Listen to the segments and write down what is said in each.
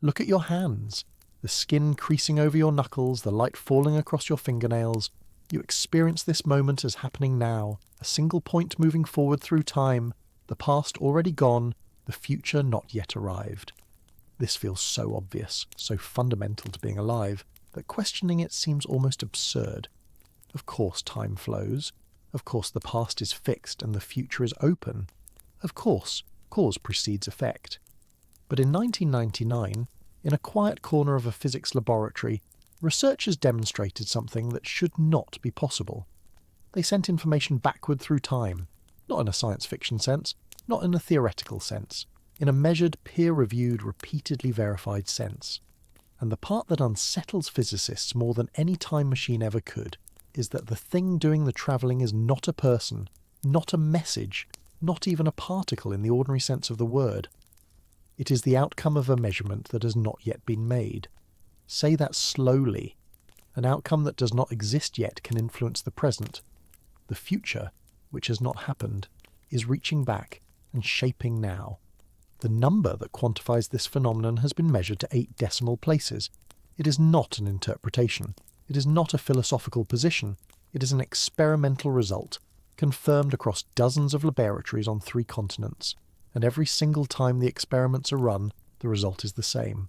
Look at your hands. The skin creasing over your knuckles, the light falling across your fingernails. You experience this moment as happening now, a single point moving forward through time, the past already gone, the future not yet arrived. This feels so obvious, so fundamental to being alive, that questioning it seems almost absurd. Of course time flows. Of course the past is fixed and the future is open. Of course, cause precedes effect. But in 1999, in a quiet corner of a physics laboratory, researchers demonstrated something that should not be possible. They sent information backward through time, not in a science fiction sense, not in a theoretical sense, in a measured, peer-reviewed, repeatedly verified sense. And the part that unsettles physicists more than any time machine ever could is that the thing doing the travelling is not a person, not a message, not even a particle in the ordinary sense of the word. It is the outcome of a measurement that has not yet been made. Say that slowly. An outcome that does not exist yet can influence the present. The future, which has not happened, is reaching back and shaping now. The number that quantifies this phenomenon has been measured to 8 decimal places. It is not an interpretation. It is not a philosophical position. It is an experimental result, confirmed across dozens of laboratories on 3 continents. And every single time the experiments are run, the result is the same.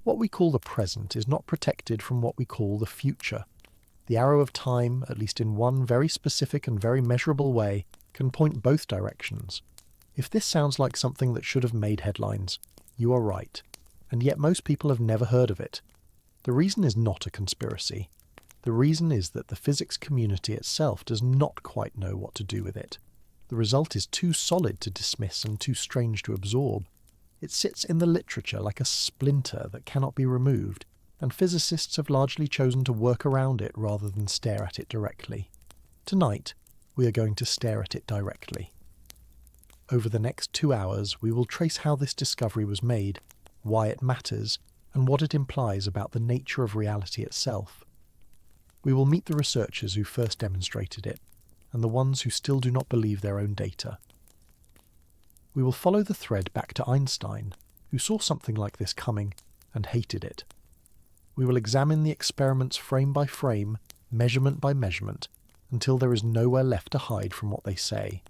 What we call the present is not protected from what we call the future. The arrow of time, at least in one very specific and very measurable way, can point both directions. If this sounds like something that should have made headlines, you are right. And yet most people have never heard of it. The reason is not a conspiracy. The reason is that the physics community itself does not quite know what to do with it. The result is too solid to dismiss and too strange to absorb. It sits in the literature like a splinter that cannot be removed, and physicists have largely chosen to work around it rather than stare at it directly. Tonight, we are going to stare at it directly. Over the next 2 hours, we will trace how this discovery was made, why it matters, and what it implies about the nature of reality itself. We will meet the researchers who first demonstrated it, and the ones who still do not believe their own data. We will follow the thread back to Einstein, who saw something like this coming and hated it. We will examine the experiments frame by frame, measurement by measurement, until there is nowhere left to hide from what they say.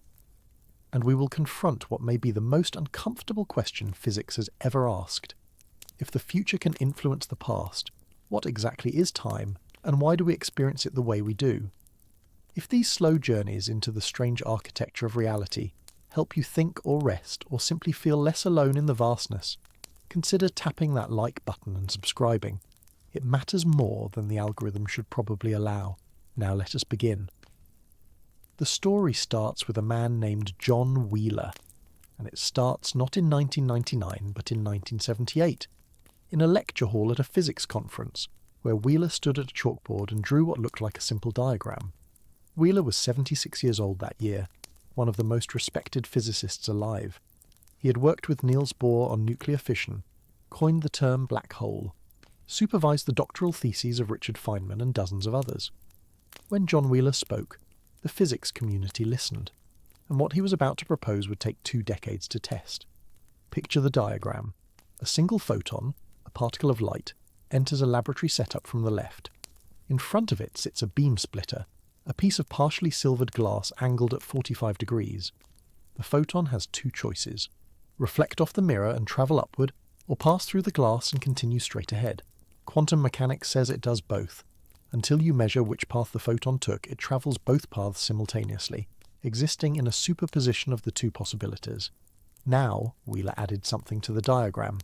And we will confront what may be the most uncomfortable question physics has ever asked. If the future can influence the past, what exactly is time, and why do we experience it the way we do? If these slow journeys into the strange architecture of reality help you think or rest or simply feel less alone in the vastness, consider tapping that like button and subscribing. It matters more than the algorithm should probably allow. Now let us begin. The story starts with a man named John Wheeler, and it starts not in 1999 but in 1978, in a lecture hall at a physics conference, where Wheeler stood at a chalkboard and drew what looked like a simple diagram. Wheeler was 76 years old that year, one of the most respected physicists alive. He had worked with Niels Bohr on nuclear fission, coined the term black hole, supervised the doctoral theses of Richard Feynman and dozens of others. When John Wheeler spoke, the physics community listened, and what he was about to propose would take 2 decades to test. Picture the diagram. A single photon, a particle of light, enters a laboratory setup from the left. In front of it sits a beam splitter, a piece of partially silvered glass angled at 45 degrees. The photon has 2 choices: reflect off the mirror and travel upward, or pass through the glass and continue straight ahead. Quantum mechanics says it does both. Until you measure which path the photon took, it travels both paths simultaneously, existing in a superposition of the 2 possibilities. Now, Wheeler added something to the diagram.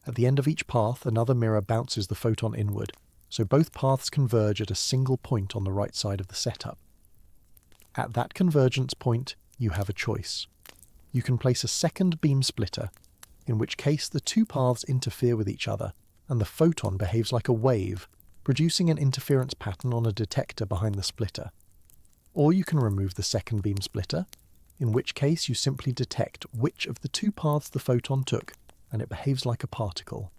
At the end of each path, another mirror bounces the photon inward, so both paths converge at a single point on the right side of the setup. At that convergence point, you have a choice. You can place a second beam splitter, in which case the 2 paths interfere with each other, and the photon behaves like a wave, producing an interference pattern on a detector behind the splitter. Or you can remove the second beam splitter, in which case you simply detect which of the 2 paths the photon took, and it behaves like a particle.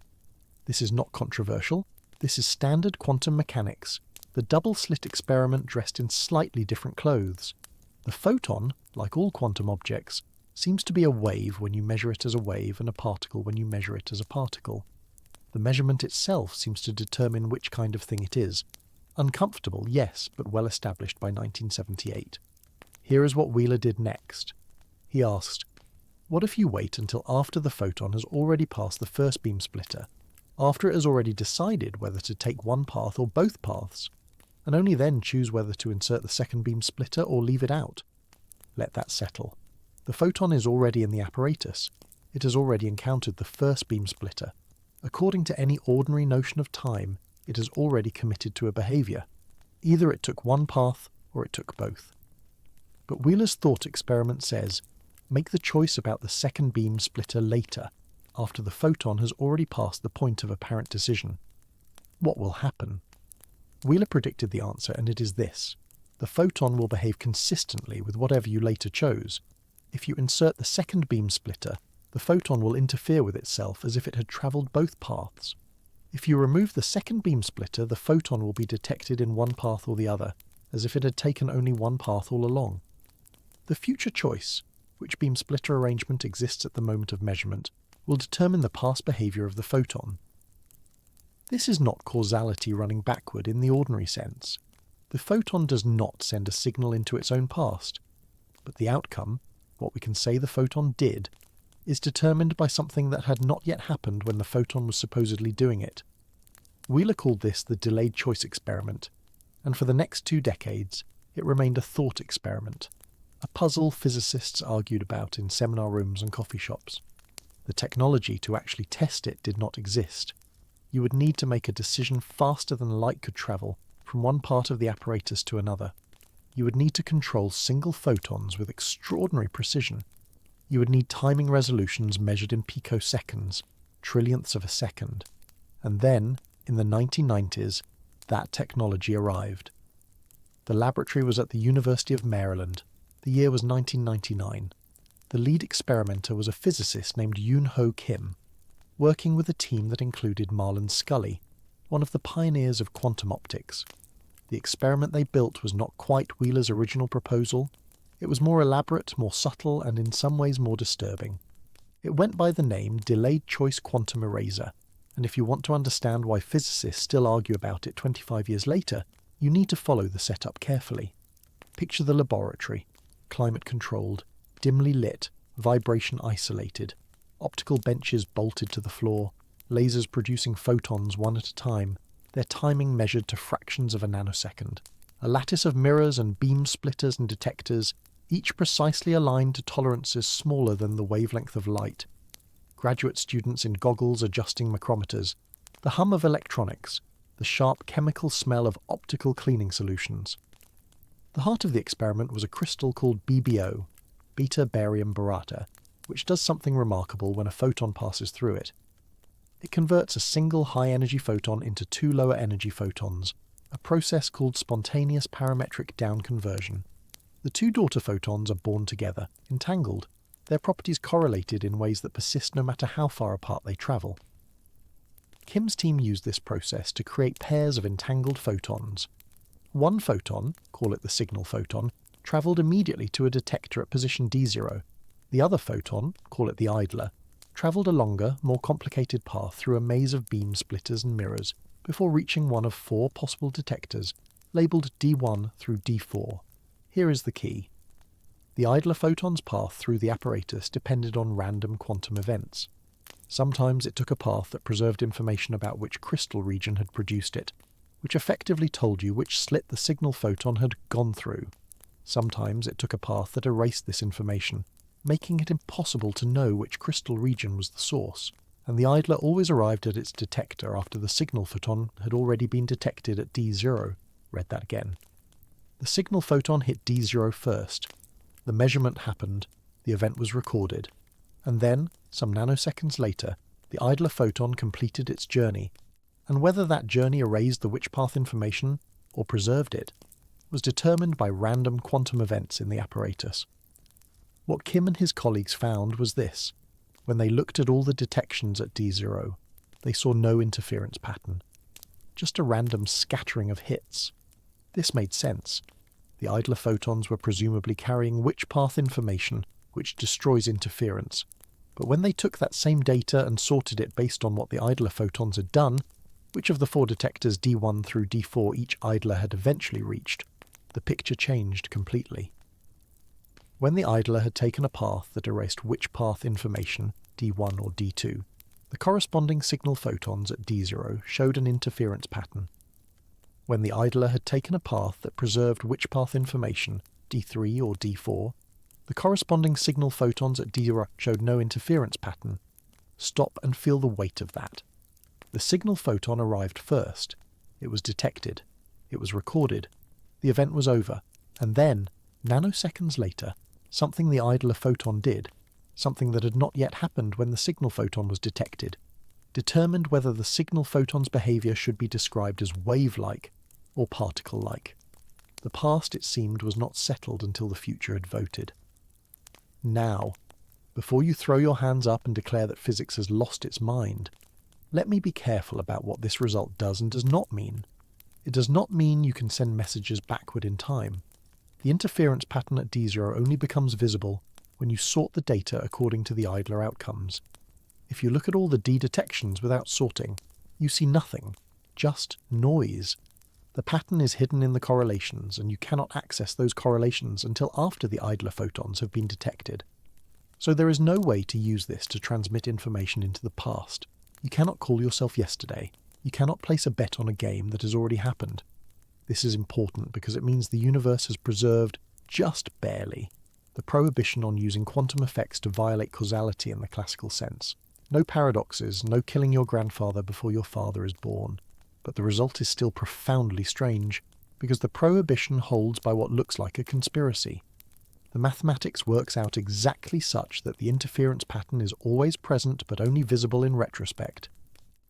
This is not controversial. This is standard quantum mechanics, the double-slit experiment dressed in slightly different clothes. The photon, like all quantum objects, seems to be a wave when you measure it as a wave and a particle when you measure it as a particle. The measurement itself seems to determine which kind of thing it is. Uncomfortable, yes, but well established by 1978. Here is what Wheeler did next. He asked, what if you wait until after the photon has already passed the first beam splitter, after it has already decided whether to take one path or both paths, and only then choose whether to insert the second beam splitter or leave it out? Let that settle. The photon is already in the apparatus. It has already encountered the first beam splitter. According to any ordinary notion of time, it has already committed to a behaviour. Either it took one path or it took both. But Wheeler's thought experiment says, make the choice about the second beam splitter later, after the photon has already passed the point of apparent decision. What will happen? Wheeler predicted the answer, and it is this. The photon will behave consistently with whatever you later chose. If you insert the second beam splitter, the photon will interfere with itself as if it had travelled both paths. If you remove the second beam splitter, the photon will be detected in one path or the other, as if it had taken only one path all along. The future choice, which beam splitter arrangement exists at the moment of measurement, will determine the past behaviour of the photon. This is not causality running backward in the ordinary sense. The photon does not send a signal into its own past, but the outcome, what we can say the photon did, is determined by something that had not yet happened when the photon was supposedly doing it. Wheeler called this the delayed choice experiment, and for the next 2 decades it remained a thought experiment, a puzzle physicists argued about in seminar rooms and coffee shops. The technology to actually test it did not exist. You would need to make a decision faster than light could travel from one part of the apparatus to another. You would need to control single photons with extraordinary precision. You would need timing resolutions measured in picoseconds, trillionths of a second. And then, in the 1990s, that technology arrived. The laboratory was at the University of Maryland. The year was 1999. The lead experimenter was a physicist named Yoon-Ho Kim, working with a team that included Marlon Scully, one of the pioneers of quantum optics. The experiment they built was not quite Wheeler's original proposal. It was more elaborate, more subtle, and in some ways more disturbing. It went by the name Delayed Choice Quantum Eraser, and if you want to understand why physicists still argue about it 25 years later, you need to follow the setup carefully. Picture the laboratory, climate-controlled, dimly lit, vibration-isolated, optical benches bolted to the floor, lasers producing photons one at a time, their timing measured to fractions of a nanosecond, a lattice of mirrors and beam splitters and detectors, each precisely aligned to tolerances smaller than the wavelength of light. Graduate students in goggles adjusting micrometers, the hum of electronics, the sharp chemical smell of optical cleaning solutions. The heart of the experiment was a crystal called BBO, beta barium borate, which does something remarkable when a photon passes through it. It converts a single high-energy photon into 2 lower-energy photons, a process called spontaneous parametric down conversion. The 2 daughter photons are born together, entangled, their properties correlated in ways that persist no matter how far apart they travel. Kim's team used this process to create pairs of entangled photons. One photon, call it the signal photon, travelled immediately to a detector at position D0. The other photon, call it the idler, travelled a longer, more complicated path through a maze of beam splitters and mirrors before reaching one of 4 possible detectors, labelled D1 through D4. Here is the key. The idler photon's path through the apparatus depended on random quantum events. Sometimes it took a path that preserved information about which crystal region had produced it, which effectively told you which slit the signal photon had gone through. Sometimes it took a path that erased this information, making it impossible to know which crystal region was the source, and the idler always arrived at its detector after the signal photon had already been detected at D0. Read that again. The signal photon hit D0 first. The measurement happened, the event was recorded, and then, some nanoseconds later, the idler photon completed its journey, and whether that journey erased the witch path information or preserved it was determined by random quantum events in the apparatus. What Kim and his colleagues found was this. When they looked at all the detections at D0, they saw no interference pattern, just a random scattering of hits. This made sense. The idler photons were presumably carrying witch path information which destroys interference, But when they took that same data and sorted it based on what the idler photons had done, which of the 4 detectors D1 through D4 each idler had eventually reached, the picture changed completely. When the idler had taken a path that erased which path information, D1 or D2, the corresponding signal photons at D0 showed an interference pattern. When the idler had taken a path that preserved which path information, D3 or D4, the corresponding signal photons at D0 showed no interference pattern. Stop and feel the weight of that. The signal photon arrived first. It was detected. It was recorded. The event was over. And then, nanoseconds later, something the idler photon did, something that had not yet happened when the signal photon was detected, determined whether the signal photon's behaviour should be described as wave-like or particle-like. The past, it seemed, was not settled until the future had voted. Now, before you throw your hands up and declare that physics has lost its mind, let me be careful about what this result does and does not mean. It does not mean you can send messages backward in time. The interference pattern at D0 only becomes visible when you sort the data according to the idler outcomes. If you look at all the D detections without sorting, you see nothing, just noise. The pattern is hidden in the correlations, and you cannot access those correlations until after the idler photons have been detected. So there is no way to use this to transmit information into the past. You cannot call yourself yesterday. You cannot place a bet on a game that has already happened. This is important because it means the universe has preserved, just barely, the prohibition on using quantum effects to violate causality in the classical sense. No paradoxes, no killing your grandfather before your father is born. But the result is still profoundly strange, because the prohibition holds by what looks like a conspiracy. The mathematics works out exactly such that the interference pattern is always present but only visible in retrospect.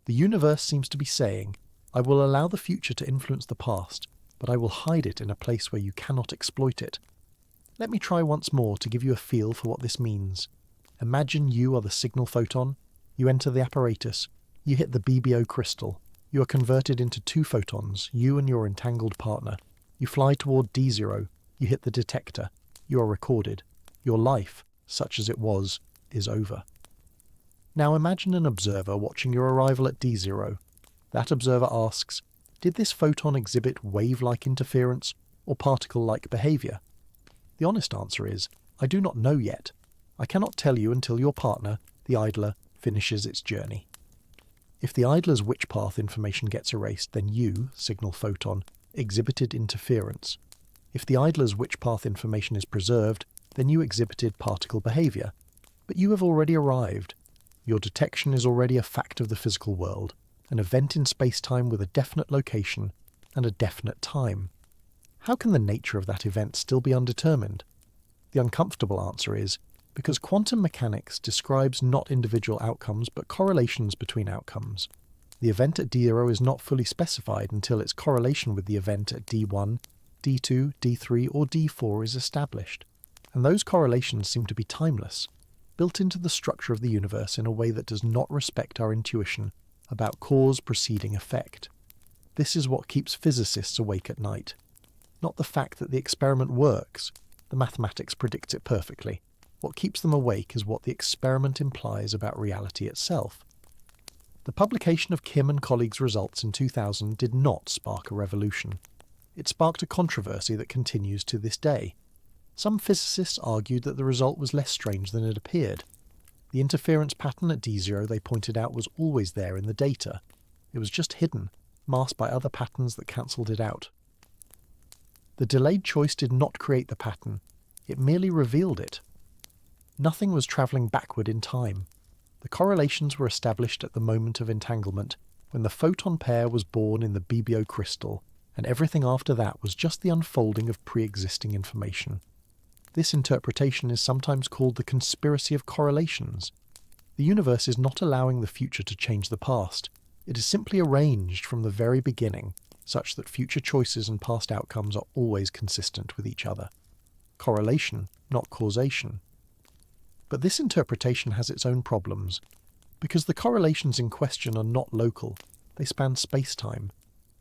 The universe seems to be saying, I will allow the future to influence the past, but I will hide it in a place where you cannot exploit it. Let me try once more to give you a feel for what this means. Imagine you are the signal photon. You enter the apparatus. You hit the BBO crystal. You are converted into 2 photons, you and your entangled partner. You fly toward D0. You hit the detector. You are recorded. Your life, such as it was, is over. Now imagine an observer watching your arrival at D0. That observer asks, did this photon exhibit wave-like interference or particle-like behaviour? The honest answer is, I do not know yet. I cannot tell you until your partner, the idler, finishes its journey. If the idler's which path information gets erased, then you, signal photon, exhibited interference. If the idler's which path information is preserved, then you exhibited particle behaviour. But you have already arrived. Your detection is already a fact of the physical world, an event in space-time with a definite location and a definite time. How can the nature of that event still be undetermined? The uncomfortable answer is, because quantum mechanics describes not individual outcomes but correlations between outcomes. The event at D0 is not fully specified until its correlation with the event at D1, D2, D3 or D4 is established, and those correlations seem to be timeless, built into the structure of the universe in a way that does not respect our intuition about cause preceding effect. This is what keeps physicists awake at night. Not the fact that the experiment works, the mathematics predicts it perfectly. What keeps them awake is what the experiment implies about reality itself. The publication of Kim and colleagues' results in 2000 did not spark a revolution. It sparked a controversy that continues to this day. Some physicists argued that the result was less strange than it appeared. The interference pattern at D0, they pointed out, was always there in the data. It was just hidden, masked by other patterns that cancelled it out. The delayed choice did not create the pattern. It merely revealed it. Nothing was travelling backward in time. The correlations were established at the moment of entanglement, when the photon pair was born in the BBO crystal, and everything after that was just the unfolding of pre-existing information. This interpretation is sometimes called the conspiracy of correlations. The universe is not allowing the future to change the past. It is simply arranged from the very beginning, such that future choices and past outcomes are always consistent with each other. Correlation, not causation. But this interpretation has its own problems, because the correlations in question are not local, they span space-time.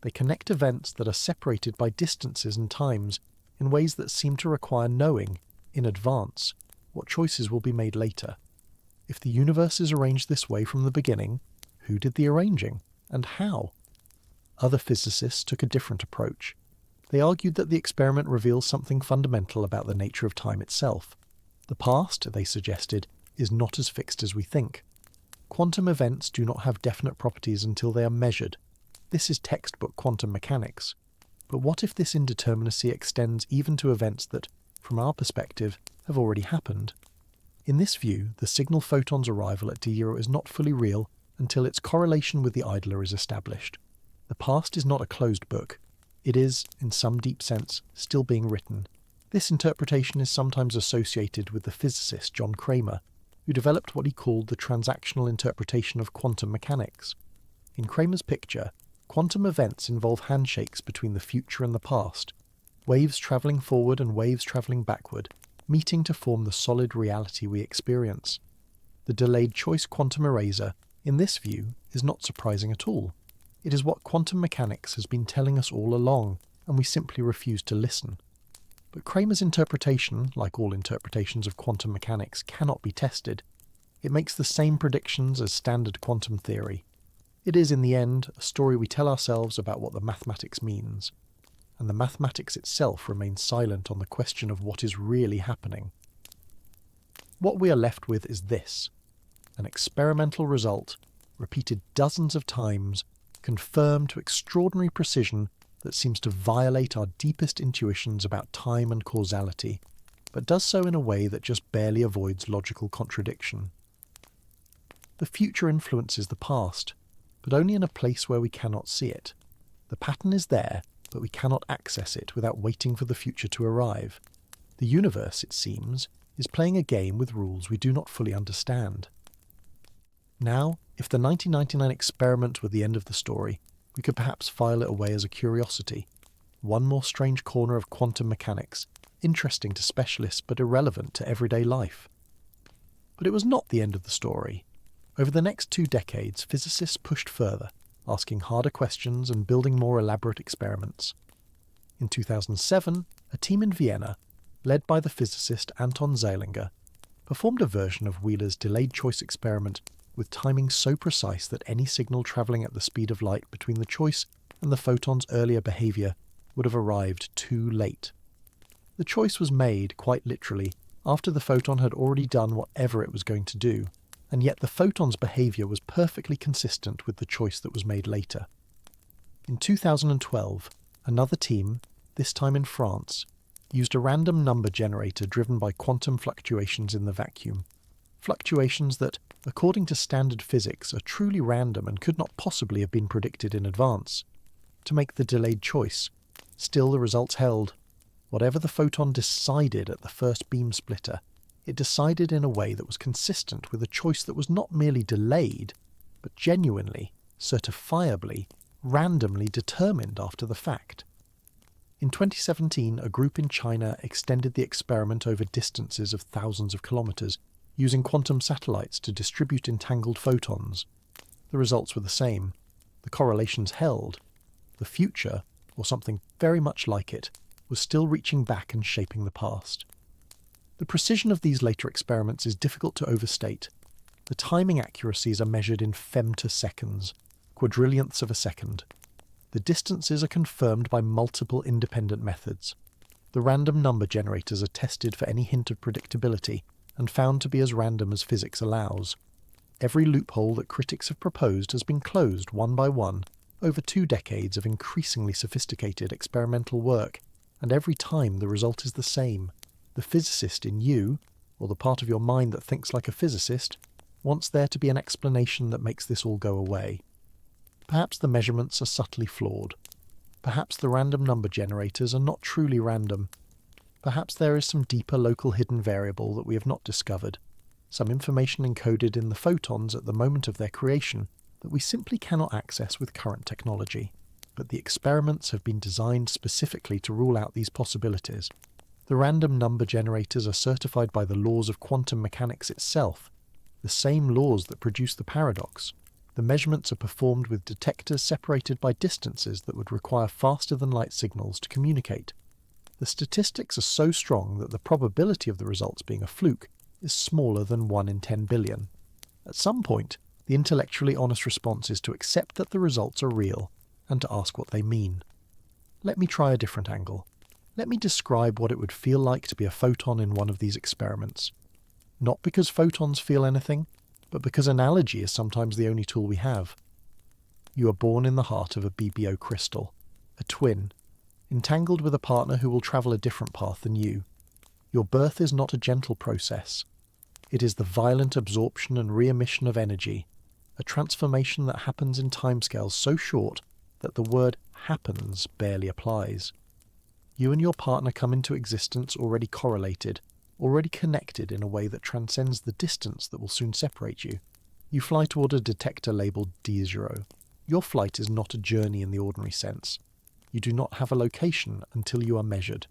They connect events that are separated by distances and times in ways that seem to require knowing, in advance, what choices will be made later. If the universe is arranged this way from the beginning, who did the arranging, and how? Other physicists took a different approach. They argued that the experiment reveals something fundamental about the nature of time itself. The past, they suggested, is not as fixed as we think. Quantum events do not have definite properties until they are measured. This is textbook quantum mechanics. But what if this indeterminacy extends even to events that, from our perspective, have already happened? In this view, the signal photon's arrival at d0 is not fully real until its correlation with the idler is established. The past is not a closed book. It is, in some deep sense, still being written. This interpretation is sometimes associated with the physicist John Cramer, who developed what he called the transactional interpretation of quantum mechanics. In Cramer's picture, quantum events involve handshakes between the future and the past, waves travelling forward and waves travelling backward, meeting to form the solid reality we experience. The delayed choice quantum eraser, in this view, is not surprising at all. It is what quantum mechanics has been telling us all along, and we simply refuse to listen. But Cramer's interpretation, like all interpretations of quantum mechanics, cannot be tested. It makes the same predictions as standard quantum theory. It is, in the end, a story we tell ourselves about what the mathematics means. And the mathematics itself remains silent on the question of what is really happening. What we are left with is this: an experimental result, repeated dozens of times, confirmed to extraordinary precision, that seems to violate our deepest intuitions about time and causality, but does so in a way that just barely avoids logical contradiction. The future influences the past, but only in a place where we cannot see it. The pattern is there, but we cannot access it without waiting for the future to arrive. The universe, it seems, is playing a game with rules we do not fully understand. Now, if the 1999 experiment were the end of the story, we could perhaps file it away as a curiosity. One more strange corner of quantum mechanics, interesting to specialists but irrelevant to everyday life. But it was not the end of the story. Over the next 2 decades, physicists pushed further, asking harder questions and building more elaborate experiments. In 2007, a team in Vienna, led by the physicist Anton Zeilinger, performed a version of Wheeler's delayed choice experiment with timing so precise that any signal travelling at the speed of light between the choice and the photon's earlier behaviour would have arrived too late. The choice was made, quite literally, after the photon had already done whatever it was going to do, and yet the photon's behaviour was perfectly consistent with the choice that was made later. In 2012, another team, this time in France, used a random number generator driven by quantum fluctuations in the vacuum. Fluctuations that, according to standard physics, are truly random and could not possibly have been predicted in advance. To make the delayed choice, still the results held. Whatever the photon decided at the first beam splitter, it decided in a way that was consistent with a choice that was not merely delayed, but genuinely, certifiably, randomly determined after the fact. In 2017, a group in China extended the experiment over distances of thousands of kilometres, using quantum satellites to distribute entangled photons. The results were the same. The correlations held. The future, or something very much like it, was still reaching back and shaping the past. The precision of these later experiments is difficult to overstate. The timing accuracies are measured in femtoseconds, quadrillionths of a second. The distances are confirmed by multiple independent methods. The random number generators are tested for any hint of predictability and found to be as random as physics allows. Every loophole that critics have proposed has been closed one by one over 2 decades of increasingly sophisticated experimental work, and every time the result is the same. The physicist in you, or the part of your mind that thinks like a physicist, wants there to be an explanation that makes this all go away. Perhaps the measurements are subtly flawed. Perhaps the random number generators are not truly random. Perhaps there is some deeper local hidden variable that we have not discovered, some information encoded in the photons at the moment of their creation that we simply cannot access with current technology. But the experiments have been designed specifically to rule out these possibilities. The random number generators are certified by the laws of quantum mechanics itself, the same laws that produce the paradox. The measurements are performed with detectors separated by distances that would require faster-than-light signals to communicate. The statistics are so strong that the probability of the results being a fluke is smaller than 1 in 10 billion. At some point, the intellectually honest response is to accept that the results are real and to ask what they mean. Let me try a different angle. Let me describe what it would feel like to be a photon in one of these experiments. Not because photons feel anything, but because analogy is sometimes the only tool we have. You are born in the heart of a BBO crystal, a twin, entangled with a partner who will travel a different path than you. Your birth is not a gentle process. It is the violent absorption and re-emission of energy, a transformation that happens in timescales so short that the word happens barely applies. You and your partner come into existence already correlated, already connected in a way that transcends the distance that will soon separate you. You fly toward a detector labelled D0. Your flight is not a journey in the ordinary sense. You do not have a location until you are measured.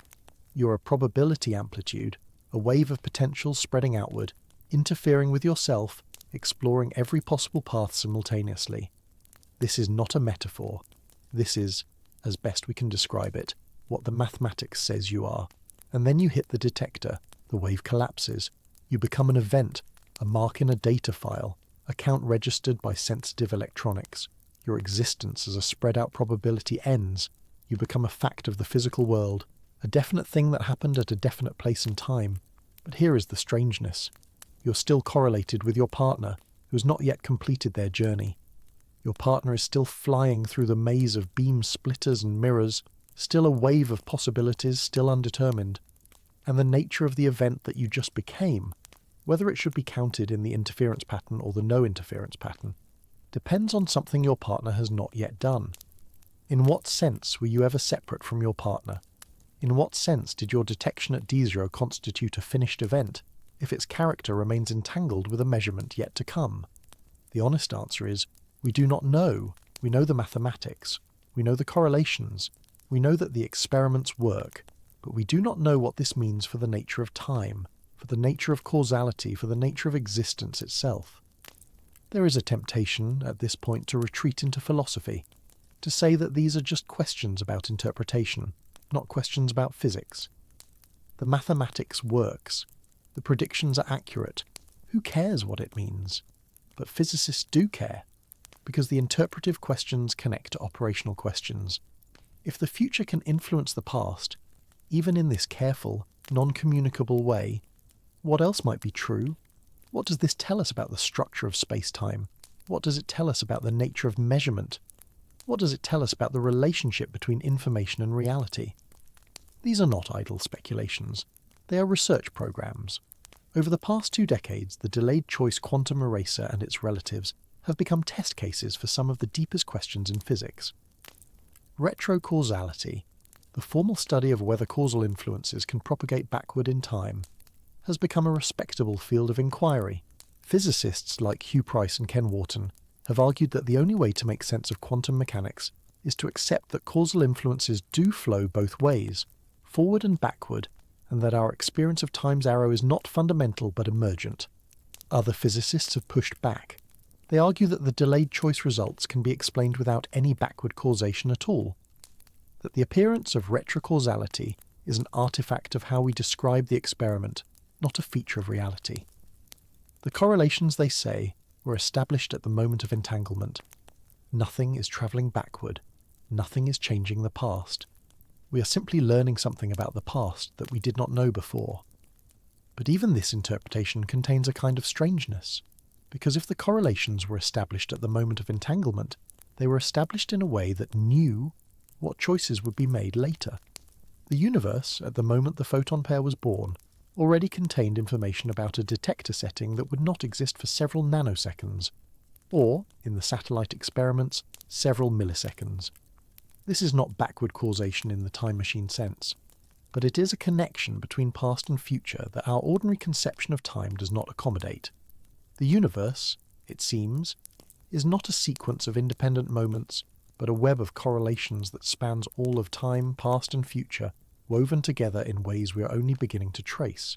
You are a probability amplitude, a wave of potential spreading outward, interfering with yourself, exploring every possible path simultaneously. This is not a metaphor. This is, as best we can describe it, what the mathematics says you are. And then you hit the detector, the wave collapses. You become an event, a mark in a data file, a count registered by sensitive electronics. Your existence as a spread-out probability ends. You become a fact of the physical world, a definite thing that happened at a definite place and time. But here is the strangeness. You're still correlated with your partner, who has not yet completed their journey. Your partner is still flying through the maze of beam splitters and mirrors, still a wave of possibilities, still undetermined. And the nature of the event that you just became, whether it should be counted in the interference pattern or the no interference pattern, depends on something your partner has not yet done. In what sense were you ever separate from your partner? In what sense did your detection at D0 constitute a finished event, if its character remains entangled with a measurement yet to come? The honest answer is, we do not know. We know the mathematics. We know the correlations. We know that the experiments work. But we do not know what this means for the nature of time, for the nature of causality, for the nature of existence itself. There is a temptation at this point to retreat into philosophy, to say that these are just questions about interpretation, not questions about physics. The mathematics works. The predictions are accurate. Who cares what it means? But physicists do care, because the interpretive questions connect to operational questions. If the future can influence the past, even in this careful, non-communicable way, what else might be true? What does this tell us about the structure of space-time? What does it tell us about the nature of measurement? What does it tell us about the relationship between information and reality? These are not idle speculations. They are research programs. Over the past 2 decades, the delayed choice quantum eraser and its relatives have become test cases for some of the deepest questions in physics. Retrocausality, the formal study of whether causal influences can propagate backward in time, has become a respectable field of inquiry. Physicists like Hugh Price and Ken Wharton have argued that the only way to make sense of quantum mechanics is to accept that causal influences do flow both ways, forward and backward, and that our experience of time's arrow is not fundamental but emergent. Other physicists have pushed back. They argue that the delayed choice results can be explained without any backward causation at all, that the appearance of retrocausality is an artifact of how we describe the experiment, not a feature of reality. The correlations, they say, were established at the moment of entanglement. Nothing is travelling backward. Nothing is changing the past. We are simply learning something about the past that we did not know before. But even this interpretation contains a kind of strangeness, because if the correlations were established at the moment of entanglement, they were established in a way that knew what choices would be made later. The universe, at the moment the photon pair was born, already contained information about a detector setting that would not exist for several nanoseconds, or, in the satellite experiments, several milliseconds. This is not backward causation in the time machine sense, but it is a connection between past and future that our ordinary conception of time does not accommodate. The universe, it seems, is not a sequence of independent moments, but a web of correlations that spans all of time, past and future, woven together in ways we are only beginning to trace.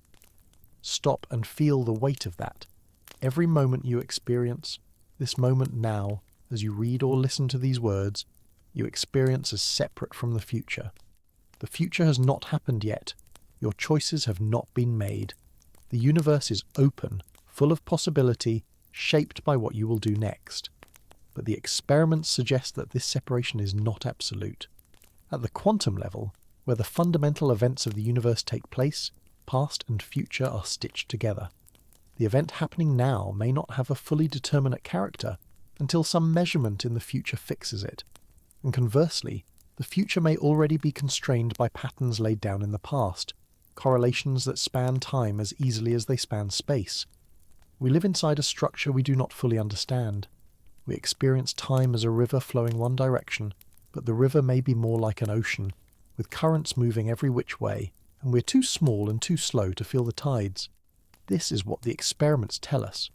Stop and feel the weight of that. Every moment you experience, this moment now, as you read or listen to these words, you experience as separate from the future. The future has not happened yet. Your choices have not been made. The universe is open, full of possibility, shaped by what you will do next. But the experiments suggest that this separation is not absolute. At the quantum level, where the fundamental events of the universe take place, past and future are stitched together. The event happening now may not have a fully determinate character until some measurement in the future fixes it. And conversely, the future may already be constrained by patterns laid down in the past, correlations that span time as easily as they span space. We live inside a structure we do not fully understand. We experience time as a river flowing one direction, but the river may be more like an ocean, with currents moving every which way, and we're too small and too slow to feel the tides. This is what the experiments tell us.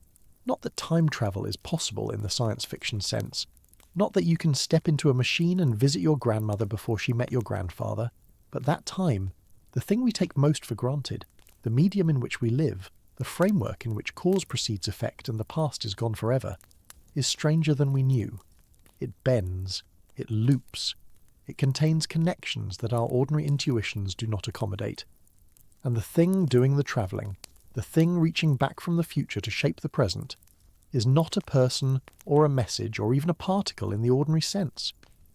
Not that time travel is possible in the science fiction sense. Not that you can step into a machine and visit your grandmother before she met your grandfather, but that time, the thing we take most for granted, the medium in which we live, the framework in which cause precedes effect and the past is gone forever, is stranger than we knew. It bends, it loops, it contains connections that our ordinary intuitions do not accommodate. And the thing doing the travelling, the thing reaching back from the future to shape the present, is not a person or a message or even a particle in the ordinary sense.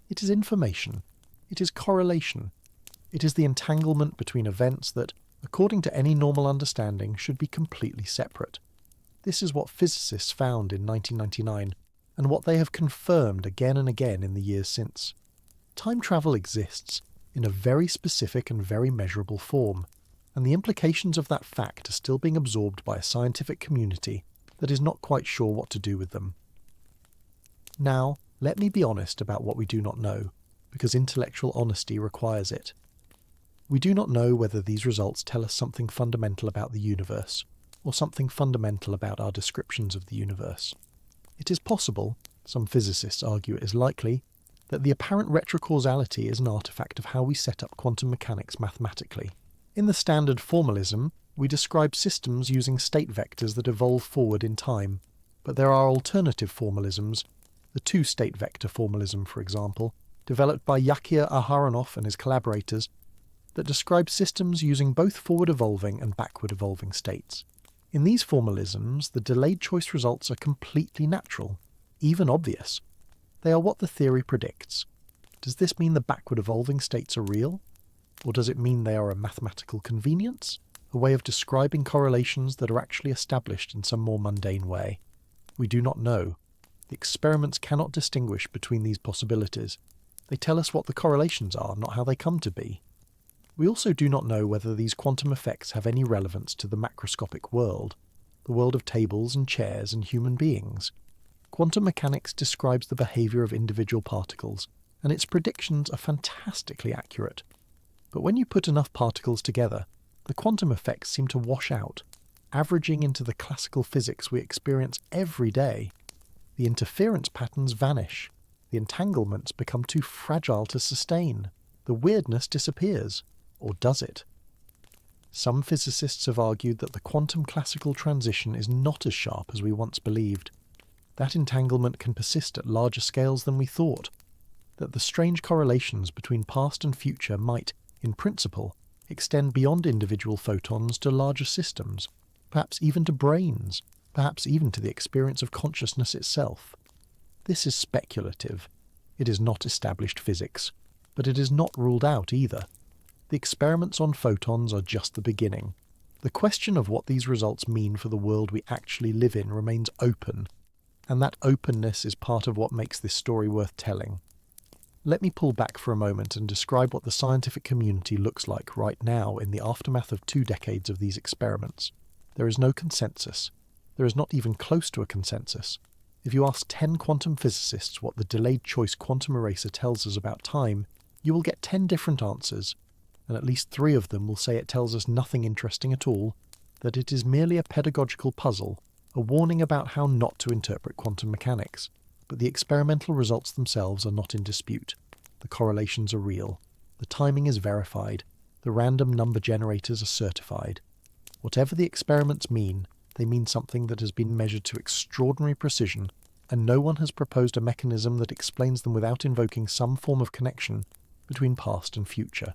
It is information. It is correlation. It is the entanglement between events that, according to any normal understanding, should be completely separate. This is what physicists found in 1999, and what they have confirmed again and again in the years since. Time travel exists in a very specific and very measurable form, and the implications of that fact are still being absorbed by a scientific community that is not quite sure what to do with them. Now, let me be honest about what we do not know, because intellectual honesty requires it. We do not know whether these results tell us something fundamental about the universe, or something fundamental about our descriptions of the universe. It is possible, some physicists argue it is likely, that the apparent retrocausality is an artifact of how we set up quantum mechanics mathematically. In the standard formalism, we describe systems using state vectors that evolve forward in time, but there are alternative formalisms, the two-state vector formalism, for example, developed by Yakir Aharonov and his collaborators, that describe systems using both forward-evolving and backward-evolving states. In these formalisms, the delayed choice results are completely natural, even obvious. They are what the theory predicts. Does this mean the backward-evolving states are real? Or does it mean they are a mathematical convenience, a way of describing correlations that are actually established in some more mundane way? We do not know. The experiments cannot distinguish between these possibilities. They tell us what the correlations are, not how they come to be. We also do not know whether these quantum effects have any relevance to the macroscopic world, the world of tables and chairs and human beings. Quantum mechanics describes the behaviour of individual particles, and its predictions are fantastically accurate. But when you put enough particles together, the quantum effects seem to wash out, averaging into the classical physics we experience every day. The interference patterns vanish. The entanglements become too fragile to sustain. The weirdness disappears. Or does it? Some physicists have argued that the quantum classical transition is not as sharp as we once believed. That entanglement can persist at larger scales than we thought. That the strange correlations between past and future might, in principle, extend beyond individual photons to larger systems, perhaps even to brains, perhaps even to the experience of consciousness itself. This is speculative. It is not established physics, but it is not ruled out either. The experiments on photons are just the beginning. The question of what these results mean for the world we actually live in remains open, and that openness is part of what makes this story worth telling. Let me pull back for a moment and describe what the scientific community looks like right now in the aftermath of 2 decades of these experiments. There is no consensus. There is not even close to a consensus. If you ask 10 quantum physicists what the delayed choice quantum eraser tells us about time, you will get 10 different answers, and at least 3 of them will say it tells us nothing interesting at all, that it is merely a pedagogical puzzle, a warning about how not to interpret quantum mechanics. But the experimental results themselves are not in dispute. The correlations are real. The timing is verified. The random number generators are certified. Whatever the experiments mean, they mean something that has been measured to extraordinary precision, and no one has proposed a mechanism that explains them without invoking some form of connection between past and future.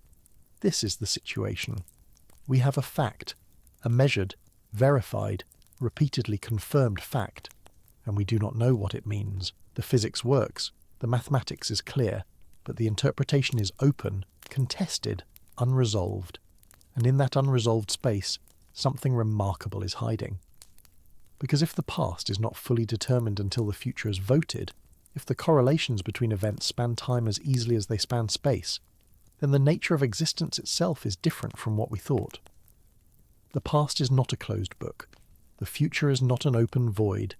This is the situation. We have a fact, a measured, verified, repeatedly confirmed fact. and we do not know what it means. The physics works, the mathematics is clear, but the interpretation is open, contested, unresolved. And in that unresolved space, something remarkable is hiding. Because if the past is not fully determined until the future is voted, if the correlations between events span time as easily as they span space, then the nature of existence itself is different from what we thought. The past is not a closed book. The future is not an open void.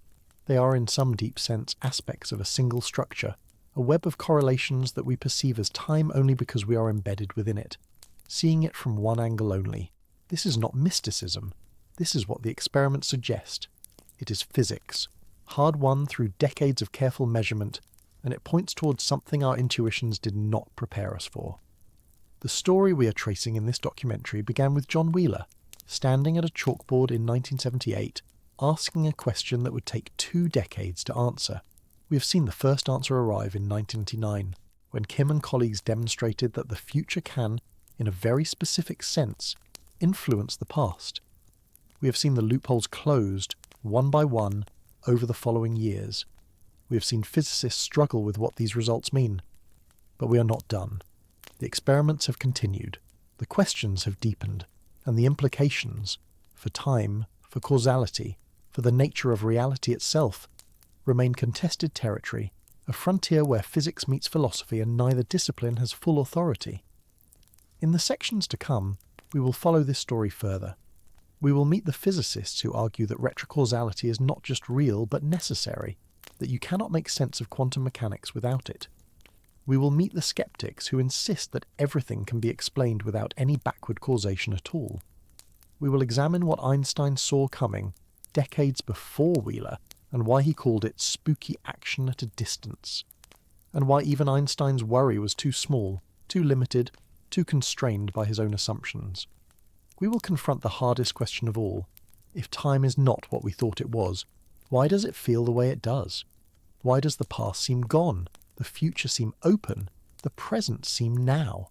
They are in some deep sense aspects of a single structure, a web of correlations that we perceive as time only because we are embedded within it, seeing it from one angle only. This is not mysticism. This is what the experiments suggest. It is physics, hard-won through decades of careful measurement, and it points towards something our intuitions did not prepare us for. The story we are tracing in this documentary began with John Wheeler, standing at a chalkboard in 1978, asking a question that would take 2 decades to answer. We have seen the first answer arrive in 1999, when Kim and colleagues demonstrated that the future can, in a very specific sense, influence the past. We have seen the loopholes closed, one by one, over the following years. We have seen physicists struggle with what these results mean. But we are not done. The experiments have continued, the questions have deepened, and the implications, for time, for causality, for the nature of reality itself, remain contested territory, a frontier where physics meets philosophy and neither discipline has full authority. In the sections to come, we will follow this story further. We will meet the physicists who argue that retrocausality is not just real but necessary, that you cannot make sense of quantum mechanics without it. We will meet the skeptics who insist that everything can be explained without any backward causation at all. We will examine what Einstein saw coming decades before Wheeler and why he called it spooky action at a distance, and why even Einstein's worry was too small, too limited, too constrained by his own assumptions. We will confront the hardest question of all. If time is not what we thought it was, why does it feel the way it does? Why does the past seem gone, the future seem open, the present seem now?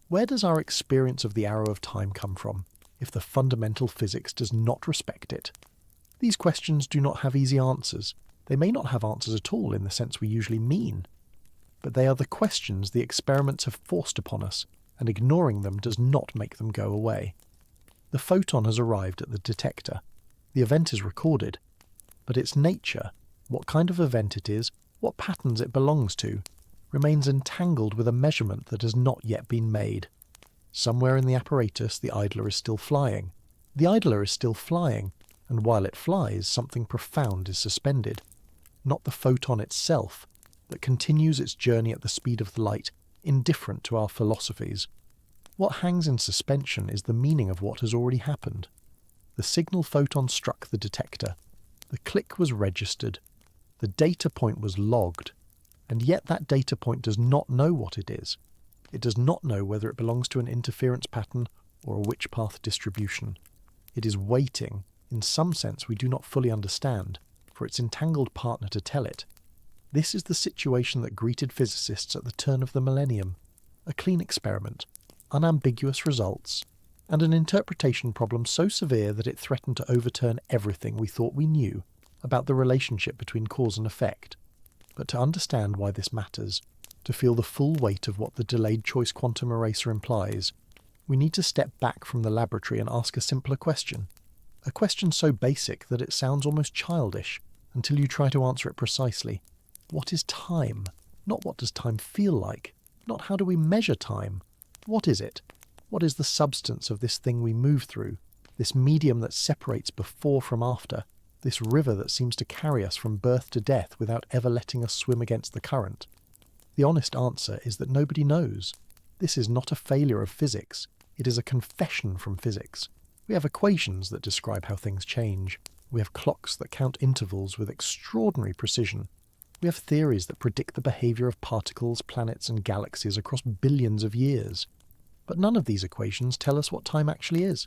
Where does our experience of the arrow of time come from, if the fundamental physics does not respect it? These questions do not have easy answers. They may not have answers at all in the sense we usually mean. But they are the questions the experiments have forced upon us, and ignoring them does not make them go away. The photon has arrived at the detector. The event is recorded. But its nature, what kind of event it is, what patterns it belongs to, remains entangled with a measurement that has not yet been made. Somewhere in the apparatus the idler is still flying. The idler is still flying, and while it flies, something profound is suspended. Not the photon itself, that continues its journey at the speed of the light, indifferent to our philosophies. What hangs in suspension is the meaning of what has already happened. The signal photon struck the detector. The click was registered. The data point was logged. And yet that data point does not know what it is. It does not know whether it belongs to an interference pattern or a Witch path distribution. It is waiting, in some sense we do not fully understand, for its entangled partner to tell it. This is the situation that greeted physicists at the turn of the millennium. A clean experiment, unambiguous results, and an interpretation problem so severe that it threatened to overturn everything we thought we knew about the relationship between cause and effect. But to understand why this matters, to feel the full weight of what the delayed choice quantum eraser implies, we need to step back from the laboratory and ask a simpler question. A question so basic that it sounds almost childish until you try to answer it precisely. What is time? Not what does time feel like? Not how do we measure time? What is it? What is the substance of this thing we move through? This medium that separates before from after? This river that seems to carry us from birth to death without ever letting us swim against the current? The honest answer is that nobody knows. This is not a failure of physics. It is a confession from physics. We have equations that describe how things change. We have clocks that count intervals with extraordinary precision. We have theories that predict the behavior of particles, planets, and galaxies across billions of years. But none of these equations tell us what time actually is.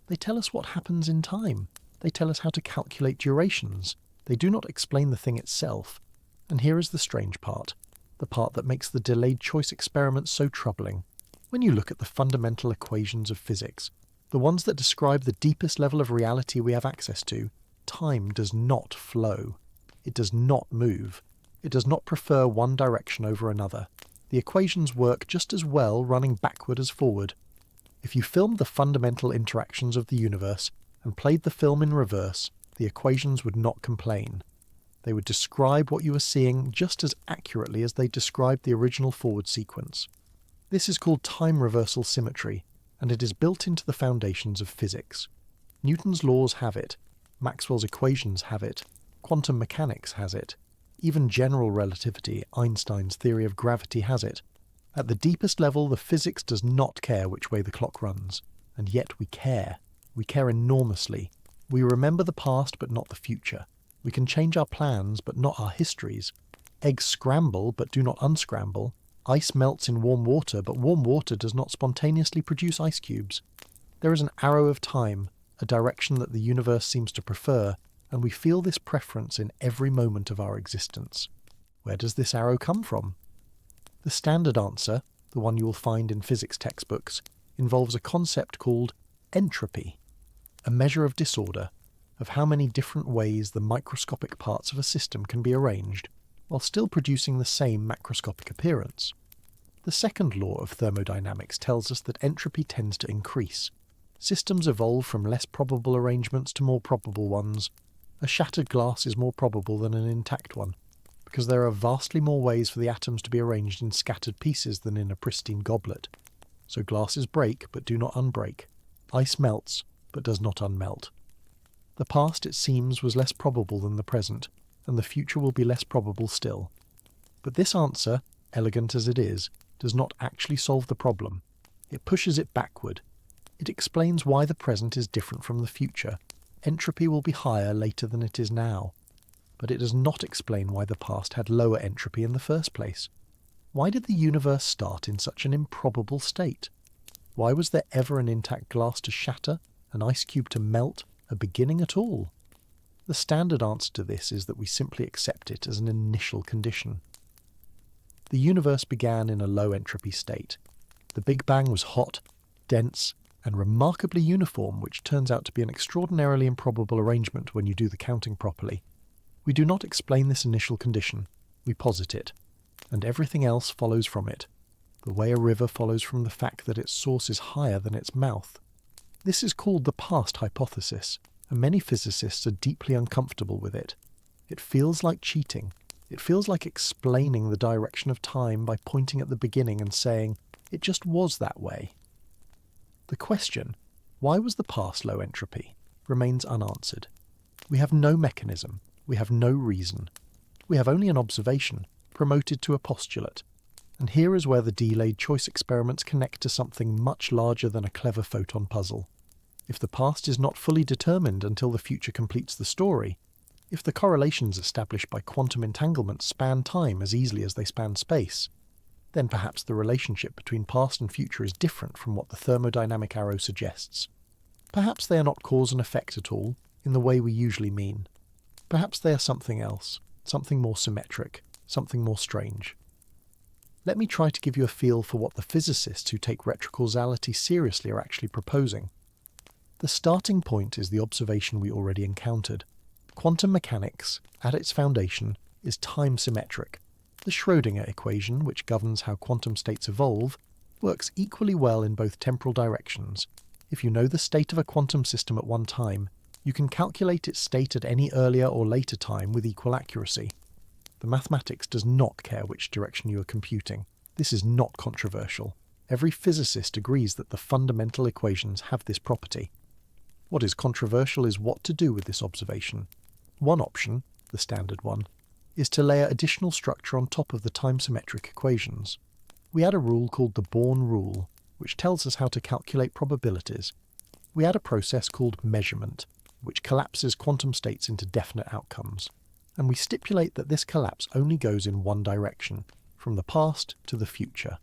They tell us what happens in time. They tell us how to calculate durations. They do not explain the thing itself. And here is the strange part, the part that makes the delayed choice experiment so troubling. When you look at the fundamental equations of physics, the ones that describe the deepest level of reality we have access to, time does not flow. It does not move. It does not prefer one direction over another. The equations work just as well running backward as forward. If you filmed the fundamental interactions of the universe and played the film in reverse, the equations would not complain. They would describe what you are seeing just as accurately as they described the original forward sequence. This is called time reversal symmetry, and it is built into the foundations of physics. Newton's laws have it, Maxwell's equations have it, quantum mechanics has it, even general relativity, Einstein's theory of gravity, has it. At the deepest level, the physics does not care which way the clock runs, and yet we care. We care enormously. We remember the past but not the future. We can change our plans but not our histories. Eggs scramble but do not unscramble. Ice melts in warm water, but warm water does not spontaneously produce ice cubes. There is an arrow of time, a direction that the universe seems to prefer, and we feel this preference in every moment of our existence. Where does this arrow come from? The standard answer, the one you will find in physics textbooks, involves a concept called entropy, a measure of disorder, of how many different ways the microscopic parts of a system can be arranged, while still producing the same macroscopic appearance. The second law of thermodynamics tells us that entropy tends to increase. Systems evolve from less probable arrangements to more probable ones. A shattered glass is more probable than an intact one, because there are vastly more ways for the atoms to be arranged in scattered pieces than in a pristine goblet. So glasses break but do not unbreak. Ice melts but does not unmelt. The past, it seems, was less probable than the present, and the future will be less probable still. But this answer, elegant as it is, does not actually solve the problem. It pushes it backward. It explains why the present is different from the future. Entropy will be higher later than it is now. But it does not explain why the past had lower entropy in the first place. Why did the universe start in such an improbable state? Why was there ever an intact glass to shatter, an ice cube to melt, a beginning at all? The standard answer to this is that we simply accept it as an initial condition. The universe began in a low entropy state. The Big Bang was hot, dense, and remarkably uniform, which turns out to be an extraordinarily improbable arrangement when you do the counting properly. We do not explain this initial condition, we posit it, and everything else follows from it, the way a river follows from the fact that its source is higher than its mouth. This is called the past hypothesis, and many physicists are deeply uncomfortable with it. It feels like cheating. It feels like explaining the direction of time by pointing at the beginning and saying, it just was that way. The question, why was the past low entropy, remains unanswered. We have no mechanism. We have no reason. We have only an observation, promoted to a postulate. And here is where the delayed choice experiments connect to something much larger than a clever photon puzzle. If the past is not fully determined until the future completes the story, if the correlations established by quantum entanglement span time as easily as they span space, then perhaps the relationship between past and future is different from what the thermodynamic arrow suggests. Perhaps they are not cause and effect at all, in the way we usually mean. Perhaps they are something else, something more symmetric, something more strange. Let me try to give you a feel for what the physicists who take retrocausality seriously are actually proposing. The starting point is the observation we already encountered. Quantum mechanics, at its foundation, is time symmetric. The Schrödinger equation, which governs how quantum states evolve, works equally well in both temporal directions. If you know the state of a quantum system at one time, you can calculate its state at any earlier or later time with equal accuracy. The mathematics does not care which direction you are computing. This is not controversial. Every physicist agrees that the fundamental equations have this property. What is controversial is what to do with this observation. One option, the standard one, is to layer additional structure on top of the time-symmetric equations. We add a rule called the Born rule, which tells us how to calculate probabilities. We add a process called measurement, which collapses quantum states into definite outcomes. And we stipulate that this collapse only goes in one direction, from the past to the future.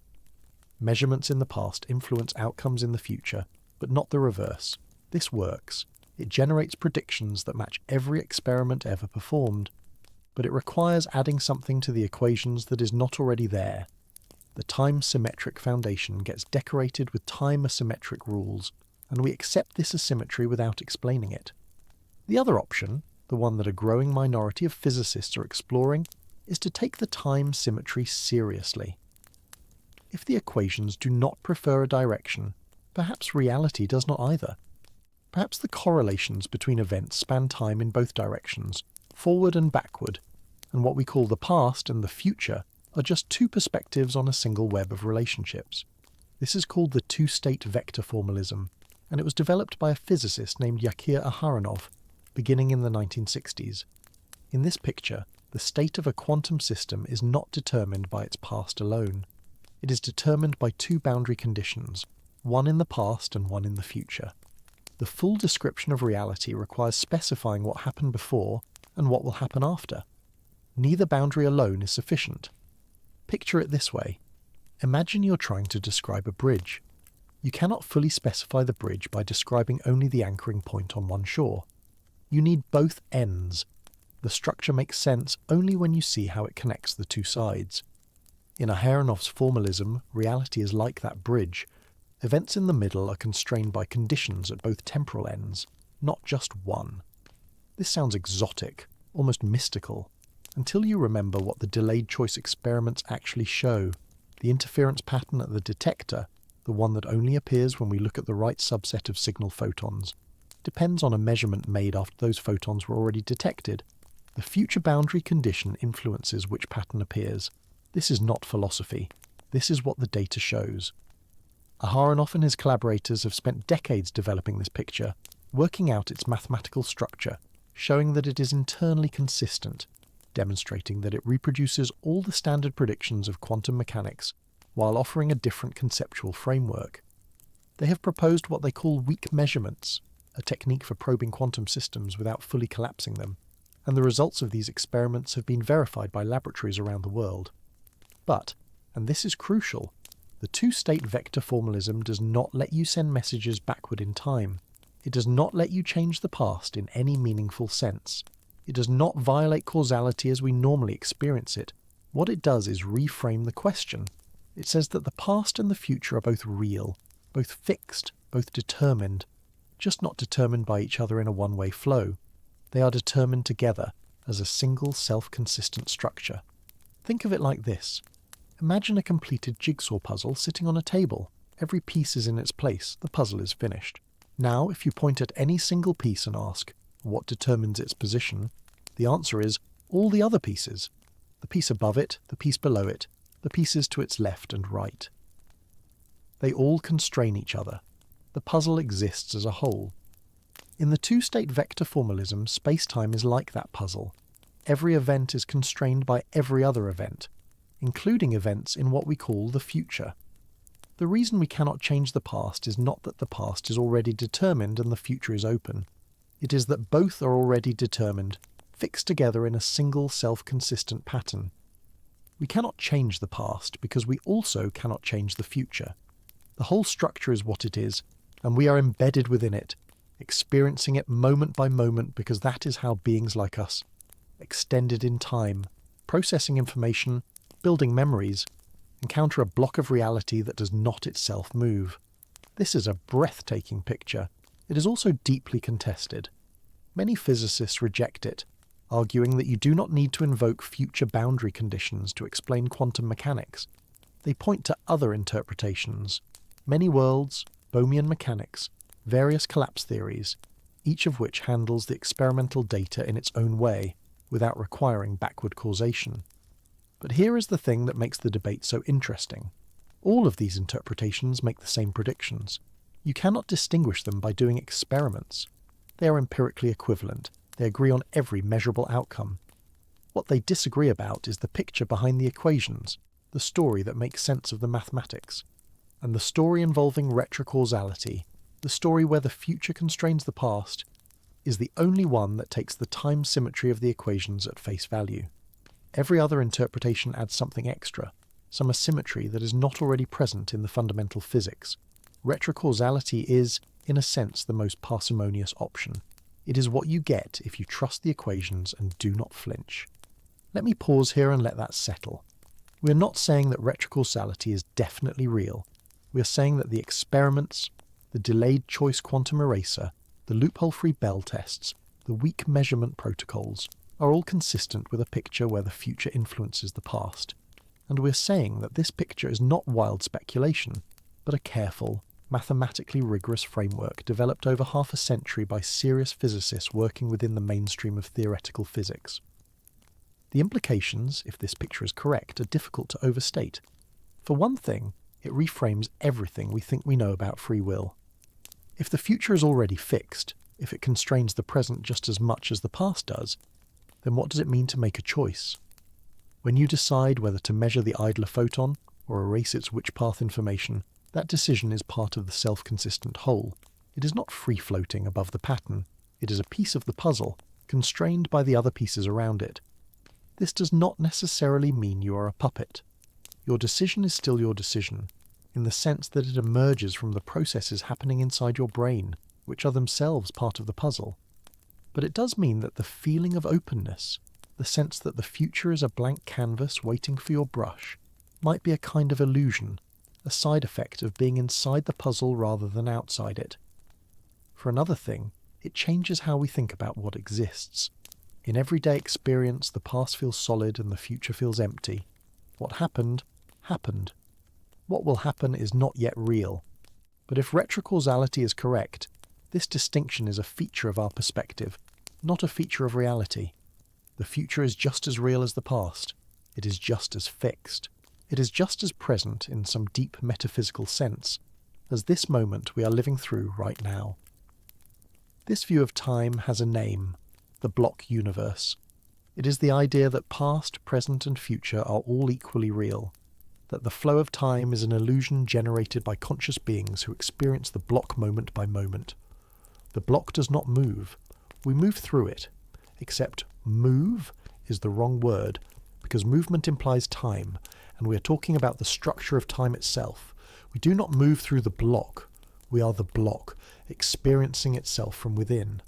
Measurements in the past influence outcomes in the future, but not the reverse. This works. It generates predictions that match every experiment ever performed. But it requires adding something to the equations that is not already there. The time-symmetric foundation gets decorated with time-asymmetric rules, and we accept this asymmetry without explaining it. The other option, the one that a growing minority of physicists are exploring, is to take the time symmetry seriously. If the equations do not prefer a direction, perhaps reality does not either. Perhaps the correlations between events span time in both directions, forward and backward, and what we call the past and the future are just two perspectives on a single web of relationships. This is called the two-state vector formalism, and it was developed by a physicist named Yakir Aharonov, beginning in the 1960s. In this picture, the state of a quantum system is not determined by its past alone. It is determined by two boundary conditions, one in the past and one in the future. The full description of reality requires specifying what happened before and what will happen after. Neither boundary alone is sufficient. Picture it this way. Imagine you're trying to describe a bridge. You cannot fully specify the bridge by describing only the anchoring point on one shore. You need both ends. The structure makes sense only when you see how it connects the two sides. In Aharonov's formalism, reality is like that bridge. Events in the middle are constrained by conditions at both temporal ends, not just one. This sounds exotic, almost mystical, until you remember what the delayed choice experiments actually show. The interference pattern at the detector, the one that only appears when we look at the right subset of signal photons, depends on a measurement made after those photons were already detected. The future boundary condition influences which pattern appears. This is not philosophy. This is what the data shows. Aharonov and his collaborators have spent decades developing this picture, working out its mathematical structure, showing that it is internally consistent, demonstrating that it reproduces all the standard predictions of quantum mechanics, while offering a different conceptual framework. They have proposed what they call weak measurements, a technique for probing quantum systems without fully collapsing them, and the results of these experiments have been verified by laboratories around the world. But, and this is crucial, the two-state vector formalism does not let you send messages backward in time. It does not let you change the past in any meaningful sense. It does not violate causality as we normally experience it. What it does is reframe the question. It says that the past and the future are both real, both fixed, both determined, just not determined by each other in a one-way flow. They are determined together as a single self-consistent structure. Think of it like this. Imagine a completed jigsaw puzzle sitting on a table. Every piece is in its place, the puzzle is finished. Now, if you point at any single piece and ask, what determines its position, the answer is all the other pieces. The piece above it, the piece below it, the pieces to its left and right. They all constrain each other. The puzzle exists as a whole. In the two-state vector formalism, space-time is like that puzzle. Every event is constrained by every other event, including events in what we call the future. The reason we cannot change the past is not that the past is already determined and the future is open. It is that both are already determined, fixed together in a single self-consistent pattern. We cannot change the past because we also cannot change the future. The whole structure is what it is, and we are embedded within it, experiencing it moment by moment because that is how beings like us, extended in time, processing information, building memories, encounter a block of reality that does not itself move. This is a breathtaking picture. It is also deeply contested. Many physicists reject it, arguing that you do not need to invoke future boundary conditions to explain quantum mechanics. They point to other interpretations, many worlds, Bohmian mechanics, various collapse theories, each of which handles the experimental data in its own way, without requiring backward causation. But here is the thing that makes the debate so interesting. All of these interpretations make the same predictions. You cannot distinguish them by doing experiments. They are empirically equivalent. They agree on every measurable outcome. What they disagree about is the picture behind the equations, the story that makes sense of the mathematics. And the story involving retrocausality, the story where the future constrains the past, is the only one that takes the time symmetry of the equations at face value. Every other interpretation adds something extra, some asymmetry that is not already present in the fundamental physics. Retrocausality is, in a sense, the most parsimonious option. It is what you get if you trust the equations and do not flinch. Let me pause here and let that settle. We are not saying that retrocausality is definitely real. We are saying that the experiments, the delayed choice quantum eraser, the loophole-free Bell tests, the weak measurement protocols, are all consistent with a picture where the future influences the past, and we're saying that this picture is not wild speculation, but a careful, mathematically rigorous framework developed over half a century by serious physicists working within the mainstream of theoretical physics. The implications, if this picture is correct, are difficult to overstate. For one thing, it reframes everything we think we know about free will. If the future is already fixed, if it constrains the present just as much as the past does, then what does it mean to make a choice? When you decide whether to measure the idler photon or erase its witch-path information, that decision is part of the self-consistent whole. It is not free-floating above the pattern. It is a piece of the puzzle, constrained by the other pieces around it. This does not necessarily mean you are a puppet. Your decision is still your decision, in the sense that it emerges from the processes happening inside your brain, which are themselves part of the puzzle. But it does mean that the feeling of openness, the sense that the future is a blank canvas waiting for your brush, might be a kind of illusion, a side effect of being inside the puzzle rather than outside it. For another thing, it changes how we think about what exists. In everyday experience, the past feels solid and the future feels empty. What happened, happened. What will happen is not yet real. But if retrocausality is correct, this distinction is a feature of our perspective, not a feature of reality. The future is just as real as the past. It is just as fixed. It is just as present in some deep metaphysical sense as this moment we are living through right now. This view of time has a name: the block universe. It is the idea that past, present and future are all equally real, that the flow of time is an illusion generated by conscious beings who experience the block moment by moment. The block does not move. We move through it, except move is the wrong word, because movement implies time, and we are talking about the structure of time itself. We do not move through the block. We are the block, experiencing itself from within.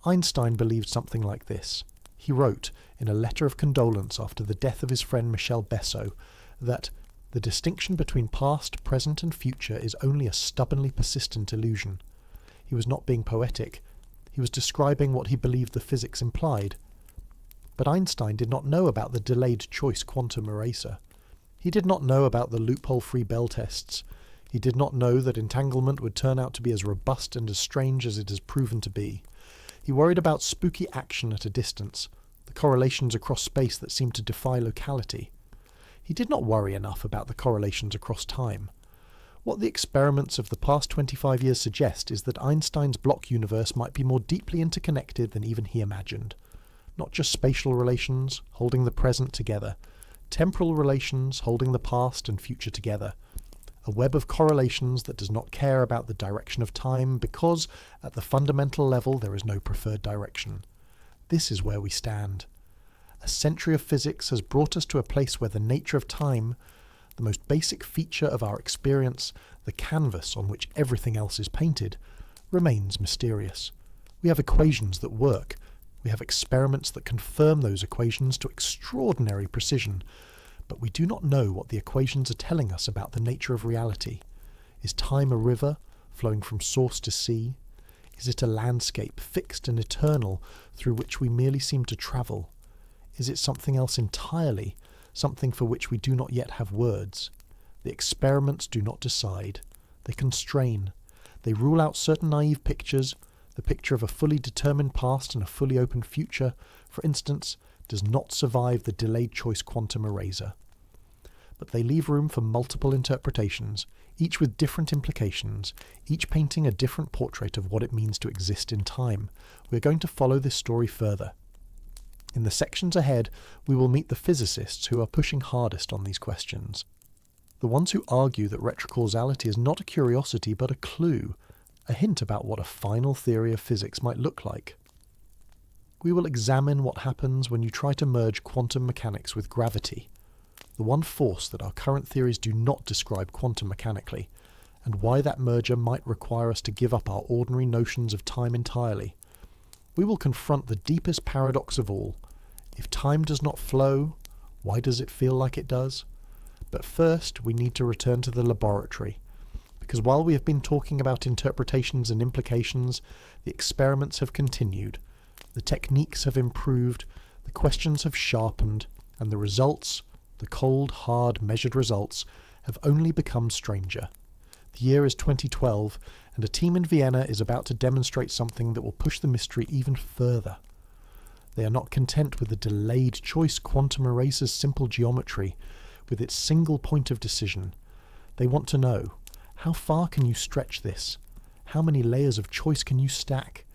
Einstein believed something like this. He wrote, in a letter of condolence after the death of his friend Michel Besso, that the distinction between past, present and future is only a stubbornly persistent illusion. He was not being poetic. He was describing what he believed the physics implied. But Einstein did not know about the delayed choice quantum eraser. He did not know about the loophole-free Bell tests. He did not know that entanglement would turn out to be as robust and as strange as it has proven to be. He worried about spooky action at a distance, the correlations across space that seemed to defy locality. He did not worry enough about the correlations across time. What the experiments of the past 25 years suggest is that Einstein's block universe might be more deeply interconnected than even he imagined. Not just spatial relations, holding the present together, temporal relations, holding the past and future together. A web of correlations that does not care about the direction of time because, at the fundamental level, there is no preferred direction. This is where we stand. A century of physics has brought us to a place where the nature of time, the most basic feature of our experience, the canvas on which everything else is painted, remains mysterious. We have equations that work. We have experiments that confirm those equations to extraordinary precision. But we do not know what the equations are telling us about the nature of reality. Is time a river, flowing from source to sea? Is it a landscape, fixed and eternal, through which we merely seem to travel? Is it something else entirely, something for which we do not yet have words? The experiments do not decide. They constrain. They rule out certain naive pictures. The picture of a fully determined past and a fully open future, for instance, does not survive the delayed choice quantum eraser. But they leave room for multiple interpretations, each with different implications, each painting a different portrait of what it means to exist in time. We are going to follow this story further. In the sections ahead, we will meet the physicists who are pushing hardest on these questions. The ones who argue that retrocausality is not a curiosity but a clue, a hint about what a final theory of physics might look like. We will examine what happens when you try to merge quantum mechanics with gravity, the one force that our current theories do not describe quantum mechanically, and why that merger might require us to give up our ordinary notions of time entirely. We will confront the deepest paradox of all. If time does not flow, why does it feel like it does? But first, we need to return to the laboratory, because while we have been talking about interpretations and implications, the experiments have continued, The techniques have improved, the questions have sharpened, and the results, the cold, hard, measured results, have only become stranger. The year is 2012, and a team in Vienna is about to demonstrate something that will push the mystery even further. They are not content with the delayed choice quantum eraser's simple geometry, with its single point of decision. They want to know, how far can you stretch this? How many layers of choice can you stack?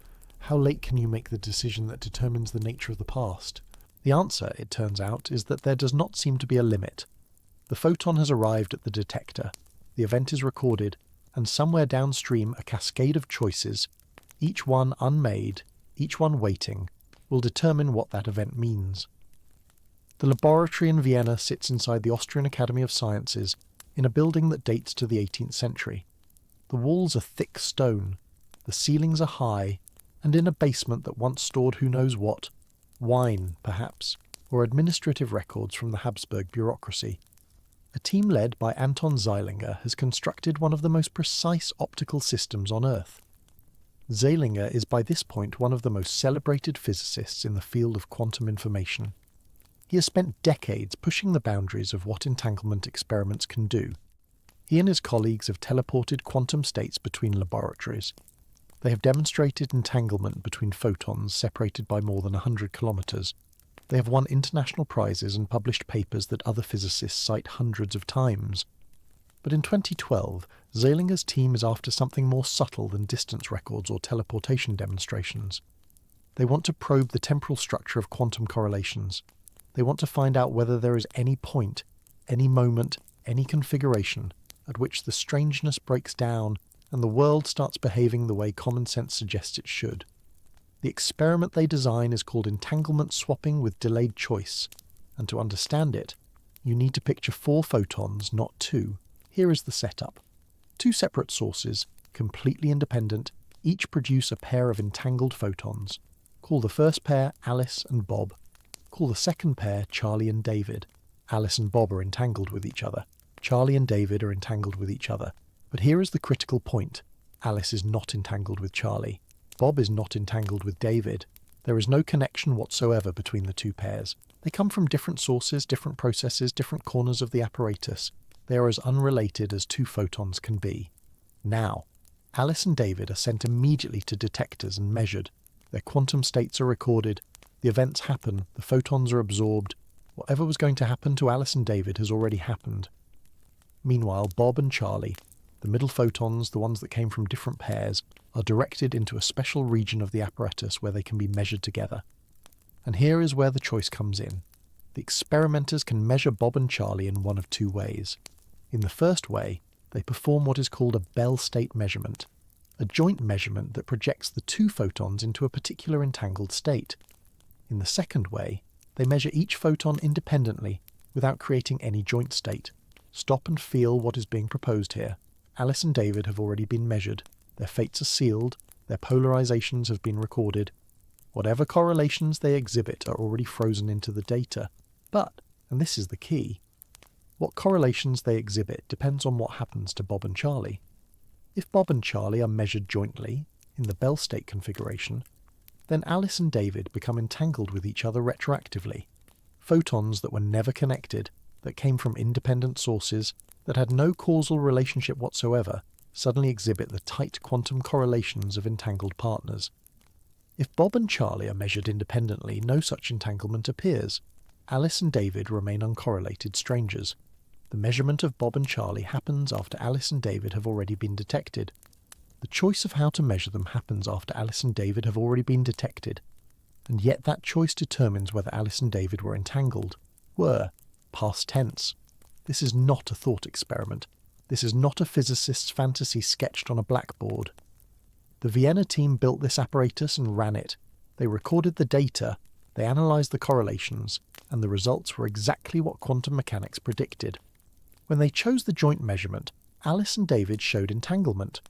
How late can you make the decision that determines the nature of the past? The answer, it turns out, is that there does not seem to be a limit. The photon has arrived at the detector, the event is recorded, and somewhere downstream a cascade of choices, each one unmade, each one waiting, will determine what that event means. The laboratory in Vienna sits inside the Austrian Academy of Sciences in a building that dates to the 18th century. The walls are thick stone, the ceilings are high, and in a basement that once stored who knows what, wine, perhaps, or administrative records from the Habsburg bureaucracy. A team led by Anton Zeilinger has constructed one of the most precise optical systems on Earth. Zeilinger is by this point one of the most celebrated physicists in the field of quantum information. He has spent decades pushing the boundaries of what entanglement experiments can do. He and his colleagues have teleported quantum states between laboratories. They have demonstrated entanglement between photons separated by more than 100 kilometers. They have won international prizes and published papers that other physicists cite hundreds of times. But in 2012, Zeilinger's team is after something more subtle than distance records or teleportation demonstrations. They want to probe the temporal structure of quantum correlations. They want to find out whether there is any point, any moment, any configuration at which the strangeness breaks down and the world starts behaving the way common sense suggests it should. The experiment they design is called entanglement swapping with delayed choice, and to understand it, you need to picture 4 photons, not 2. Here is the setup. 2 separate sources, completely independent, each produce a pair of entangled photons. Call the first pair Alice and Bob. Call the second pair Charlie and David. Alice and Bob are entangled with each other. Charlie and David are entangled with each other. But here is the critical point. Alice is not entangled with Charlie. Bob is not entangled with David. There is no connection whatsoever between the 2 pairs. They come from different sources, different processes, different corners of the apparatus. They are as unrelated as 2 photons can be. Now, Alice and David are sent immediately to detectors and measured. Their quantum states are recorded. The events happen. The photons are absorbed. Whatever was going to happen to Alice and David has already happened. Meanwhile, Bob and Charlie, the middle photons, the ones that came from different pairs, are directed into a special region of the apparatus where they can be measured together. And here is where the choice comes in. The experimenters can measure Bob and Charlie in one of 2 ways. In the first way, they perform what is called a Bell state measurement, a joint measurement that projects the 2 photons into a particular entangled state. In the second way, they measure each photon independently without creating any joint state. Stop and feel what is being proposed here. Alice and David have already been measured. Their fates are sealed. Their polarizations have been recorded. Whatever correlations they exhibit are already frozen into the data. But, and this is the key, what correlations they exhibit depends on what happens to Bob and Charlie. If Bob and Charlie are measured jointly, in the Bell state configuration, then Alice and David become entangled with each other retroactively. Photons that were never connected, that came from independent sources, that had no causal relationship whatsoever, suddenly exhibit the tight quantum correlations of entangled partners. If Bob and Charlie are measured independently, no such entanglement appears. Alice and David remain uncorrelated strangers. The measurement of Bob and Charlie happens after Alice and David have already been detected. The choice of how to measure them happens after Alice and David have already been detected. And yet that choice determines whether Alice and David were entangled. Were. Past tense. This is not a thought experiment. This is not a physicist's fantasy sketched on a blackboard. The Vienna team built this apparatus and ran it. They recorded the data, they analysed the correlations, and the results were exactly what quantum mechanics predicted. When they chose the joint measurement, Alice and David showed entanglement.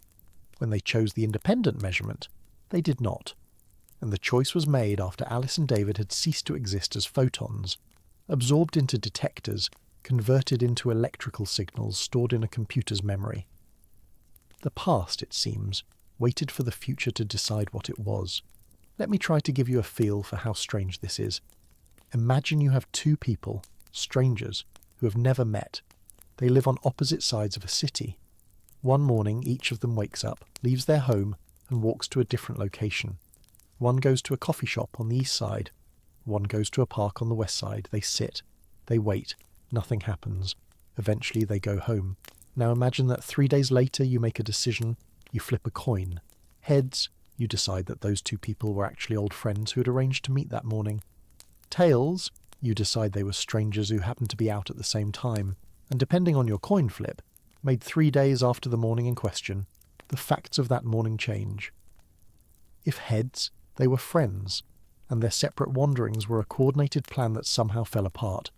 When they chose the independent measurement, they did not. And the choice was made after Alice and David had ceased to exist as photons, absorbed into detectors, converted into electrical signals stored in a computer's memory. The past, it seems, waited for the future to decide what it was. Let me try to give you a feel for how strange this is. Imagine you have two people, strangers, who have never met. They live on opposite sides of a city. One morning, each of them wakes up, leaves their home, and walks to a different location. One goes to a coffee shop on the east side. One goes to a park on the west side. They sit. They wait. Nothing happens. Eventually, they go home. Now imagine that 3 days later you make a decision. You flip a coin. Heads, you decide that those two people were actually old friends who had arranged to meet that morning. Tails, you decide they were strangers who happened to be out at the same time. And depending on your coin flip, made 3 days after the morning in question, the facts of that morning change. If heads, they were friends, and their separate wanderings were a coordinated plan that somehow fell apart.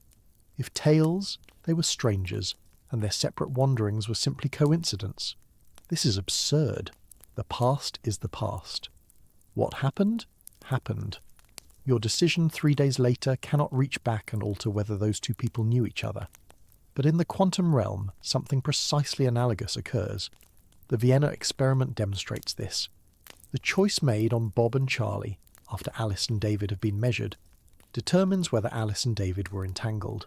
If tails, they were strangers, and their separate wanderings were simply coincidence. This is absurd. The past is the past. What happened, happened. Your decision 3 days later cannot reach back and alter whether those two people knew each other. But in the quantum realm, something precisely analogous occurs. The Vienna experiment demonstrates this. The choice made on Bob and Charlie, after Alice and David have been measured, determines whether Alice and David were entangled.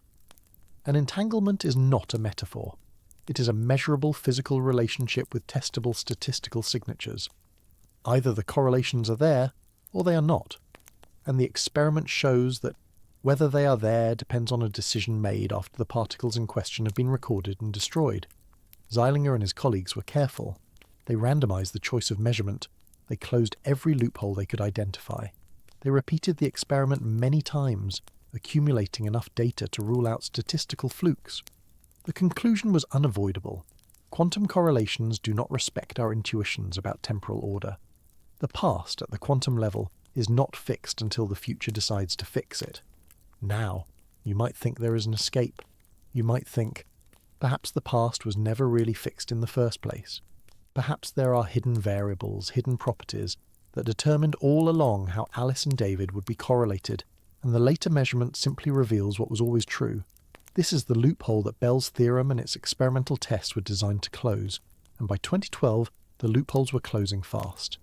An entanglement is not a metaphor. It is a measurable physical relationship with testable statistical signatures. Either the correlations are there, or they are not. And the experiment shows that whether they are there depends on a decision made after the particles in question have been recorded and destroyed. Zeilinger and his colleagues were careful. They randomized the choice of measurement. They closed every loophole they could identify. They repeated the experiment many times, accumulating enough data to rule out statistical flukes. The conclusion was unavoidable. Quantum correlations do not respect our intuitions about temporal order. The past, at the quantum level, is not fixed until the future decides to fix it. Now, you might think there is an escape. You might think, perhaps the past was never really fixed in the first place. Perhaps there are hidden variables, hidden properties, that determined all along how Alice and David would be correlated, and the later measurement simply reveals what was always true. This is the loophole that Bell's theorem and its experimental tests were designed to close, and by 2012, the loopholes were closing fast.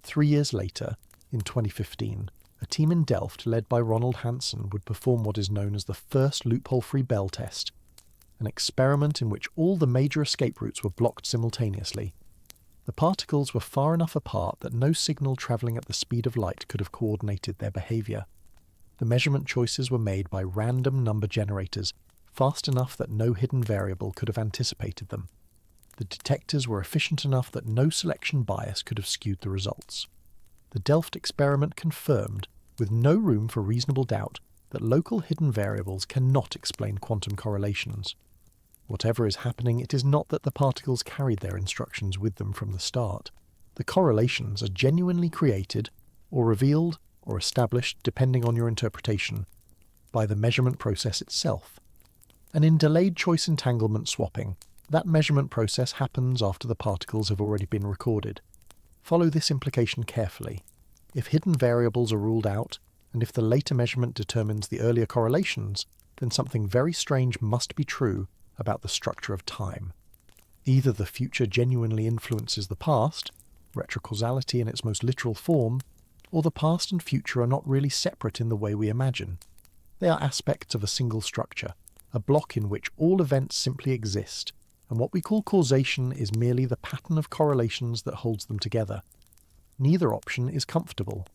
3 years later, in 2015, a team in Delft led by Ronald Hansen would perform what is known as the first loophole-free Bell test, an experiment in which all the major escape routes were blocked simultaneously. The particles were far enough apart that no signal travelling at the speed of light could have coordinated their behaviour. The measurement choices were made by random number generators, fast enough that no hidden variable could have anticipated them. The detectors were efficient enough that no selection bias could have skewed the results. The Delft experiment confirmed, with no room for reasonable doubt, that local hidden variables cannot explain quantum correlations. Whatever is happening, it is not that the particles carried their instructions with them from the start. The correlations are genuinely created, or revealed, or established, depending on your interpretation, by the measurement process itself. And in delayed choice entanglement swapping, that measurement process happens after the particles have already been recorded. Follow this implication carefully. If hidden variables are ruled out, and if the later measurement determines the earlier correlations, then something very strange must be true about the structure of time. Either the future genuinely influences the past, retrocausality in its most literal form, or the past and future are not really separate in the way we imagine. They are aspects of a single structure, a block in which all events simply exist, and what we call causation is merely the pattern of correlations that holds them together. Neither option is comfortable.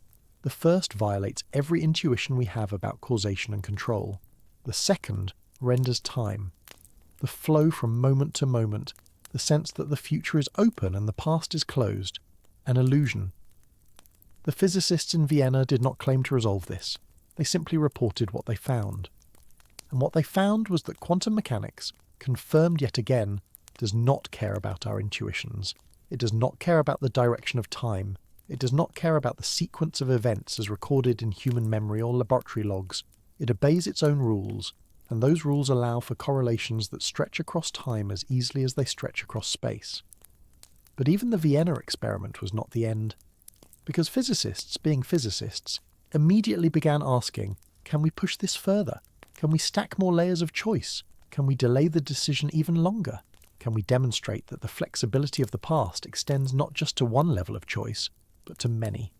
The first violates every intuition we have about causation and control. The second renders time. The flow from moment to moment, the sense that the future is open and the past is closed, an illusion. The physicists in Vienna did not claim to resolve this. They simply reported what they found. And what they found was that quantum mechanics, confirmed yet again, does not care about our intuitions. It does not care about the direction of time. It does not care about the sequence of events as recorded in human memory or laboratory logs. It obeys its own rules, and those rules allow for correlations that stretch across time as easily as they stretch across space. But even the Vienna experiment was not the end, because physicists, being physicists, immediately began asking, can we push this further? Can we stack more layers of choice? Can we delay the decision even longer? Can we demonstrate that the flexibility of the past extends not just to one level of choice, but to many?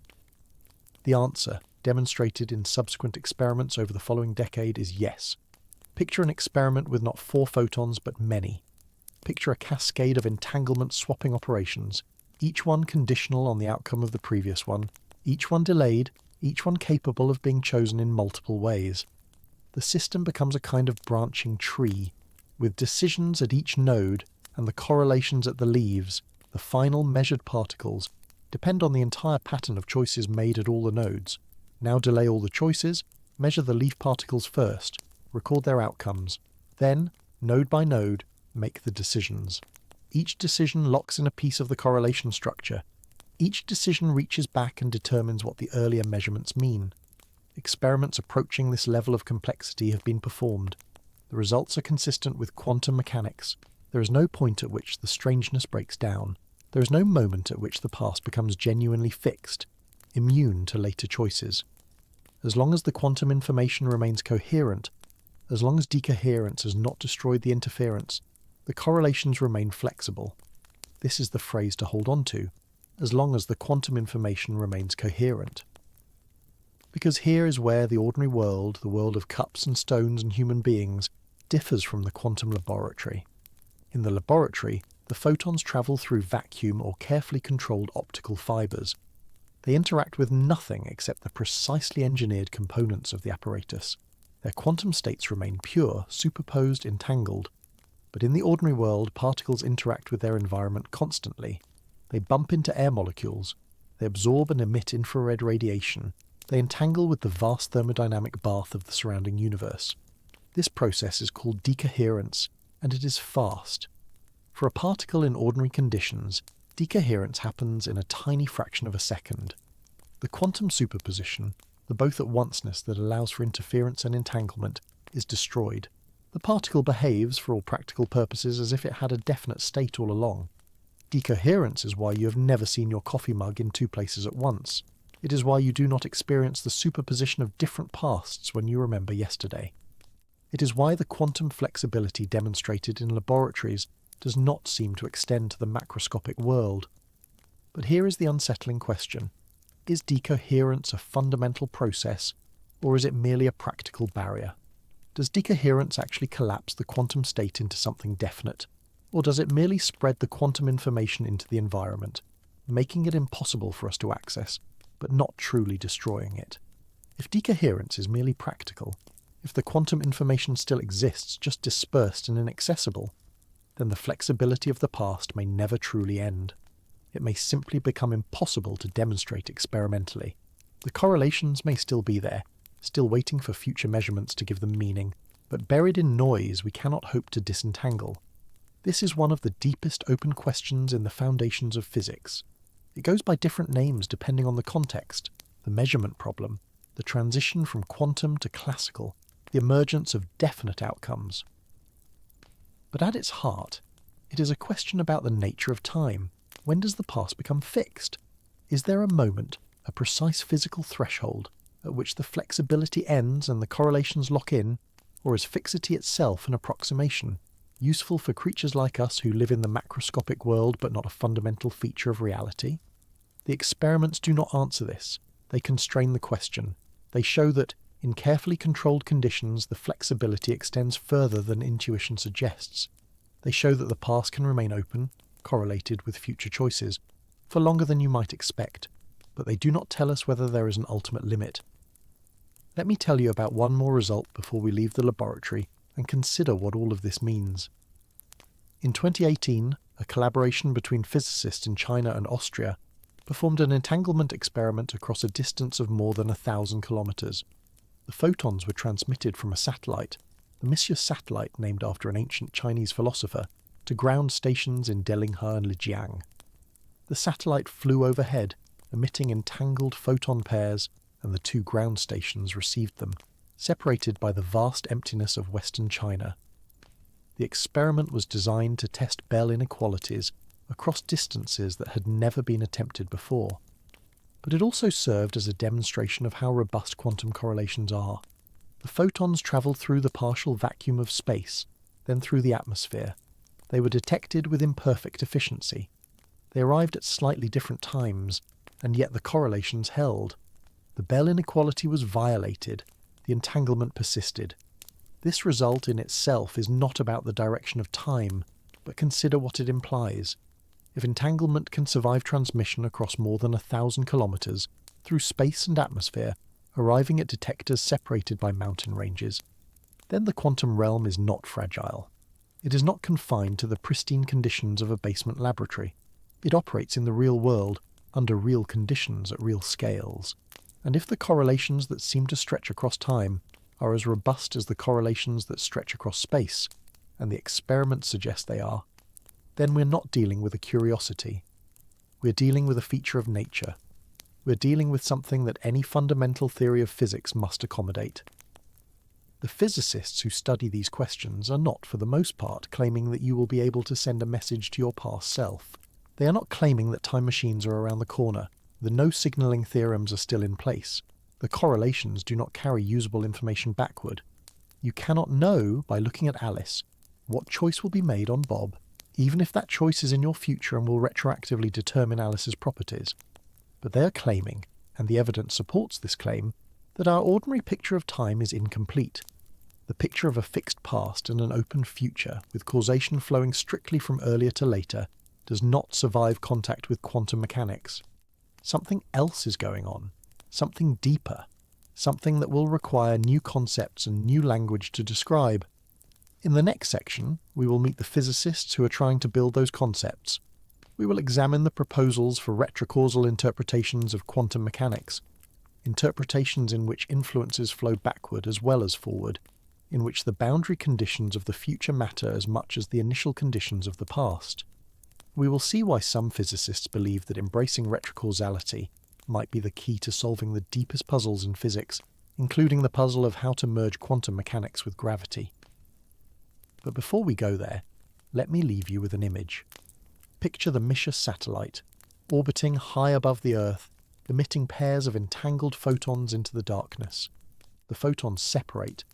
The answer, demonstrated in subsequent experiments over the following decade, is yes. Picture an experiment with not 4 photons but many. Picture a cascade of entanglement swapping operations, each one conditional on the outcome of the previous one, each one delayed, each one capable of being chosen in multiple ways. The system becomes a kind of branching tree, with decisions at each node and the correlations at the leaves. The final measured particles depend on the entire pattern of choices made at all the nodes. Now delay all the choices, measure the leaf particles first, record their outcomes. Then, node by node, make the decisions. Each decision locks in a piece of the correlation structure. Each decision reaches back and determines what the earlier measurements mean. Experiments approaching this level of complexity have been performed. The results are consistent with quantum mechanics. There is no point at which the strangeness breaks down. There is no moment at which the past becomes genuinely fixed, immune to later choices. As long as the quantum information remains coherent, as long as decoherence has not destroyed the interference, the correlations remain flexible. This is the phrase to hold on to, as long as the quantum information remains coherent. Because here is where the ordinary world, the world of cups and stones and human beings, differs from the quantum laboratory. In the laboratory, the photons travel through vacuum or carefully controlled optical fibers. They interact with nothing except the precisely engineered components of the apparatus. Their quantum states remain pure, superposed, entangled. But in the ordinary world, particles interact with their environment constantly. They bump into air molecules. They absorb and emit infrared radiation. They entangle with the vast thermodynamic bath of the surrounding universe. This process is called decoherence, and it is fast. For a particle in ordinary conditions, decoherence happens in a tiny fraction of a second. The quantum superposition, the both-at-onceness that allows for interference and entanglement, is destroyed. The particle behaves, for all practical purposes, as if it had a definite state all along. Decoherence is why you have never seen your coffee mug in 2 places at once. It is why you do not experience the superposition of different pasts when you remember yesterday. It is why the quantum flexibility demonstrated in laboratories does not seem to extend to the macroscopic world. But here is the unsettling question. Is decoherence a fundamental process, or is it merely a practical barrier? Does decoherence actually collapse the quantum state into something definite, or does it merely spread the quantum information into the environment, making it impossible for us to access, but not truly destroying it? If decoherence is merely practical, if the quantum information still exists, just dispersed and inaccessible, then the flexibility of the past may never truly end. It may simply become impossible to demonstrate experimentally. The correlations may still be there, still waiting for future measurements to give them meaning, but buried in noise we cannot hope to disentangle. This is one of the deepest open questions in the foundations of physics. It goes by different names depending on the context: the measurement problem, the transition from quantum to classical, the emergence of definite outcomes. But at its heart, it is a question about the nature of time. When does the past become fixed? Is there a moment, a precise physical threshold, at which the flexibility ends and the correlations lock in, or is fixity itself an approximation, useful for creatures like us who live in the macroscopic world but not a fundamental feature of reality? The experiments do not answer this. They constrain the question. They show that, in carefully controlled conditions, the flexibility extends further than intuition suggests. They show that the past can remain open, correlated with future choices, for longer than you might expect, but they do not tell us whether there is an ultimate limit. Let me tell you about one more result before we leave the laboratory and consider what all of this means. In 2018, a collaboration between physicists in China and Austria performed an entanglement experiment across a distance of more than 1,000 kilometers. The photons were transmitted from a satellite, the Monsieur satellite named after an ancient Chinese philosopher, to ground stations in Delinghe and Lijiang. The satellite flew overhead, emitting entangled photon pairs, and the 2 ground stations received them, separated by the vast emptiness of Western China. The experiment was designed to test Bell inequalities across distances that had never been attempted before. But it also served as a demonstration of how robust quantum correlations are. The photons travelled through the partial vacuum of space, then through the atmosphere. They were detected with imperfect efficiency. They arrived at slightly different times, and yet the correlations held. The Bell inequality was violated. The entanglement persisted. This result in itself is not about the direction of time, but consider what it implies. If entanglement can survive transmission across more than 1,000 kilometers through space and atmosphere, arriving at detectors separated by mountain ranges, then the quantum realm is not fragile. It is not confined to the pristine conditions of a basement laboratory. It operates in the real world, under real conditions at real scales. And if the correlations that seem to stretch across time are as robust as the correlations that stretch across space, and the experiments suggest they are, then we're not dealing with a curiosity. We're dealing with a feature of nature. We're dealing with something that any fundamental theory of physics must accommodate. The physicists who study these questions are not, for the most part, claiming that you will be able to send a message to your past self. They are not claiming that time machines are around the corner. The no-signaling theorems are still in place. The correlations do not carry usable information backward. You cannot know, by looking at Alice, what choice will be made on Bob, even if that choice is in your future and will retroactively determine Alice's properties. But they are claiming, and the evidence supports this claim, that our ordinary picture of time is incomplete. The picture of a fixed past and an open future, with causation flowing strictly from earlier to later, does not survive contact with quantum mechanics. Something else is going on, something deeper, something that will require new concepts and new language to describe. In the next section, we will meet the physicists who are trying to build those concepts. We will examine the proposals for retrocausal interpretations of quantum mechanics, interpretations in which influences flow backward as well as forward, in which the boundary conditions of the future matter as much as the initial conditions of the past. We will see why some physicists believe that embracing retrocausality might be the key to solving the deepest puzzles in physics, including the puzzle of how to merge quantum mechanics with gravity. But before we go there, let me leave you with an image. Picture the Mischur satellite, orbiting high above the Earth, emitting pairs of entangled photons into the darkness. The photons separate.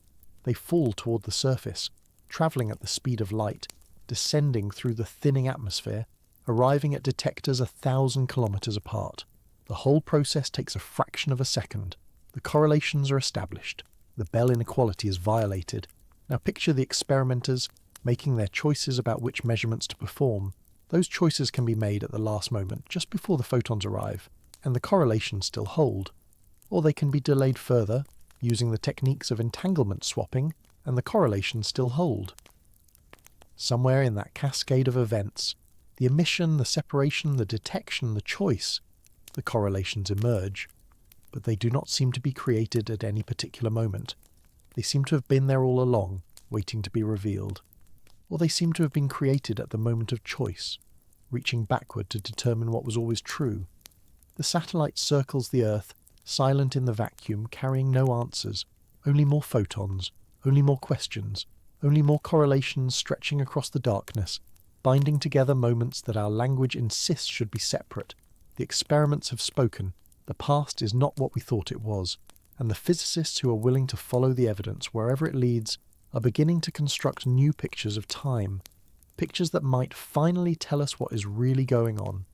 They fall toward the surface, travelling at the speed of light, descending through the thinning atmosphere, arriving at detectors 1,000 kilometers apart. The whole process takes a fraction of a second. The correlations are established. The Bell inequality is violated. Now picture the experimenters making their choices about which measurements to perform. Those choices can be made at the last moment, just before the photons arrive, and the correlations still hold. Or they can be delayed further, using the techniques of entanglement swapping, and the correlations still hold. Somewhere in that cascade of events, the emission, the separation, the detection, the choice, the correlations emerge. But they do not seem to be created at any particular moment. They seem to have been there all along, waiting to be revealed. Or they seem to have been created at the moment of choice, reaching backward to determine what was always true. The satellite circles the Earth, silent in the vacuum, carrying no answers, only more photons, only more questions, only more correlations stretching across the darkness, binding together moments that our language insists should be separate. The experiments have spoken. The past is not what we thought it was, and the physicists who are willing to follow the evidence wherever it leads are beginning to construct new pictures of time, pictures that might finally tell us what is really going on.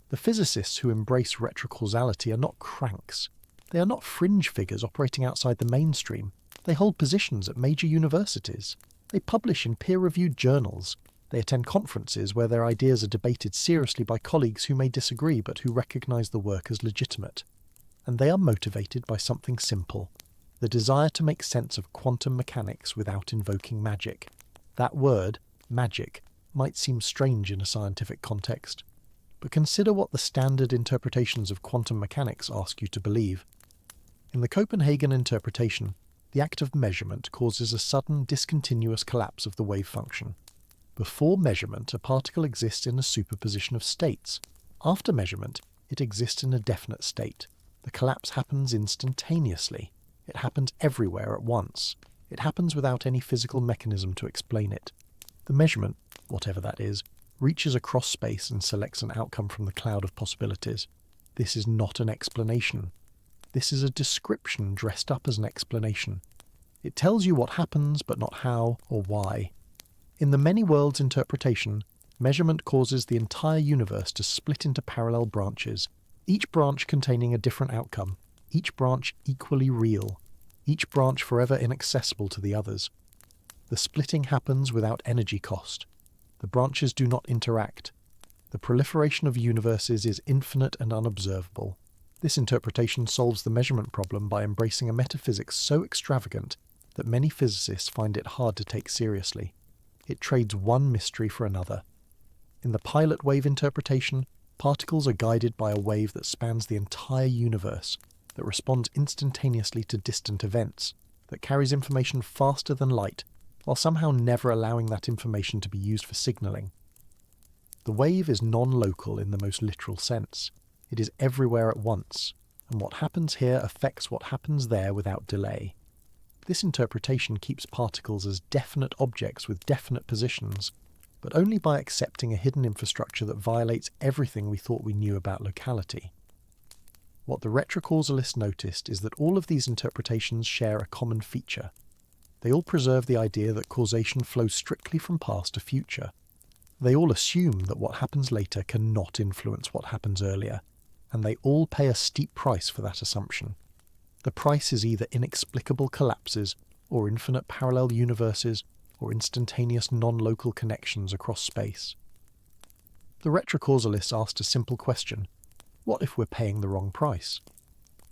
The physicists who embrace retrocausality are not cranks. They are not fringe figures operating outside the mainstream. They hold positions at major universities. They publish in peer-reviewed journals. They attend conferences where their ideas are debated seriously by colleagues who may disagree but who recognize the work as legitimate. And they are motivated by something simple: the desire to make sense of quantum mechanics without invoking magic. That word, magic, might seem strange in a scientific context, but consider what the standard interpretations of quantum mechanics ask you to believe. In the Copenhagen interpretation, the act of measurement causes a sudden discontinuous collapse of the wave function. Before measurement, a particle exists in a superposition of states. After measurement, it exists in a definite state. The collapse happens instantaneously. It happens everywhere at once. It happens without any physical mechanism to explain it. The measurement, whatever that is, reaches across space and selects an outcome from the cloud of possibilities. This is not an explanation. This is a description dressed up as an explanation. It tells you what happens, but not how or why. In the many worlds interpretation, measurement causes the entire universe to split into parallel branches, each branch containing a different outcome. each branch equally real, each branch forever inaccessible to the others. The splitting happens without energy cost. The branches do not interact. The proliferation of universes is infinite and unobservable. This interpretation solves the measurement problem by embracing a metaphysics so extravagant that many physicists find it hard to take seriously. It trades one mystery for another. In the pilot wave interpretation, particles are guided by a wave that spans the entire universe, that responds instantaneously to distant events, that carries information faster than light, while somehow never allowing that information to be used for signalling. The wave is non-local in the most literal sense. It is everywhere at once, and what happens here affects what happens there without delay. This interpretation keeps particles as definite objects with definite positions, but only by accepting a hidden infrastructure that violates everything we thought we knew about locality. What the retrocausalists noticed is that all of these interpretations share a common feature. They all preserve the idea that causation flows strictly from past to future. They all assume that what happens later cannot influence what happens earlier, and they all pay a steep price for that assumption. The price is either inexplicable collapses, or infinite parallel universes, or instantaneous non-local connections across space. The retrocausalists asked a simple question: what if we're paying the wrong price?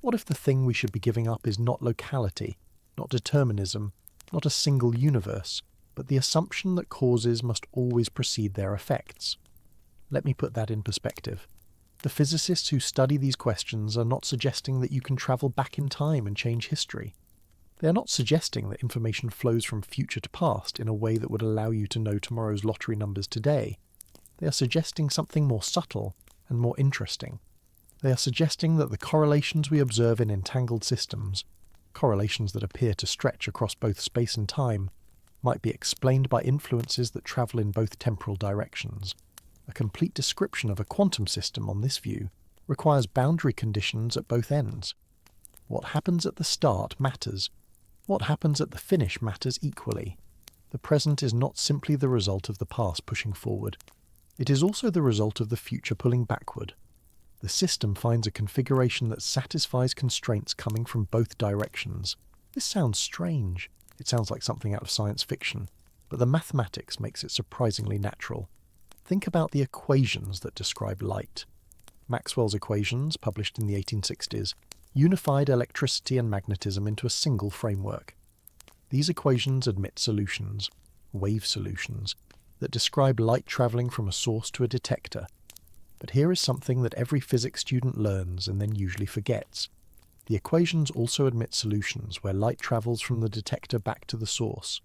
What if the thing we should be giving up is not locality, not determinism, not a single universe, but the assumption that causes must always precede their effects? Let me put that in perspective. The physicists who study these questions are not suggesting that you can travel back in time and change history. They are not suggesting that information flows from future to past in a way that would allow you to know tomorrow's lottery numbers today. They are suggesting something more subtle and more interesting. They are suggesting that the correlations we observe in entangled systems, correlations that appear to stretch across both space and time, might be explained by influences that travel in both temporal directions. A complete description of a quantum system on this view requires boundary conditions at both ends. What happens at the start matters. What happens at the finish matters equally. The present is not simply the result of the past pushing forward. It is also the result of the future pulling backward. The system finds a configuration that satisfies constraints coming from both directions. This sounds strange. It sounds like something out of science fiction, but the mathematics makes it surprisingly natural. Think about the equations that describe light. Maxwell's equations, published in the 1860s, unified electricity and magnetism into a single framework. These equations admit solutions, wave solutions, that describe light travelling from a source to a detector. But here is something that every physics student learns and then usually forgets. The equations also admit solutions where light travels from the detector back to the source.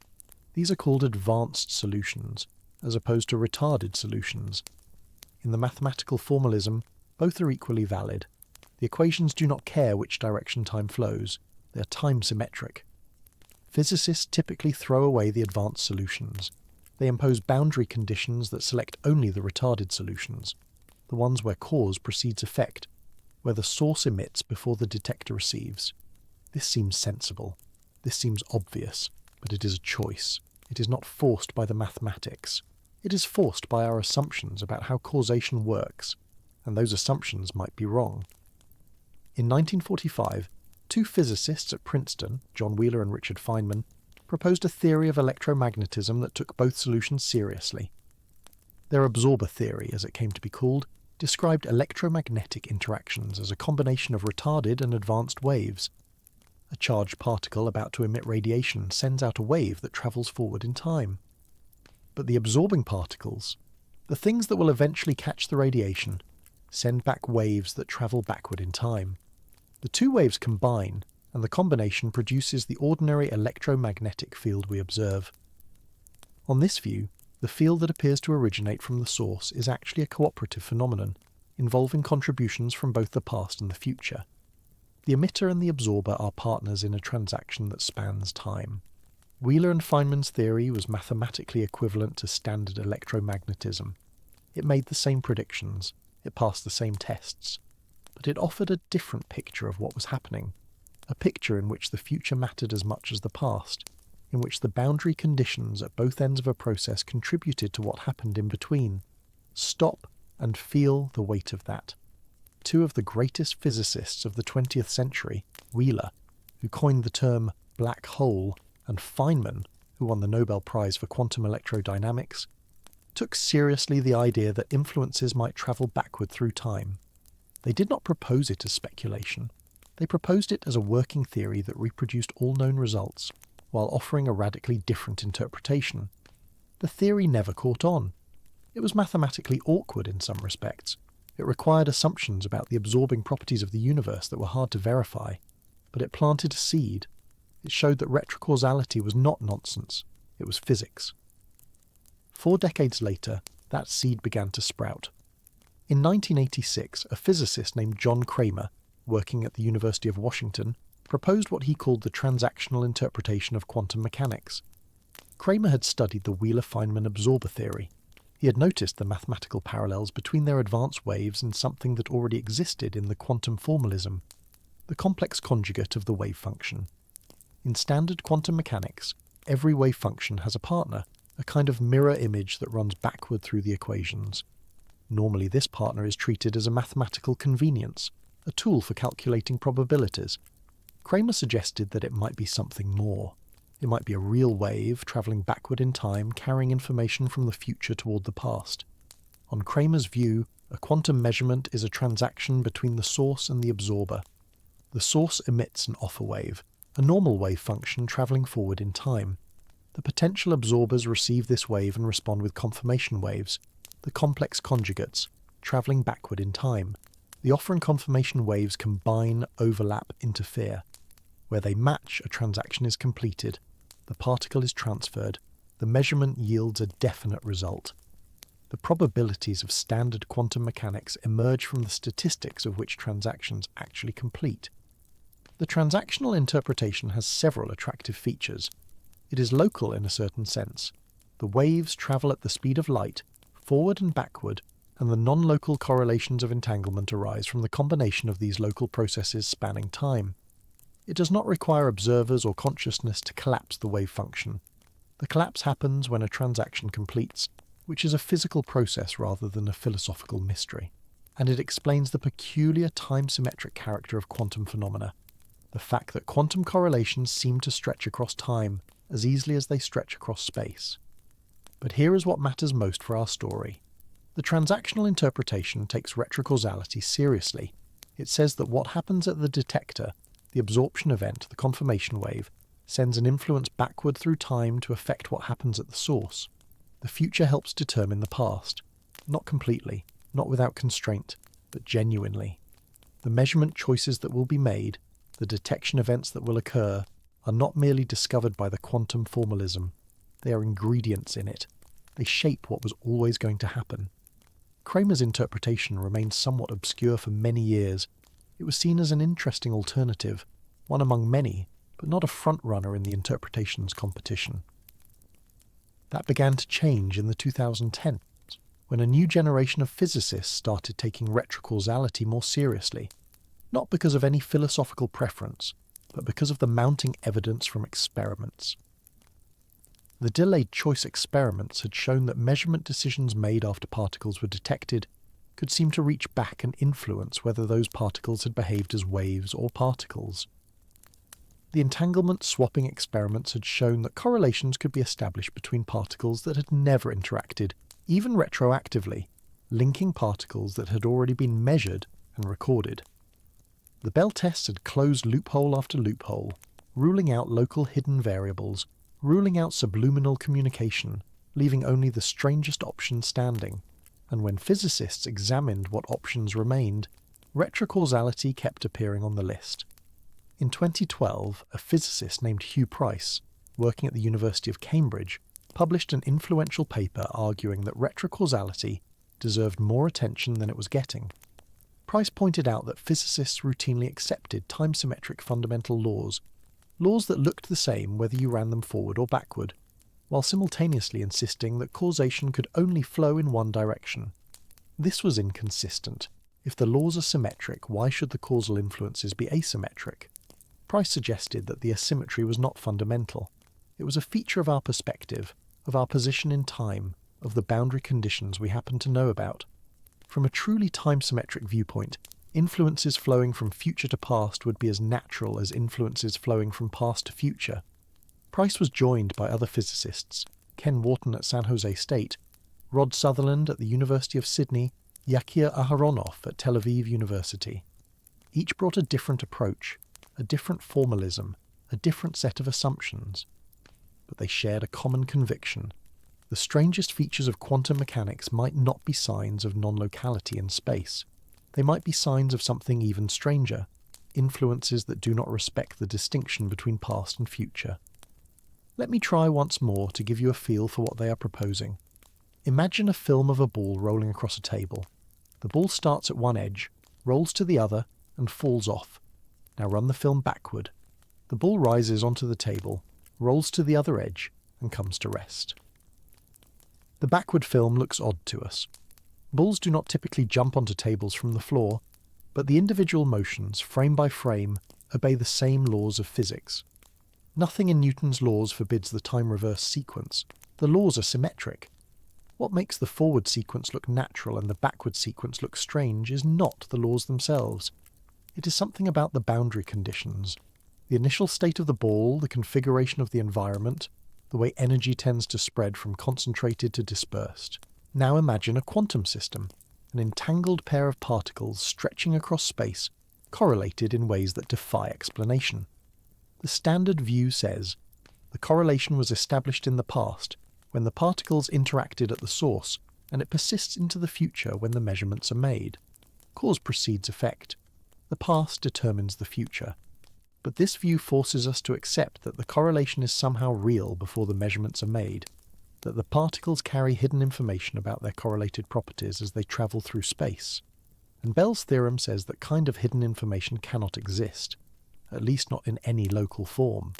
These are called advanced solutions, as opposed to retarded solutions. In the mathematical formalism, both are equally valid. The equations do not care which direction time flows. They are time-symmetric. Physicists typically throw away the advanced solutions. They impose boundary conditions that select only the retarded solutions, the ones where cause precedes effect, where the source emits before the detector receives. This seems sensible. This seems obvious, but it is a choice. It is not forced by the mathematics. It is forced by our assumptions about how causation works, and those assumptions might be wrong. In 1945, two physicists at Princeton, John Wheeler and Richard Feynman, proposed a theory of electromagnetism that took both solutions seriously. Their absorber theory, as it came to be called, described electromagnetic interactions as a combination of retarded and advanced waves. A charged particle about to emit radiation sends out a wave that travels forward in time. But the absorbing particles, the things that will eventually catch the radiation, send back waves that travel backward in time. The two waves combine, and the combination produces the ordinary electromagnetic field we observe. On this view, the field that appears to originate from the source is actually a cooperative phenomenon, involving contributions from both the past and the future. The emitter and the absorber are partners in a transaction that spans time. Wheeler and Feynman's theory was mathematically equivalent to standard electromagnetism. It made the same predictions, it passed the same tests, but it offered a different picture of what was happening, a picture in which the future mattered as much as the past, in which the boundary conditions at both ends of a process contributed to what happened in between. Stop and feel the weight of that. two of the greatest physicists of the 20th century, Wheeler, who coined the term black hole, and Feynman, who won the Nobel Prize for quantum electrodynamics, took seriously the idea that influences might travel backward through time. They did not propose it as speculation. They proposed it as a working theory that reproduced all known results, while offering a radically different interpretation. The theory never caught on. It was mathematically awkward in some respects. It required assumptions about the absorbing properties of the universe that were hard to verify, but it planted a seed. It showed that retrocausality was not nonsense, it was physics. 4 decades later, that seed began to sprout. In 1986, a physicist named John Cramer, working at the University of Washington, proposed what he called the transactional interpretation of quantum mechanics. Cramer had studied the Wheeler-Feynman absorber theory. He had noticed the mathematical parallels between their advanced waves and something that already existed in the quantum formalism, the complex conjugate of the wave function. In standard quantum mechanics, every wave function has a partner, a kind of mirror image that runs backward through the equations. Normally this partner is treated as a mathematical convenience, a tool for calculating probabilities. Cramer suggested that it might be something more. It might be a real wave travelling backward in time, carrying information from the future toward the past. On Cramer's view, a quantum measurement is a transaction between the source and the absorber. The source emits an offer wave, a normal wave function travelling forward in time. The potential absorbers receive this wave and respond with confirmation waves, the complex conjugates, travelling backward in time. The offer and confirmation waves combine, overlap, interfere. Where they match, a transaction is completed. The particle is transferred. The measurement yields a definite result. The probabilities of standard quantum mechanics emerge from the statistics of which transactions actually complete. The transactional interpretation has several attractive features. It is local in a certain sense. The waves travel at the speed of light, forward and backward, and the non-local correlations of entanglement arise from the combination of these local processes spanning time. It does not require observers or consciousness to collapse the wave function. The collapse happens when a transaction completes, which is a physical process rather than a philosophical mystery. And it explains the peculiar time-symmetric character of quantum phenomena, the fact that quantum correlations seem to stretch across time as easily as they stretch across space. But here is what matters most for our story. The transactional interpretation takes retrocausality seriously. It says that what happens at the detector, the absorption event, the confirmation wave, sends an influence backward through time to affect what happens at the source. The future helps determine the past. Not completely, not without constraint, but genuinely. The measurement choices that will be made, the detection events that will occur, are not merely discovered by the quantum formalism. They are ingredients in it. They shape what was always going to happen. Cramer's interpretation remained somewhat obscure for many years. It was seen as an interesting alternative, one among many, but not a front-runner in the interpretations competition. That began to change in the 2010s, when a new generation of physicists started taking retrocausality more seriously, not because of any philosophical preference, but because of the mounting evidence from experiments. The delayed choice experiments had shown that measurement decisions made after particles were detected could seem to reach back and influence whether those particles had behaved as waves or particles. The entanglement swapping experiments had shown that correlations could be established between particles that had never interacted, even retroactively, linking particles that had already been measured and recorded. The Bell tests had closed loophole after loophole, ruling out local hidden variables, ruling out subliminal communication, leaving only the strangest option standing. And when physicists examined what options remained, retrocausality kept appearing on the list. In 2012, a physicist named Hugh Price, working at the University of Cambridge, published an influential paper arguing that retrocausality deserved more attention than it was getting. Price pointed out that physicists routinely accepted time-symmetric fundamental laws that looked the same whether you ran them forward or backward, while simultaneously insisting that causation could only flow in one direction. This was inconsistent. If the laws are symmetric, why should the causal influences be asymmetric? Price suggested that the asymmetry was not fundamental. It was a feature of our perspective, of our position in time, of the boundary conditions we happen to know about. From a truly time-symmetric viewpoint, Influences flowing from future to past would be as natural as influences flowing from past to future. Price was joined by other physicists, Ken Wharton at San Jose State, Rod Sutherland at the University of Sydney, Yakir Aharonov at Tel Aviv University. Each brought a different approach, a different formalism, a different set of assumptions. But they shared a common conviction. The strangest features of quantum mechanics might not be signs of non-locality in space. They might be signs of something even stranger, influences that do not respect the distinction between past and future. Let me try once more to give you a feel for what they are proposing. Imagine a film of a ball rolling across a table. The ball starts at one edge, rolls to the other, and falls off. Now run the film backward. The ball rises onto the table, rolls to the other edge, and comes to rest. The backward film looks odd to us. Balls do not typically jump onto tables from the floor, but the individual motions, frame by frame, obey the same laws of physics. Nothing in Newton's laws forbids the time-reverse sequence. The laws are symmetric. What makes the forward sequence look natural and the backward sequence look strange is not the laws themselves. It is something about the boundary conditions. The initial state of the ball, the configuration of the environment, the way energy tends to spread from concentrated to dispersed. Now imagine a quantum system, an entangled pair of particles stretching across space, correlated in ways that defy explanation. The standard view says, the correlation was established in the past, when the particles interacted at the source, and it persists into the future when the measurements are made. Cause precedes effect. The past determines the future. But this view forces us to accept that the correlation is somehow real before the measurements are made, that the particles carry hidden information about their correlated properties as they travel through space. And Bell's theorem says that kind of hidden information cannot exist, at least not in any local form.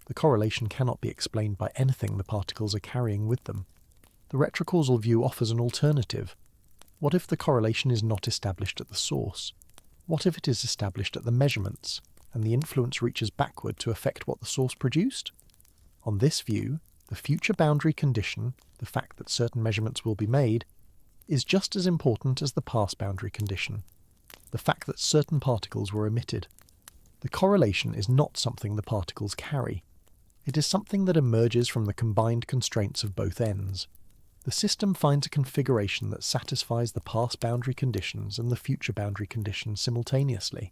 The correlation cannot be explained by anything the particles are carrying with them. The retrocausal view offers an alternative. What if the correlation is not established at the source? What if it is established at the measurements, and the influence reaches backward to affect what the source produced? On this view, the future boundary condition, the fact that certain measurements will be made, is just as important as the past boundary condition, the fact that certain particles were emitted. The correlation is not something the particles carry. It is something that emerges from the combined constraints of both ends. The system finds a configuration that satisfies the past boundary conditions and the future boundary conditions simultaneously.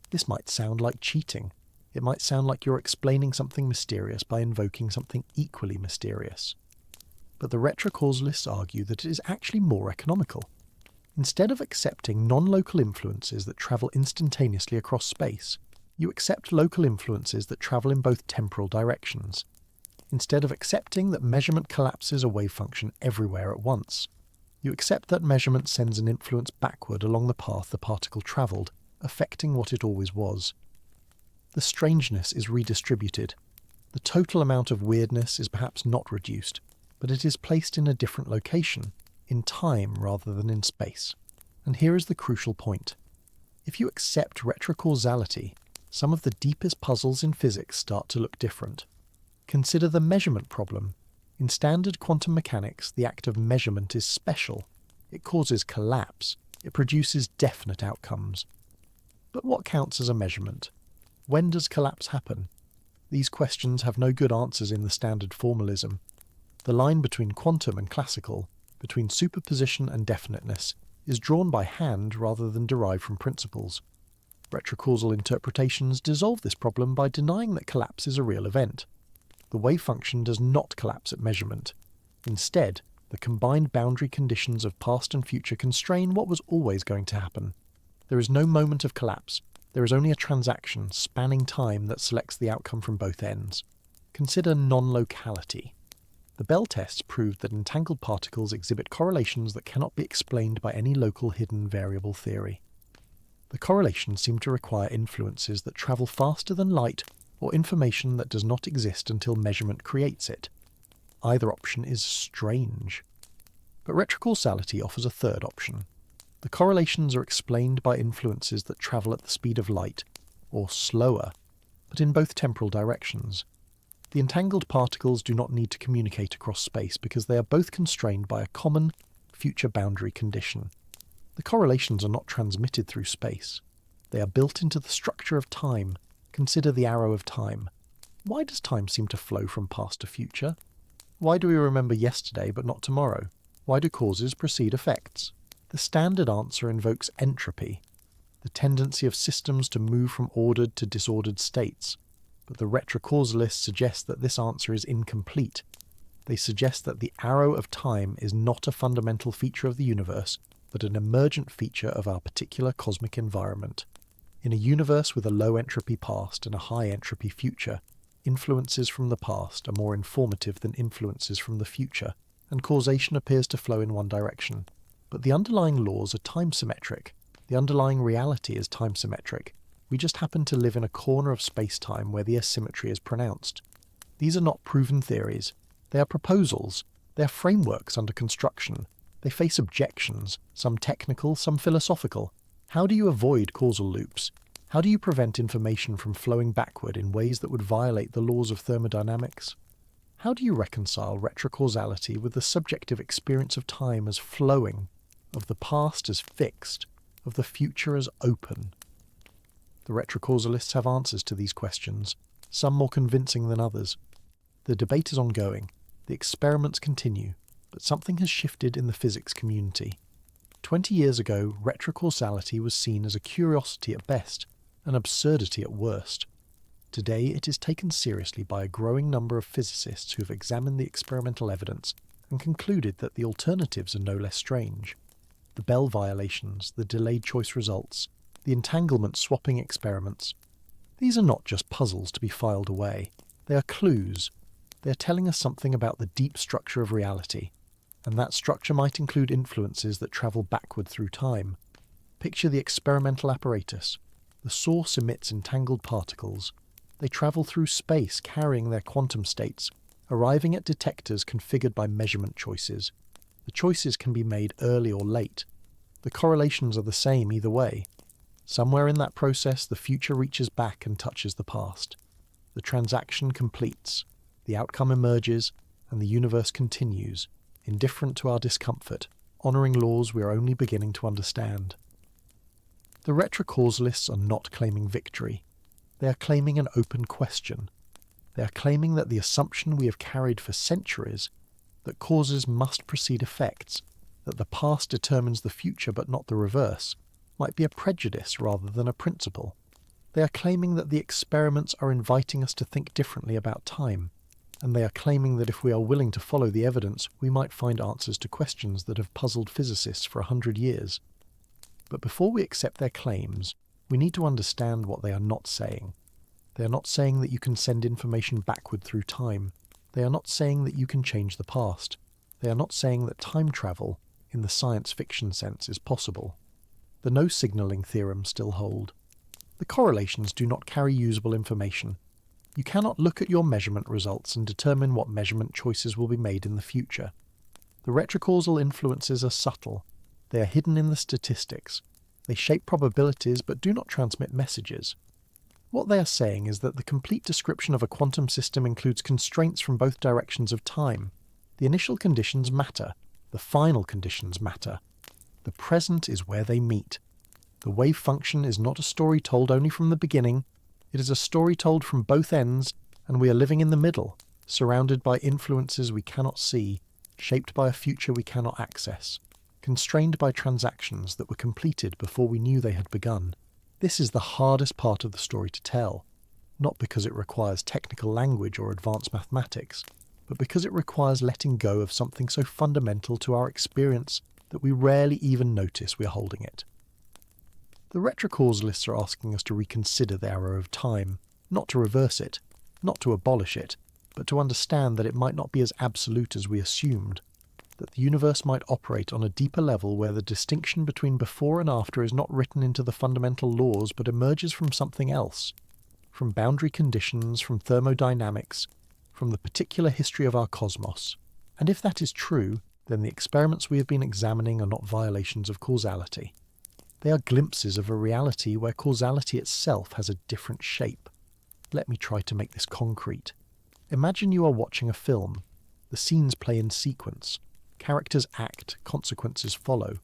This might sound like cheating. It might sound like you're explaining something mysterious by invoking something equally mysterious. But the retrocausalists argue that it is actually more economical. Instead of accepting non-local influences that travel instantaneously across space, you accept local influences that travel in both temporal directions. Instead of accepting that measurement collapses a wave function everywhere at once, you accept that measurement sends an influence backward along the path the particle travelled, affecting what it always was. The strangeness is redistributed. The total amount of weirdness is perhaps not reduced, but it is placed in a different location, in time rather than in space. And here is the crucial point. If you accept retrocausality, some of the deepest puzzles in physics start to look different. Consider the measurement problem. In standard quantum mechanics, the act of measurement is special. It causes collapse. It produces definite outcomes. But what counts as a measurement? When does collapse happen? These questions have no good answers in the standard formalism. The line between quantum and classical, between superposition and definiteness, is drawn by hand rather than derived from principles. Retrocausal interpretations dissolve this problem by denying that collapse is a real event. The wave function does not collapse at measurement. Instead, the combined boundary conditions of past and future constrain what was always going to happen. There is no moment of collapse. There is only a transaction spanning time that selects the outcome from both ends. Consider non-locality. The Bell tests proved that entangled particles exhibit correlations that cannot be explained by any local hidden variable theory. The correlations seem to require influences that travel faster than light or information that does not exist until measurement creates it. Either option is strange. But retrocausality offers a third option. The correlations are explained by influences that travel at the speed of light, or slower, but in both temporal directions. The entangled particles do not need to communicate across space because they are both constrained by a common future boundary condition. The correlations are not transmitted through space. They are built into the structure of time. Consider the arrow of time. Why does time seem to flow from past to future? Why do we remember yesterday but not tomorrow? Why do causes precede effects? The standard answer invokes entropy, the tendency of systems to move from ordered to disordered states. But the retrocausalists suggest that this answer is incomplete. They suggest that the arrow of time is not a fundamental feature of the universe, but an emergent feature of our particular cosmic environment. In a universe with a low entropy past and a high entropy future, influences from the past are more informative than influences from the future, and causation appears to flow in one direction. But the underlying laws are time-symmetric. The underlying reality is time-symmetric. We just happen to live in a corner of space-time where the asymmetry is pronounced. These are not proven theories. They are proposals. They are frameworks under construction. They face objections, some technical, some philosophical. How do you avoid causal loops? How do you prevent information from flowing backward in ways that would violate the laws of thermodynamics? How do you reconcile retrocausality with the subjective experience of time as flowing, of the past as fixed, of the future as open? The retrocausalists have answers to these questions, some more convincing than others. The debate is ongoing. The experiments continue, but something has shifted in the physics community. 20 years ago, retrocausality was seen as a curiosity at best, an absurdity at worst. Today, it is taken seriously by a growing number of physicists who have examined the experimental evidence and concluded that the alternatives are no less strange. The Bell violations, the delayed choice results, the entanglement swapping experiments. These are not just puzzles to be filed away. They are clues. They are telling us something about the deep structure of reality, and that structure might include influences that travel backward through time. Picture the experimental apparatus. The source emits entangled particles. They travel through space carrying their quantum states, arriving at detectors configured by measurement choices. The choices can be made early or late. The correlations are the same either way. Somewhere in that process, the future reaches back and touches the past. The transaction completes. The outcome emerges, and the universe continues, indifferent to our discomfort, honouring laws we are only beginning to understand. The retrocausalists are not claiming victory. They are claiming an open question. They are claiming that the assumption we have carried for centuries, that causes must precede effects, that the past determines the future but not the reverse, might be a prejudice rather than a principle. They are claiming that the experiments are inviting us to think differently about time, and they are claiming that if we are willing to follow the evidence, we might find answers to questions that have puzzled physicists for 100 years. But before we accept their claims, we need to understand what they are not saying. They are not saying that you can send information backward through time. They are not saying that you can change the past. They are not saying that time travel, in the science fiction sense, is possible. The no-signalling theorems still hold. The correlations do not carry usable information. You cannot look at your measurement results and determine what measurement choices will be made in the future. The retrocausal influences are subtle. They are hidden in the statistics. They shape probabilities but do not transmit messages. What they are saying is that the complete description of a quantum system includes constraints from both directions of time. The initial conditions matter. The final conditions matter. The present is where they meet. The wave function is not a story told only from the beginning. It is a story told from both ends, and we are living in the middle, surrounded by influences we cannot see, shaped by a future we cannot access, constrained by transactions that were completed before we knew they had begun. This is the hardest part of the story to tell, not because it requires technical language or advanced mathematics, but because it requires letting go of something so fundamental to our experience that we rarely even notice we're holding it. The retrocausalists are asking us to reconsider the arrow of time, not to reverse it, not to abolish it, but to understand that it might not be as absolute as we assumed, that the universe might operate on a deeper level where the distinction between before and after is not written into the fundamental laws but emerges from something else, from boundary conditions, from thermodynamics, from the particular history of our cosmos. And if that is true, then the experiments we have been examining are not violations of causality. They are glimpses of a reality where causality itself has a different shape. Let me try to make this concrete. Imagine you are watching a film. The scenes play in sequence. Characters act, consequences follow.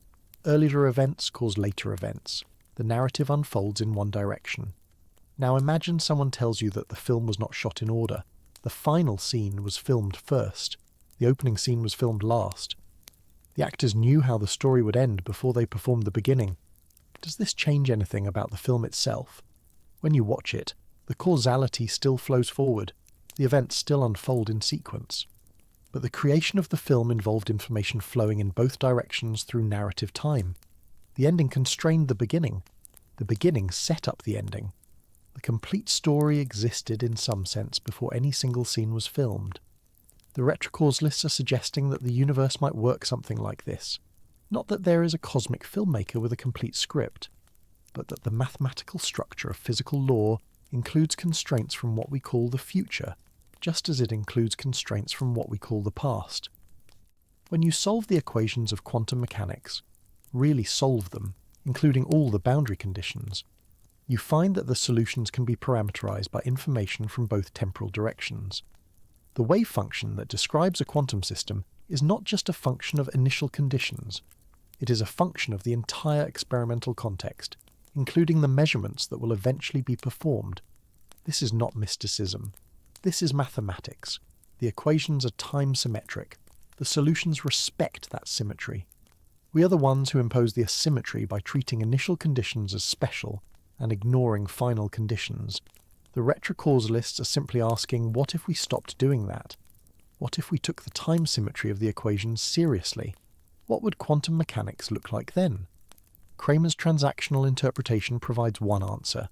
Earlier events cause later events. The narrative unfolds in one direction. Now imagine someone tells you that the film was not shot in order. The final scene was filmed first. The opening scene was filmed last. The actors knew how the story would end before they performed the beginning. Does this change anything about the film itself? When you watch it, the causality still flows forward. The events still unfold in sequence. But the creation of the film involved information flowing in both directions through narrative time. The ending constrained the beginning. The beginning set up the ending. The complete story existed in some sense before any single scene was filmed. The retrocausalists are suggesting that the universe might work something like this. Not that there is a cosmic filmmaker with a complete script, but that the mathematical structure of physical law includes constraints from what we call the future, just as it includes constraints from what we call the past. When you solve the equations of quantum mechanics, really solve them, including all the boundary conditions, you find that the solutions can be parameterized by information from both temporal directions. The wave function that describes a quantum system is not just a function of initial conditions. It is a function of the entire experimental context, including the measurements that will eventually be performed. This is not mysticism. This is mathematics. The equations are time-symmetric. The solutions respect that symmetry. We are the ones who impose the asymmetry by treating initial conditions as special and ignoring final conditions. The retrocausalists are simply asking, what if we stopped doing that? What if we took the time symmetry of the equations seriously? What would quantum mechanics look like then? Kramer's transactional interpretation provides one answer.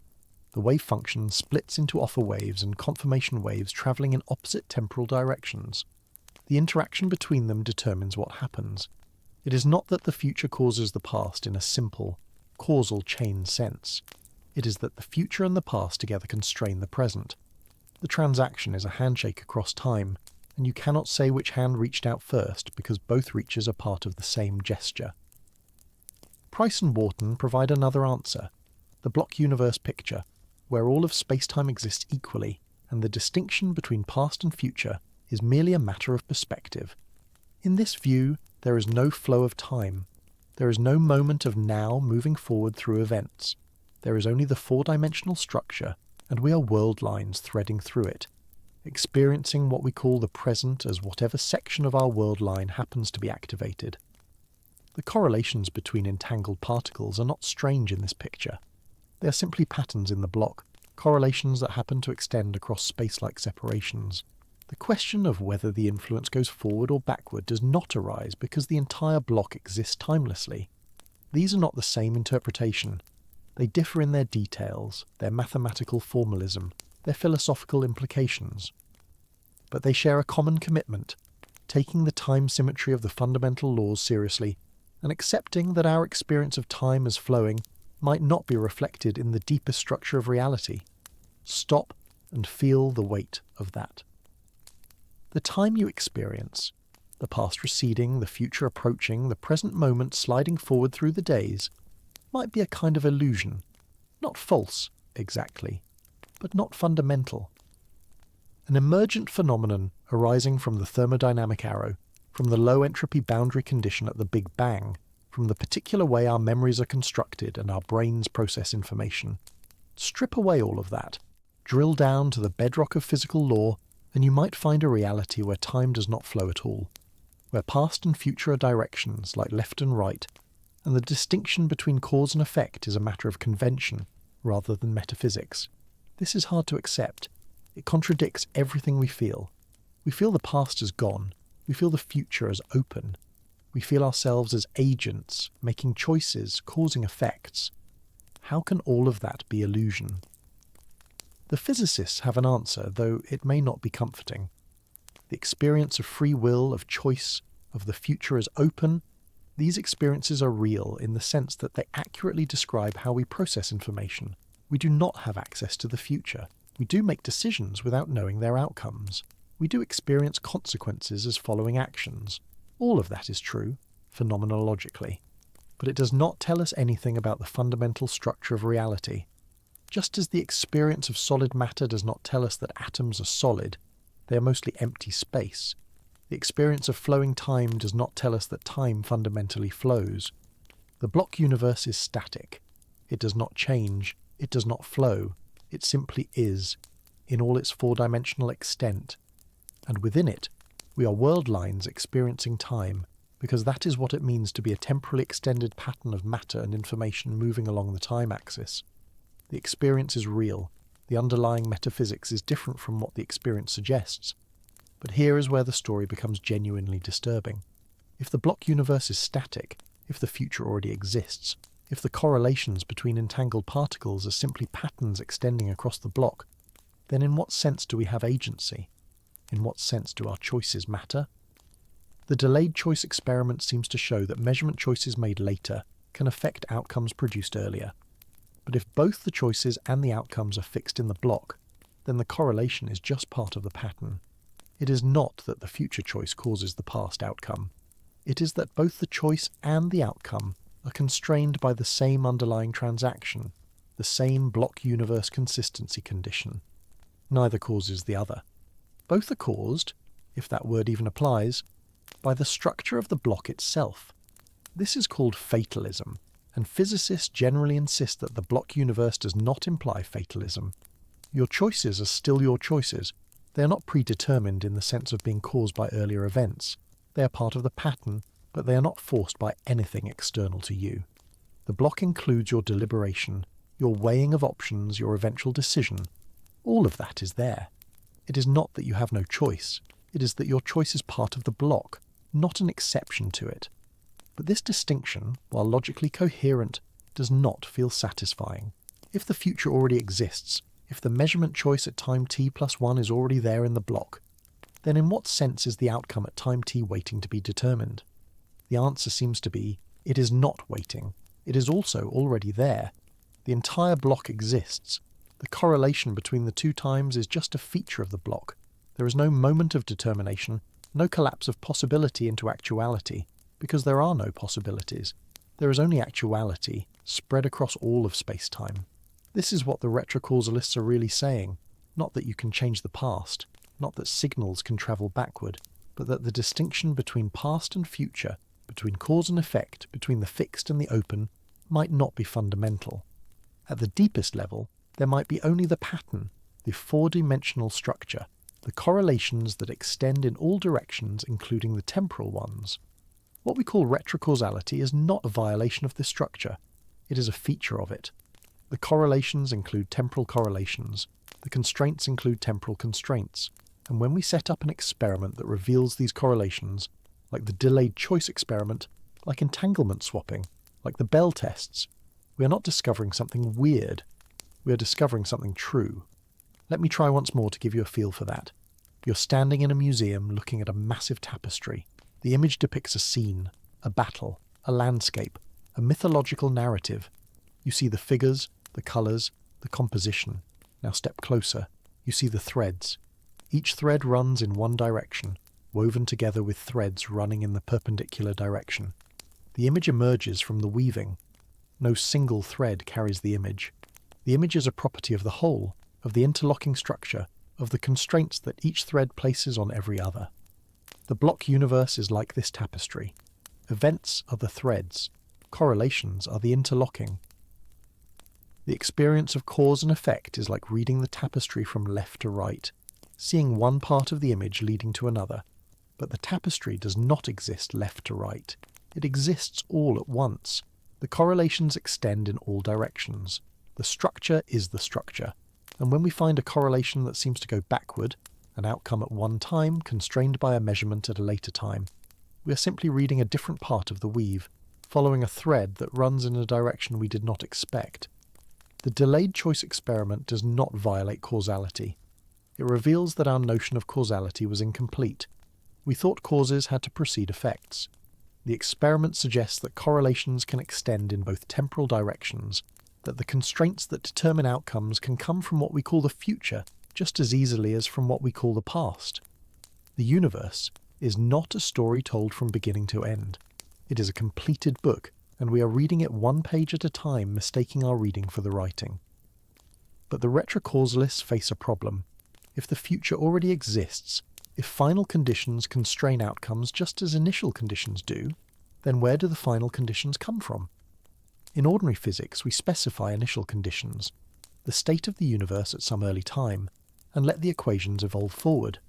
The wave function splits into offer waves and confirmation waves travelling in opposite temporal directions. The interaction between them determines what happens. It is not that the future causes the past in a simple, causal chain sense. It is that the future and the past together constrain the present. The transaction is a handshake across time, and you cannot say which hand reached out first because both reaches are part of the same gesture. Price and Wharton provide another answer, the block universe picture, where all of space-time exists equally, and the distinction between past and future is merely a matter of perspective. In this view, there is no flow of time. There is no moment of now moving forward through events. There is only the four-dimensional structure, and we are world lines threading through it, experiencing what we call the present as whatever section of our world line happens to be activated. The correlations between entangled particles are not strange in this picture. They are simply patterns in the block, correlations that happen to extend across space-like separations. The question of whether the influence goes forward or backward does not arise because the entire block exists timelessly. These are not the same interpretation. They differ in their details, their mathematical formalism, their philosophical implications. But they share a common commitment, taking the time symmetry of the fundamental laws seriously, and accepting that our experience of time as flowing might not be reflected in the deeper structure of reality. Stop and feel the weight of that. The time you experience, the past receding, the future approaching, the present moment sliding forward through the days, might be a kind of illusion, not false, exactly, but not fundamental. An emergent phenomenon arising from the thermodynamic arrow, from the low entropy boundary condition at the Big Bang, from the particular way our memories are constructed and our brains process information. Strip away all of that, drill down to the bedrock of physical law, and you might find a reality where time does not flow at all, where past and future are directions like left and right, and the distinction between cause and effect is a matter of convention rather than metaphysics. This is hard to accept. It contradicts everything we feel. We feel the past as gone. We feel the future as open. We feel ourselves as agents, making choices, causing effects. How can all of that be illusion? The physicists have an answer, though it may not be comforting. The experience of free will, of choice, of the future as open, these experiences are real in the sense that they accurately describe how we process information. We do not have access to the future. We do make decisions without knowing their outcomes. We do experience consequences as following actions. All of that is true, phenomenologically. But it does not tell us anything about the fundamental structure of reality. Just as the experience of solid matter does not tell us that atoms are solid, they are mostly empty space. The experience of flowing time does not tell us that time fundamentally flows. The block universe is static. It does not change, it does not flow, it simply is, in all its four-dimensional extent. And within it, we are world lines experiencing time, because that is what it means to be a temporally extended pattern of matter and information moving along the time axis. The experience is real. The underlying metaphysics is different from what the experience suggests. But here is where the story becomes genuinely disturbing. If the block universe is static, if the future already exists, if the correlations between entangled particles are simply patterns extending across the block, then in what sense do we have agency? In what sense do our choices matter? The delayed choice experiment seems to show that measurement choices made later can affect outcomes produced earlier. But if both the choices and the outcomes are fixed in the block, then the correlation is just part of the pattern. It is not that the future choice causes the past outcome. It is that both the choice and the outcome are constrained by the same underlying transaction, the same block universe consistency condition. Neither causes the other. Both are caused, if that word even applies, by the structure of the block itself. This is called fatalism, and physicists generally insist that the block universe does not imply fatalism. Your choices are still your choices. They are not predetermined in the sense of being caused by earlier events. They are part of the pattern, but they are not forced by anything external to you. The block includes your deliberation, your weighing of options, your eventual decision. All of that is there. It is not that you have no choice. It is that your choice is part of the block, not an exception to it. But this distinction, while logically coherent, does not feel satisfying. If the future already exists, if the measurement choice at time t+1 is already there in the block, then in what sense is the outcome at time t waiting to be determined? The answer seems to be, it is not waiting. It is also already there. The entire block exists. The correlation between the two times is just a feature of the block. There is no moment of determination, no collapse of possibility into actuality, because there are no possibilities. There is only actuality, spread across all of space-time. This is what the retrocausalists are really saying. Not that you can change the past, not that signals can travel backward, but that the distinction between past and future, between cause and effect, between the fixed and the open, might not be fundamental. At the deepest level, there might be only the pattern, the four-dimensional structure, the correlations that extend in all directions, including the temporal ones. What we call retrocausality is not a violation of this structure. It is a feature of it. The correlations include temporal correlations. The constraints include temporal constraints. And when we set up an experiment that reveals these correlations, like the delayed choice experiment, like entanglement swapping, like the Bell tests, we are not discovering something weird. We are discovering something true. Let me try once more to give you a feel for that. You're standing in a museum looking at a massive tapestry. The image depicts a scene, a battle, a landscape, a mythological narrative. You see the figures, the colours, the composition. Now step closer. You see the threads. Each thread runs in one direction, woven together with threads running in the perpendicular direction. The image emerges from the weaving. No single thread carries the image. The image is a property of the whole, of the interlocking structure, of the constraints that each thread places on every other. The block universe is like this tapestry. Events are the threads. Correlations are the interlocking. The experience of cause and effect is like reading the tapestry from left to right, seeing one part of the image leading to another. But the tapestry does not exist left to right. It exists all at once. The correlations extend in all directions. The structure is the structure. And when we find a correlation that seems to go backward, an outcome at one time constrained by a measurement at a later time, we are simply reading a different part of the weave, following a thread that runs in a direction we did not expect. The delayed choice experiment does not violate causality. It reveals that our notion of causality was incomplete. We thought causes had to precede effects. The experiment suggests that correlations can extend in both temporal directions, that the constraints that determine outcomes can come from what we call the future just as easily as from what we call the past. The universe is not a story told from beginning to end. It is a completed book, and we are reading it one page at a time, mistaking our reading for the writing. But the retrocausalists face a problem. If the future already exists, if final conditions constrain outcomes just as initial conditions do, then where do the final conditions come from? In ordinary physics, we specify initial conditions, the state of the universe at some early time, and let the equations evolve forward.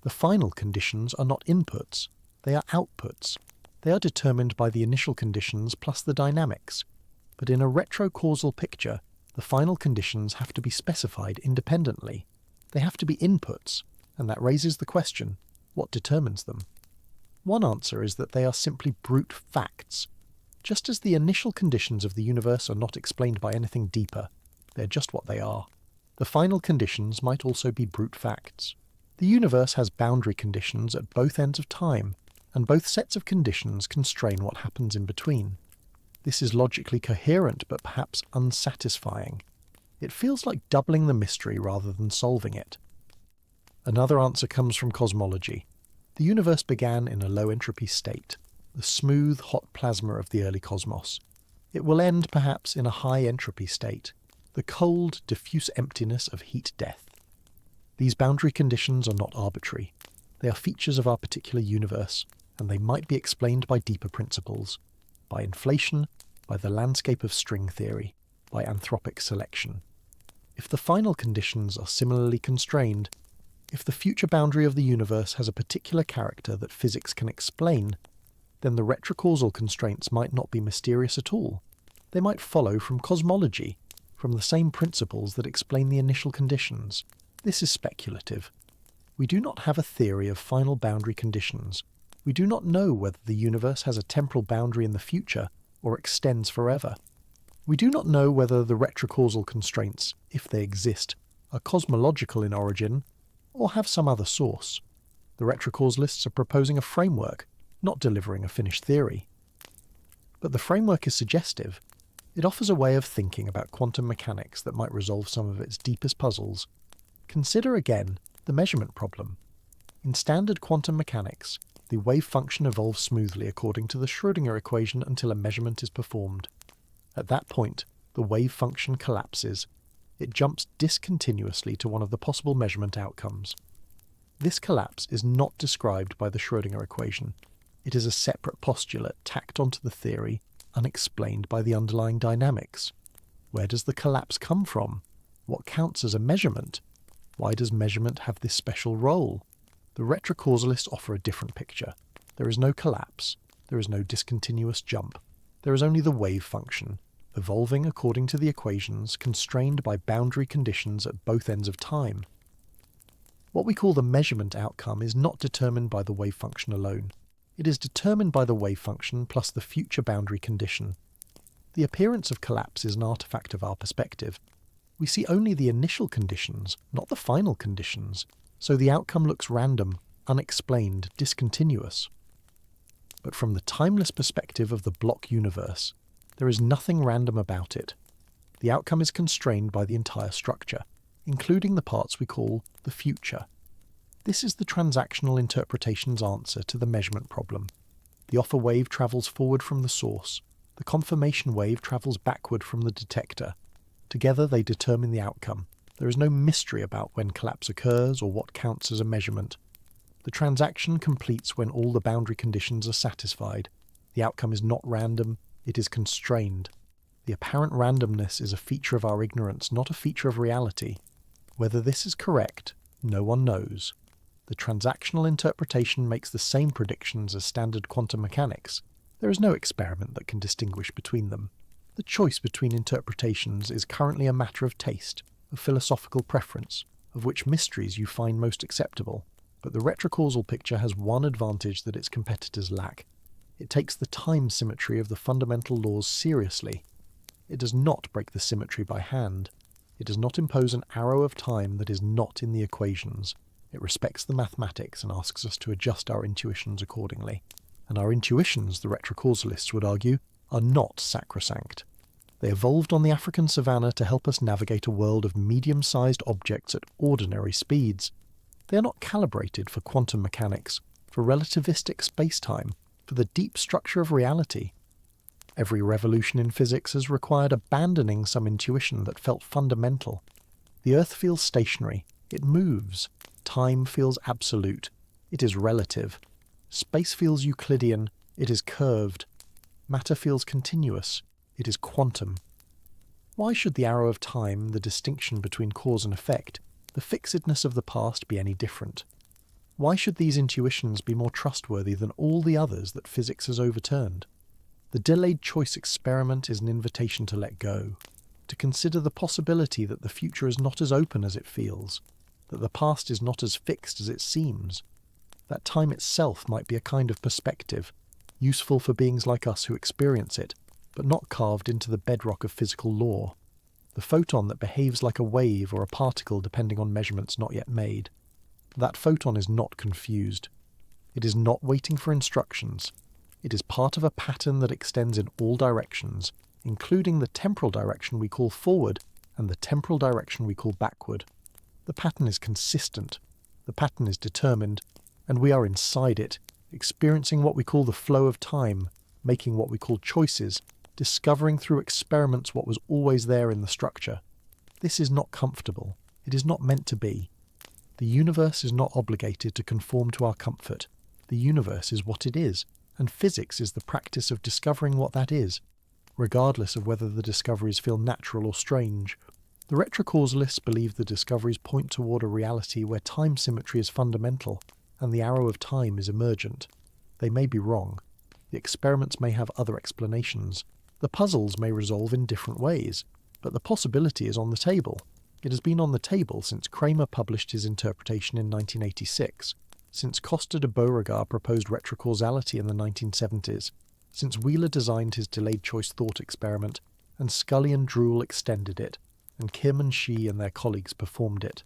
The final conditions are not inputs, they are outputs. They are determined by the initial conditions plus the dynamics. But in a retrocausal picture, the final conditions have to be specified independently. They have to be inputs, and that raises the question, what determines them? One answer is that they are simply brute facts. Just as the initial conditions of the universe are not explained by anything deeper, they're just what they are. The final conditions might also be brute facts. The universe has boundary conditions at both ends of time, and both sets of conditions constrain what happens in between. This is logically coherent but perhaps unsatisfying. It feels like doubling the mystery rather than solving it. Another answer comes from cosmology. The universe began in a low-entropy state, the smooth, hot plasma of the early cosmos. It will end, perhaps, in a high-entropy state, the cold, diffuse emptiness of heat death. These boundary conditions are not arbitrary. They are features of our particular universe, and they might be explained by deeper principles, by inflation, by the landscape of string theory, by anthropic selection. If the final conditions are similarly constrained, if the future boundary of the universe has a particular character that physics can explain, then the retrocausal constraints might not be mysterious at all. They might follow from cosmology, from the same principles that explain the initial conditions. This is speculative. We do not have a theory of final boundary conditions. We do not know whether the universe has a temporal boundary in the future or extends forever. We do not know whether the retrocausal constraints, if they exist, are cosmological in origin or have some other source. The retrocausalists are proposing a framework, not delivering a finished theory. But the framework is suggestive. It offers a way of thinking about quantum mechanics that might resolve some of its deepest puzzles. Consider again the measurement problem. In standard quantum mechanics, the wave function evolves smoothly according to the Schrödinger equation until a measurement is performed. At that point, the wave function collapses. It jumps discontinuously to one of the possible measurement outcomes. This collapse is not described by the Schrödinger equation. It is a separate postulate tacked onto the theory, unexplained by the underlying dynamics. Where does the collapse come from? What counts as a measurement? Why does measurement have this special role? The retrocausalists offer a different picture. There is no collapse. There is no discontinuous jump. There is only the wave function, evolving according to the equations constrained by boundary conditions at both ends of time. What we call the measurement outcome is not determined by the wave function alone. It is determined by the wave function plus the future boundary condition. The appearance of collapse is an artifact of our perspective. We see only the initial conditions, not the final conditions, so the outcome looks random, unexplained, discontinuous. But from the timeless perspective of the block universe, there is nothing random about it. The outcome is constrained by the entire structure, including the parts we call the future. This is the transactional interpretation's answer to the measurement problem. The offer wave travels forward from the source. The confirmation wave travels backward from the detector. Together they determine the outcome. There is no mystery about when collapse occurs or what counts as a measurement. The transaction completes when all the boundary conditions are satisfied. The outcome is not random, it is constrained. The apparent randomness is a feature of our ignorance, not a feature of reality. Whether this is correct, no one knows. The transactional interpretation makes the same predictions as standard quantum mechanics. There is no experiment that can distinguish between them. The choice between interpretations is currently a matter of taste, of philosophical preference, of which mysteries you find most acceptable. But the retrocausal picture has one advantage that its competitors lack. It takes the time symmetry of the fundamental laws seriously. It does not break the symmetry by hand. It does not impose an arrow of time that is not in the equations. It respects the mathematics and asks us to adjust our intuitions accordingly. And our intuitions, the retrocausalists would argue, are not sacrosanct. They evolved on the African savanna to help us navigate a world of medium-sized objects at ordinary speeds. They are not calibrated for quantum mechanics, for relativistic space-time, for the deep structure of reality. Every revolution in physics has required abandoning some intuition that felt fundamental. The Earth feels stationary. It moves. Time feels absolute. It is relative. Space feels Euclidean. It is curved. Matter feels continuous. It is quantum. Why should the arrow of time, the distinction between cause and effect, the fixedness of the past be any different? Why should these intuitions be more trustworthy than all the others that physics has overturned? The delayed choice experiment is an invitation to let go, to consider the possibility that the future is not as open as it feels, that the past is not as fixed as it seems, that time itself might be a kind of perspective, useful for beings like us who experience it, but not carved into the bedrock of physical law, the photon that behaves like a wave or a particle depending on measurements not yet made. That photon is not confused. It is not waiting for instructions. It is part of a pattern that extends in all directions, including the temporal direction we call forward and the temporal direction we call backward. The pattern is consistent. The pattern is determined, and we are inside it, experiencing what we call the flow of time, making what we call choices, discovering through experiments what was always there in the structure. This is not comfortable. It is not meant to be. The universe is not obligated to conform to our comfort. The universe is what it is, and physics is the practice of discovering what that is, regardless of whether the discoveries feel natural or strange. The retrocausalists believe the discoveries point toward a reality where time symmetry is fundamental, and the arrow of time is emergent. They may be wrong. The experiments may have other explanations. The puzzles may resolve in different ways, but the possibility is on the table. It has been on the table since Kramer published his interpretation in 1986, since Costa de Beauregard proposed retrocausality in the 1970s, since Wheeler designed his delayed choice thought experiment, and Scully and Druhl extended it, and Kim and Shi and their colleagues performed it.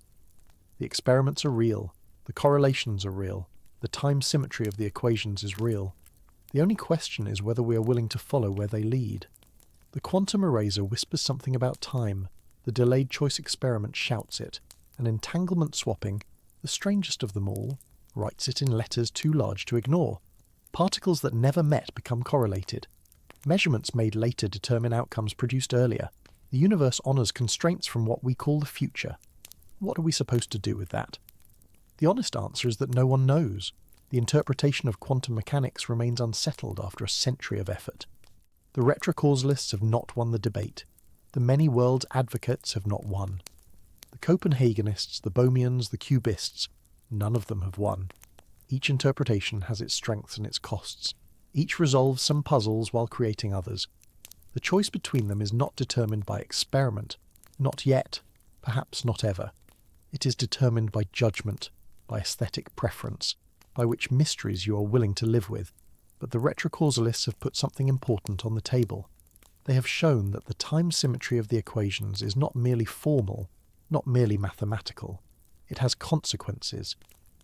The experiments are real, the correlations are real, the time symmetry of the equations is real. The only question is whether we are willing to follow where they lead. The quantum eraser whispers something about time, the delayed choice experiment shouts it, and entanglement swapping, the strangest of them all, writes it in letters too large to ignore. Particles that never met become correlated. Measurements made later determine outcomes produced earlier. The universe honours constraints from what we call the future. What are we supposed to do with that? The honest answer is that no one knows. The interpretation of quantum mechanics remains unsettled after a century of effort. The retrocausalists have not won the debate. The many worlds advocates have not won. The Copenhaganists, the Bohmians, the Cubists, none of them have won. Each interpretation has its strengths and its costs. Each resolves some puzzles while creating others. The choice between them is not determined by experiment, not yet, perhaps not ever. It is determined by judgment, by aesthetic preference, by which mysteries you are willing to live with. But the retrocausalists have put something important on the table. They have shown that the time symmetry of the equations is not merely formal, not merely mathematical. It has consequences.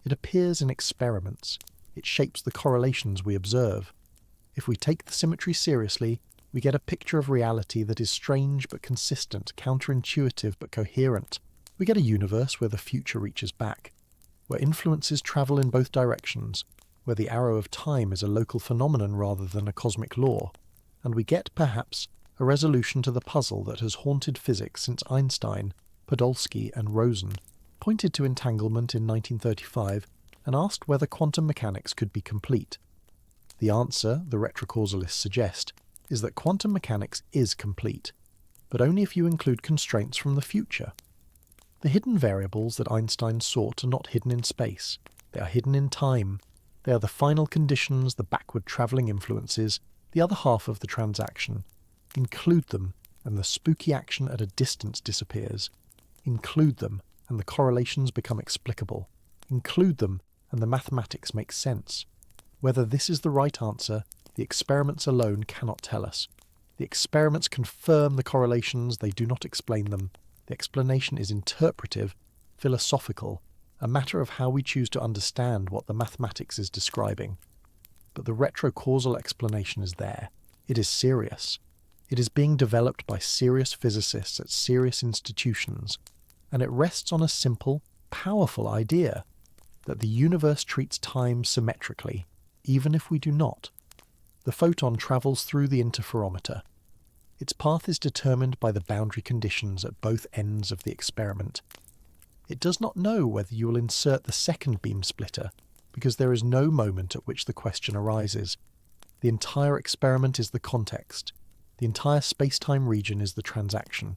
It appears in experiments. It shapes the correlations we observe. If we take the symmetry seriously, we get a picture of reality that is strange but consistent, counterintuitive but coherent. We get a universe where the future reaches back, where influences travel in both directions, where the arrow of time is a local phenomenon rather than a cosmic law, and we get, perhaps, a resolution to the puzzle that has haunted physics since Einstein, Podolsky and Rosen pointed to entanglement in 1935 and asked whether quantum mechanics could be complete. The answer, the retrocausalists suggest, is that quantum mechanics is complete, but only if you include constraints from the future. The hidden variables that Einstein sought are not hidden in space. They are hidden in time. They are the final conditions, the backward-travelling influences, the other half of the transaction. Include them, and the spooky action at a distance disappears. Include them, and the correlations become explicable. Include them, and the mathematics make sense. Whether this is the right answer, the experiments alone cannot tell us. The experiments confirm the correlations, they do not explain them. The explanation is interpretive, philosophical, a matter of how we choose to understand what the mathematics is describing. But the retrocausal explanation is there. It is serious. It is being developed by serious physicists at serious institutions, and it rests on a simple, powerful idea that the universe treats time symmetrically, even if we do not. The photon travels through the interferometer. Its path is determined by the boundary conditions at both ends of the experiment. It does not know whether you will insert the second beam splitter, because there is no moment at which the question arises. The entire experiment is the context. The entire space-time region is the transaction.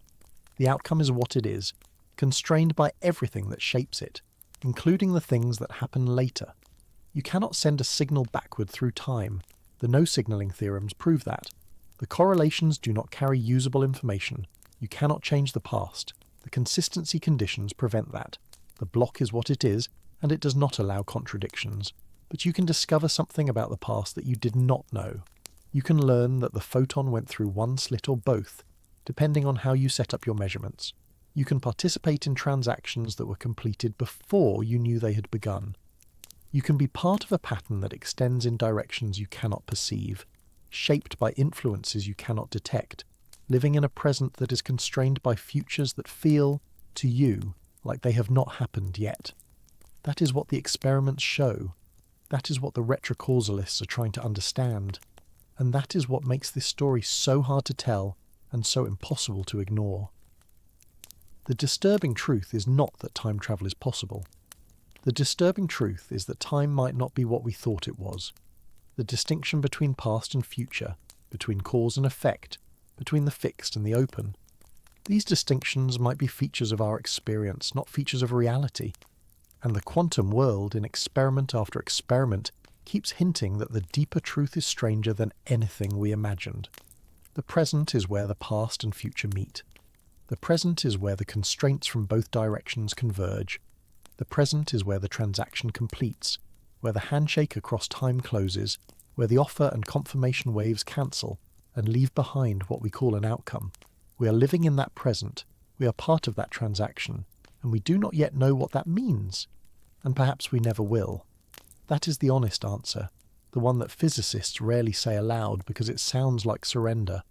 The outcome is what it is, constrained by everything that shapes it, including the things that happen later. You cannot send a signal backward through time. The no-signaling theorems prove that. The correlations do not carry usable information. You cannot change the past. The consistency conditions prevent that. The block is what it is, and it does not allow contradictions. But you can discover something about the past that you did not know. You can learn that the photon went through one slit or both, depending on how you set up your measurements. You can participate in transactions that were completed before you knew they had begun. You can be part of a pattern that extends in directions you cannot perceive, shaped by influences you cannot detect, living in a present that is constrained by futures that feel, to you, like they have not happened yet. That is what the experiments show. That is what the retrocausalists are trying to understand. And that is what makes this story so hard to tell and so impossible to ignore. The disturbing truth is not that time travel is possible. The disturbing truth is that time might not be what we thought it was. The distinction between past and future, between cause and effect, between the fixed and the open. These distinctions might be features of our experience, not features of reality. And the quantum world, in experiment after experiment, keeps hinting that the deeper truth is stranger than anything we imagined. The present is where the past and future meet. The present is where the constraints from both directions converge. The present is where the transaction completes, where the handshake across time closes, where the offer and confirmation waves cancel and leave behind what we call an outcome. We are living in that present, we are part of that transaction, and we do not yet know what that means. And perhaps we never will. That is the honest answer, the one that physicists rarely say aloud because it sounds like surrender.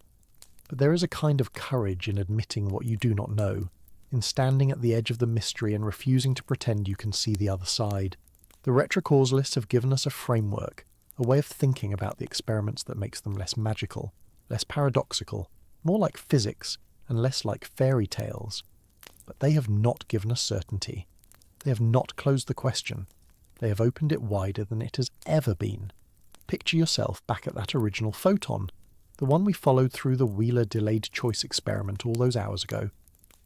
But there is a kind of courage in admitting what you do not know, in standing at the edge of the mystery and refusing to pretend you can see the other side. The retrocausalists have given us a framework, a way of thinking about the experiments that makes them less magical, less paradoxical, more like physics, and less like fairy tales. But they have not given us certainty. They have not closed the question. They have opened it wider than it has ever been. Picture yourself back at that original photon, the one we followed through the Wheeler delayed choice experiment all those hours ago.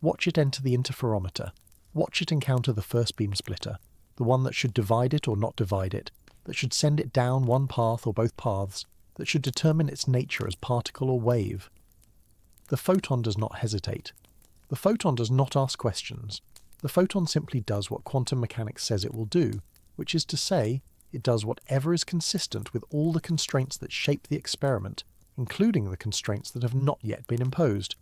Watch it enter the interferometer. Watch it encounter the first beam splitter, the one that should divide it or not divide it, that should send it down one path or both paths, that should determine its nature as particle or wave. The photon does not hesitate. The photon does not ask questions. The photon simply does what quantum mechanics says it will do, which is to say, it does whatever is consistent with all the constraints that shape the experiment, including the constraints that have not yet been imposed.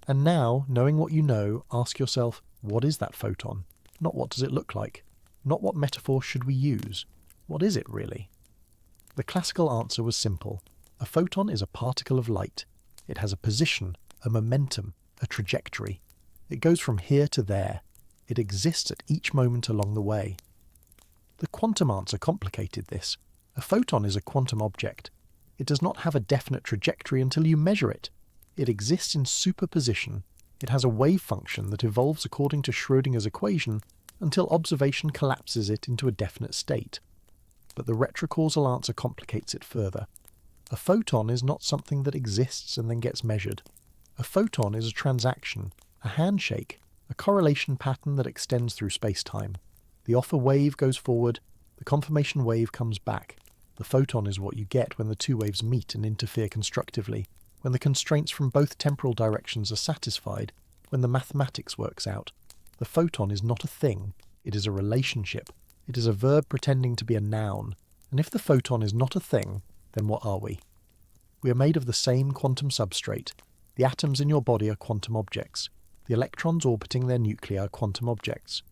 And now, knowing what you know, ask yourself, what is that photon? Not what does it look like? Not what metaphor should we use? What is it really? The classical answer was simple. A photon is a particle of light. It has a position, a momentum, a trajectory. It goes from here to there. It exists at each moment along the way. The quantum answer complicated this. A photon is a quantum object. It does not have a definite trajectory until you measure it. It exists in superposition. It has a wave function that evolves according to Schrödinger's equation until observation collapses it into a definite state. But the retrocausal answer complicates it further. A photon is not something that exists and then gets measured. A photon is a transaction, a handshake, a correlation pattern that extends through space-time. The offer wave goes forward, the confirmation wave comes back. The photon is what you get when the two waves meet and interfere constructively, when the constraints from both temporal directions are satisfied, when the mathematics works out. The photon is not a thing, it is a relationship. It is a verb pretending to be a noun. And if the photon is not a thing, then what are we? We are made of the same quantum substrate. The atoms in your body are quantum objects. The electrons orbiting their nuclei are quantum objects.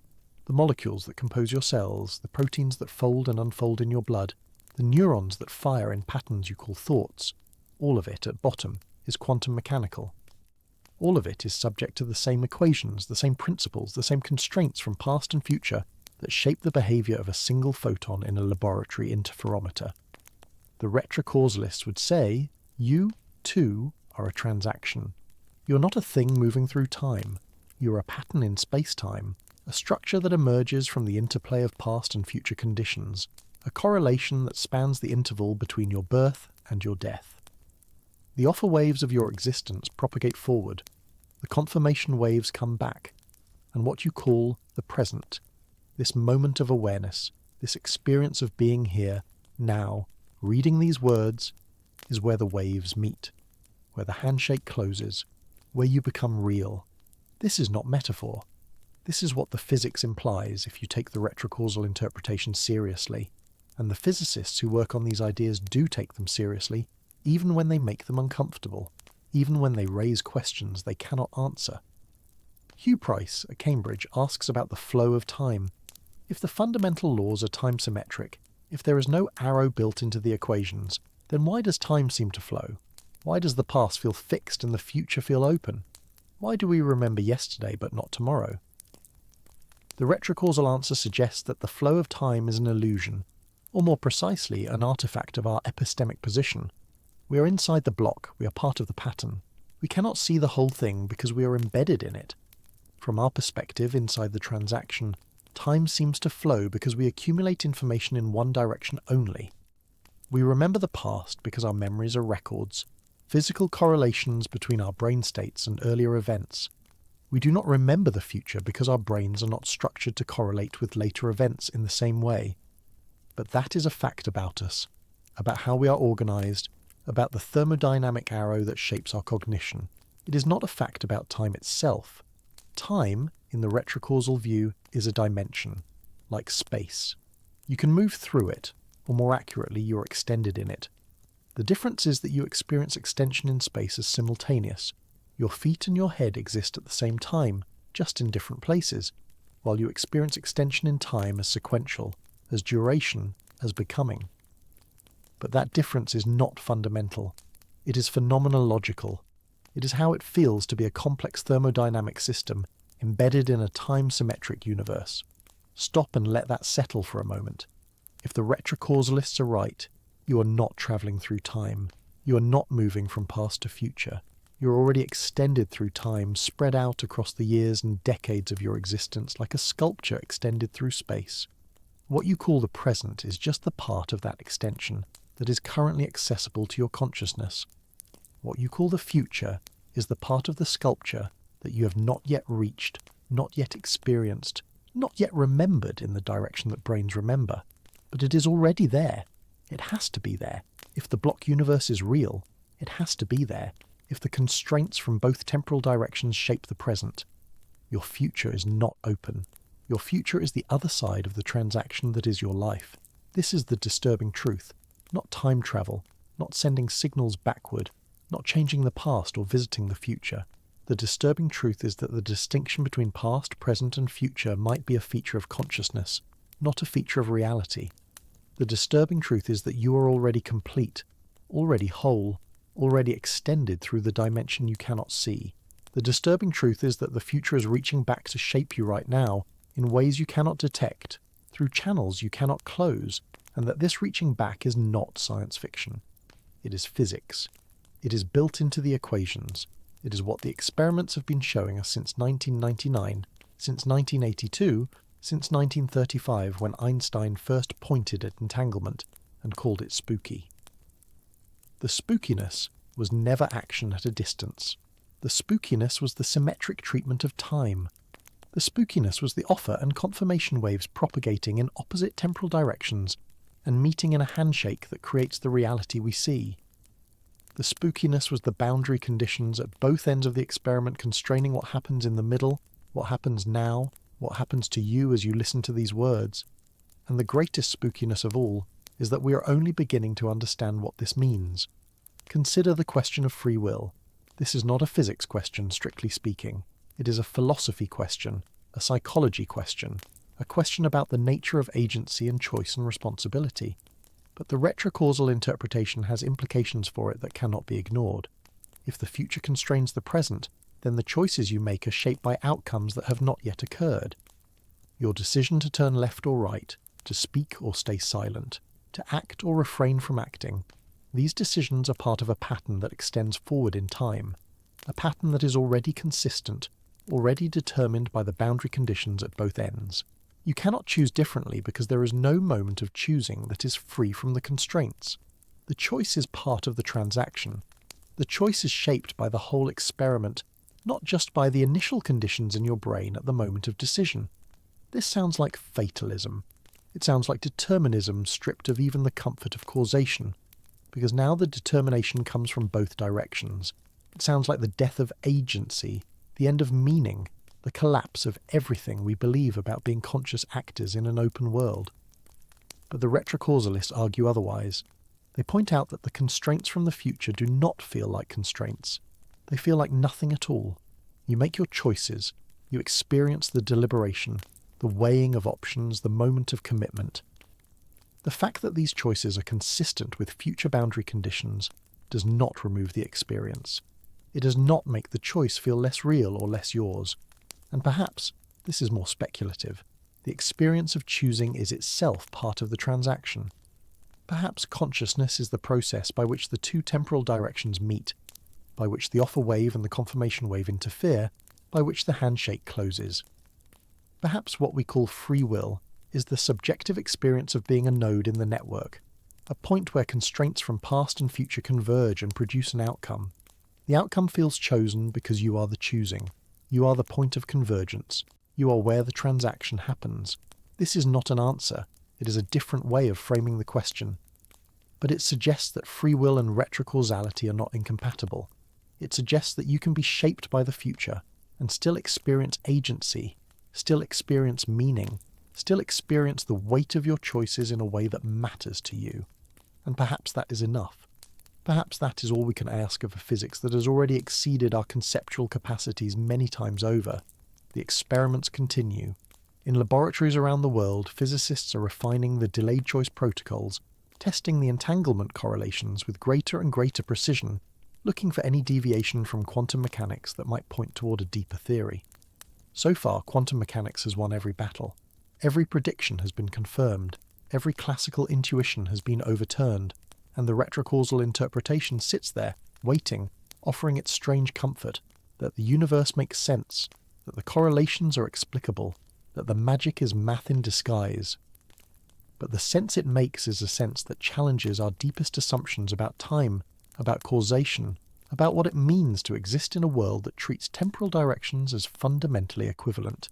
The molecules that compose your cells, the proteins that fold and unfold in your blood, the neurons that fire in patterns you call thoughts, all of it, at bottom, is quantum mechanical. All of it is subject to the same equations, the same principles, the same constraints from past and future that shape the behavior of a single photon in a laboratory interferometer. The retrocausalists would say, you, too, are a transaction. You are not a thing moving through time. You are a pattern in space-time, a structure that emerges from the interplay of past and future conditions, a correlation that spans the interval between your birth and your death. The offer waves of your existence propagate forward. The confirmation waves come back. And what you call the present, this moment of awareness, this experience of being here, now, reading these words, is where the waves meet, where the handshake closes, where you become real. This is not metaphor. This is what the physics implies if you take the retrocausal interpretation seriously, and the physicists who work on these ideas do take them seriously, even when they make them uncomfortable, even when they raise questions they cannot answer. Hugh Price at Cambridge asks about the flow of time. If the fundamental laws are time-symmetric, if there is no arrow built into the equations, then why does time seem to flow? Why does the past feel fixed and the future feel open? Why do we remember yesterday but not tomorrow? The retrocausal answer suggests that the flow of time is an illusion, or more precisely, an artifact of our epistemic position. We are inside the block, we are part of the pattern. We cannot see the whole thing because we are embedded in it. From our perspective inside the transaction, time seems to flow because we accumulate information in one direction only. We remember the past because our memories are records, physical correlations between our brain states and earlier events. We do not remember the future because our brains are not structured to correlate with later events in the same way. But that is a fact about us, about how we are organized, about the thermodynamic arrow that shapes our cognition. It is not a fact about time itself. Time, in the retrocausal view, is a dimension, like space. You can move through it, or more accurately, you're extended in it. The difference is that you experience extension in space as simultaneous. Your feet and your head exist at the same time, just in different places, while you experience extension in time as sequential, as duration, as becoming. But that difference is not fundamental. It is phenomenological. It is how it feels to be a complex thermodynamic system embedded in a time-symmetric universe. Stop and let that settle for a moment. If the retrocausalists are right, you are not travelling through time. You are not moving from past to future. You are already extended through time, spread out across the years and decades of your existence like a sculpture extended through space. What you call the present is just the part of that extension that is currently accessible to your consciousness. What you call the future is the part of the sculpture that you have not yet reached, not yet experienced, not yet remembered in the direction that brains remember. But it is already there. It has to be there. If the block universe is real, it has to be there. If the constraints from both temporal directions shape the present, your future is not open. Your future is the other side of the transaction that is your life. This is the disturbing truth. Not time travel, not sending signals backward, not changing the past or visiting the future. The disturbing truth is that the distinction between past, present, and future might be a feature of consciousness, not a feature of reality. The disturbing truth is that you are already complete, already whole, already extended through the dimension you cannot see. The disturbing truth is that the future is reaching back to shape you right now in ways you cannot detect, through channels you cannot close, and that this reaching back is not science fiction. It is physics. It is built into the equations. It is what the experiments have been showing us since 1999, since 1982, since 1935 when Einstein first pointed at entanglement and called it spooky. The spookiness was never action at a distance. The spookiness was the symmetric treatment of time. The spookiness was the offer and confirmation waves propagating in opposite temporal directions and meeting in a handshake that creates the reality we see. The spookiness was the boundary conditions at both ends of the experiment constraining what happens in the middle, what happens now, what happens to you as you listen to these words. And the greatest spookiness of all is that we are only beginning to understand what this means. Consider the question of free will. This is not a physics question, strictly speaking. It is a philosophy question, a psychology question, a question about the nature of agency and choice and responsibility. But the retrocausal interpretation has implications for it that cannot be ignored. If the future constrains the present, then the choices you make are shaped by outcomes that have not yet occurred. Your decision to turn left or right, to speak or stay silent, to act or refrain from acting, these decisions are part of a pattern that extends forward in time, a pattern that is already consistent, already determined by the boundary conditions at both ends. You cannot choose differently because there is no moment of choosing that is free from the constraints. The choice is part of the transaction. The choice is shaped by the whole experiment, not just by the initial conditions in your brain at the moment of decision. This sounds like fatalism. It sounds like determinism stripped of even the comfort of causation, because now the determination comes from both directions. It sounds like the death of agency, the end of meaning, the collapse of everything we believe about being conscious actors in an open world. But the retrocausalists argue otherwise. They point out that the constraints from the future do not feel like constraints. They feel like nothing at all. You make your choices. You experience the deliberation, the weighing of options, the moment of commitment. The fact that these choices are consistent with future boundary conditions does not remove the experience. It does not make the choice feel less real or less yours. And perhaps, this is more speculative, the experience of choosing is itself part of the transaction. Perhaps consciousness is the process by which the two temporal directions meet, by which the offer wave and the confirmation wave interfere, by which the handshake closes. Perhaps what we call free will is the subjective experience of being a node in the network, a point where constraints from past and future converge and produce an outcome. The outcome feels chosen because you are the choosing. You are the point of convergence. You are where the transaction happens. This is not an answer. It is a different way of framing the question. But it suggests that free will and retrocausality are not incompatible. It suggests that you can be shaped by the future and still experience agency, still experience meaning, still experience the weight of your choices in a way that matters to you. And perhaps that is enough. Perhaps that is all we can ask of a physics that has already exceeded our conceptual capacities many times over. The experiments continue. In laboratories around the world, physicists are refining the delayed choice protocols, testing the entanglement correlations with greater and greater precision, looking for any deviation from quantum mechanics that might point toward a deeper theory. So far, quantum mechanics has won every battle. Every prediction has been confirmed. Every classical intuition has been overturned. And the retrocausal interpretation sits there, waiting, offering its strange comfort, that the universe makes sense, that the correlations are explicable, that the magic is math in disguise. But the sense it makes is a sense that challenges our deepest assumptions about time, about causation, about what it means to exist in a world that treats temporal directions as fundamentally equivalent.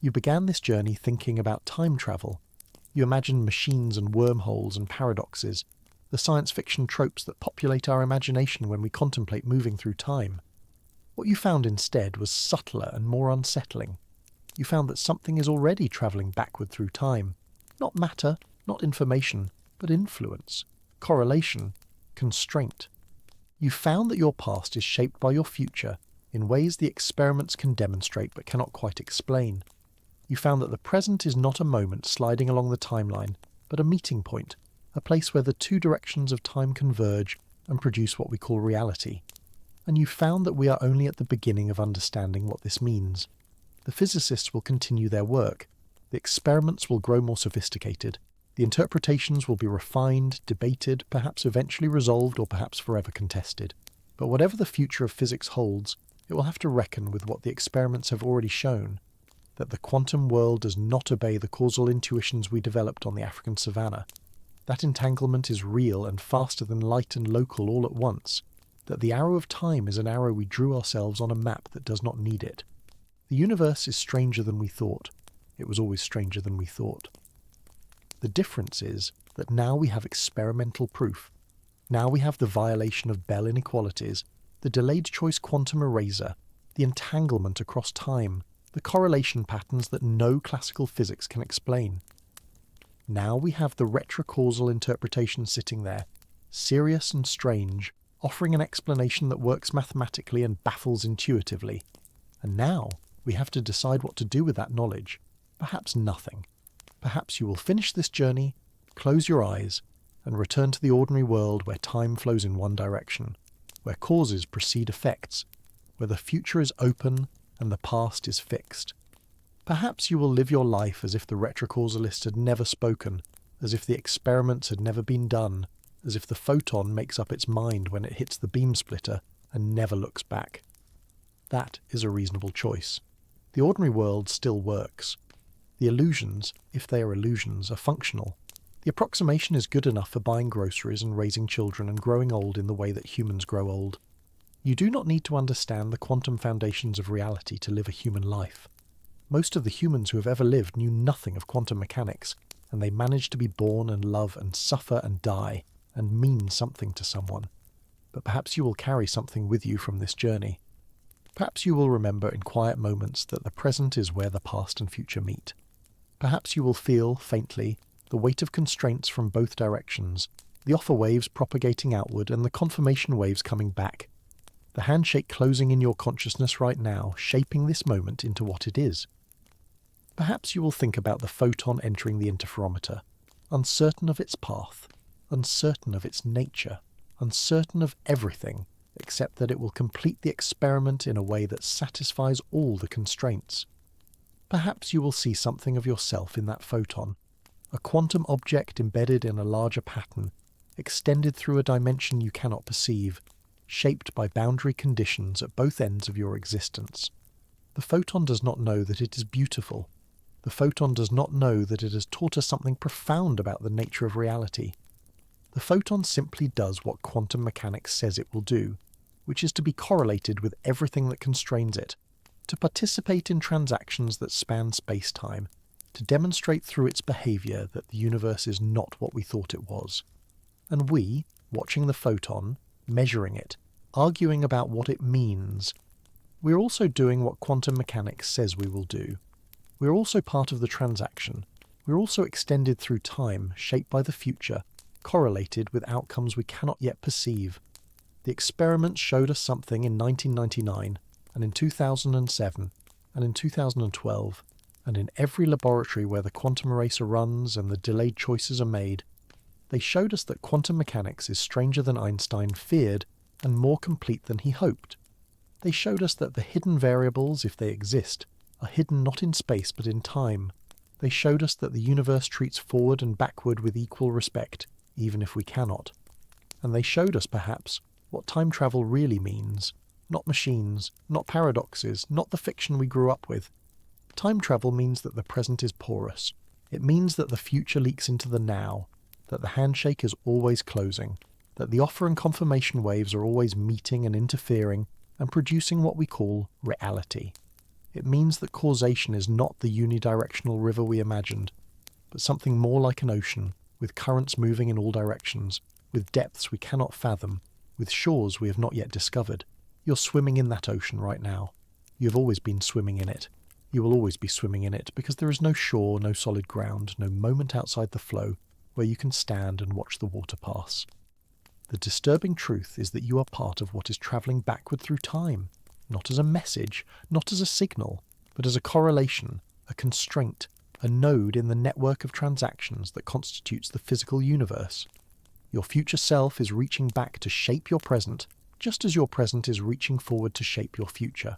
You began this journey thinking about time travel. You imagined machines and wormholes and paradoxes, the science fiction tropes that populate our imagination when we contemplate moving through time. What you found instead was subtler and more unsettling. You found that something is already travelling backward through time. Not matter, not information, but influence, correlation, constraint. You found that your past is shaped by your future in ways the experiments can demonstrate but cannot quite explain. You found that the present is not a moment sliding along the timeline, but a meeting point, a place where the two directions of time converge and produce what we call reality. And you found that we are only at the beginning of understanding what this means. The physicists will continue their work. The experiments will grow more sophisticated. The interpretations will be refined, debated, perhaps eventually resolved or perhaps forever contested. But whatever the future of physics holds, it will have to reckon with what the experiments have already shown, that the quantum world does not obey the causal intuitions we developed on the African savannah. That entanglement is real and faster than light and local all at once, that the arrow of time is an arrow we drew ourselves on a map that does not need it. The universe is stranger than we thought. It was always stranger than we thought. The difference is that now we have experimental proof. Now we have the violation of Bell inequalities, the delayed choice quantum eraser, the entanglement across time, the correlation patterns that no classical physics can explain. Now we have the retrocausal interpretation sitting there, serious and strange, offering an explanation that works mathematically and baffles intuitively. And now we have to decide what to do with that knowledge. Perhaps nothing. Perhaps you will finish this journey, close your eyes, and return to the ordinary world where time flows in one direction, where causes precede effects, where the future is open and the past is fixed. Perhaps you will live your life as if the retrocausalist had never spoken, as if the experiments had never been done, as if the photon makes up its mind when it hits the beam splitter and never looks back. That is a reasonable choice. The ordinary world still works. The illusions, if they are illusions, are functional. The approximation is good enough for buying groceries and raising children and growing old in the way that humans grow old. You do not need to understand the quantum foundations of reality to live a human life. Most of the humans who have ever lived knew nothing of quantum mechanics, and they managed to be born and love and suffer and die and mean something to someone. But perhaps you will carry something with you from this journey. Perhaps you will remember in quiet moments that the present is where the past and future meet. Perhaps you will feel, faintly, the weight of constraints from both directions, the offer waves propagating outward and the confirmation waves coming back. The handshake closing in your consciousness right now, shaping this moment into what it is. Perhaps you will think about the photon entering the interferometer, uncertain of its path, uncertain of its nature, uncertain of everything, except that it will complete the experiment in a way that satisfies all the constraints. Perhaps you will see something of yourself in that photon, a quantum object embedded in a larger pattern, extended through a dimension you cannot perceive, shaped by boundary conditions at both ends of your existence. The photon does not know that it is beautiful. The photon does not know that it has taught us something profound about the nature of reality. The photon simply does what quantum mechanics says it will do, which is to be correlated with everything that constrains it, to participate in transactions that span space-time, to demonstrate through its behaviour that the universe is not what we thought it was. And we, watching the photon, measuring it, arguing about what it means, we're also doing what quantum mechanics says we will do. We're also part of the transaction. We're also extended through time, shaped by the future, correlated with outcomes we cannot yet perceive. The experiments showed us something in 1999, and in 2007, and in 2012, and in every laboratory where the quantum eraser runs and the delayed choices are made. They showed us that quantum mechanics is stranger than Einstein feared and more complete than he hoped. They showed us that the hidden variables, if they exist, are hidden not in space but in time. They showed us that the universe treats forward and backward with equal respect, even if we cannot. And they showed us, perhaps, what time travel really means. Not machines, not paradoxes, not the fiction we grew up with. Time travel means that the present is porous. It means that the future leaks into the now, that the handshake is always closing, that the offer and confirmation waves are always meeting and interfering and producing what we call reality. It means that causation is not the unidirectional river we imagined, but something more like an ocean, with currents moving in all directions, with depths we cannot fathom, with shores we have not yet discovered. You're swimming in that ocean right now. You have always been swimming in it. You will always be swimming in it, because there is no shore, no solid ground, no moment outside the flow where you can stand and watch the water pass. The disturbing truth is that you are part of what is travelling backward through time, not as a message, not as a signal, but as a correlation, a constraint, a node in the network of transactions that constitutes the physical universe. Your future self is reaching back to shape your present, just as your present is reaching forward to shape your future.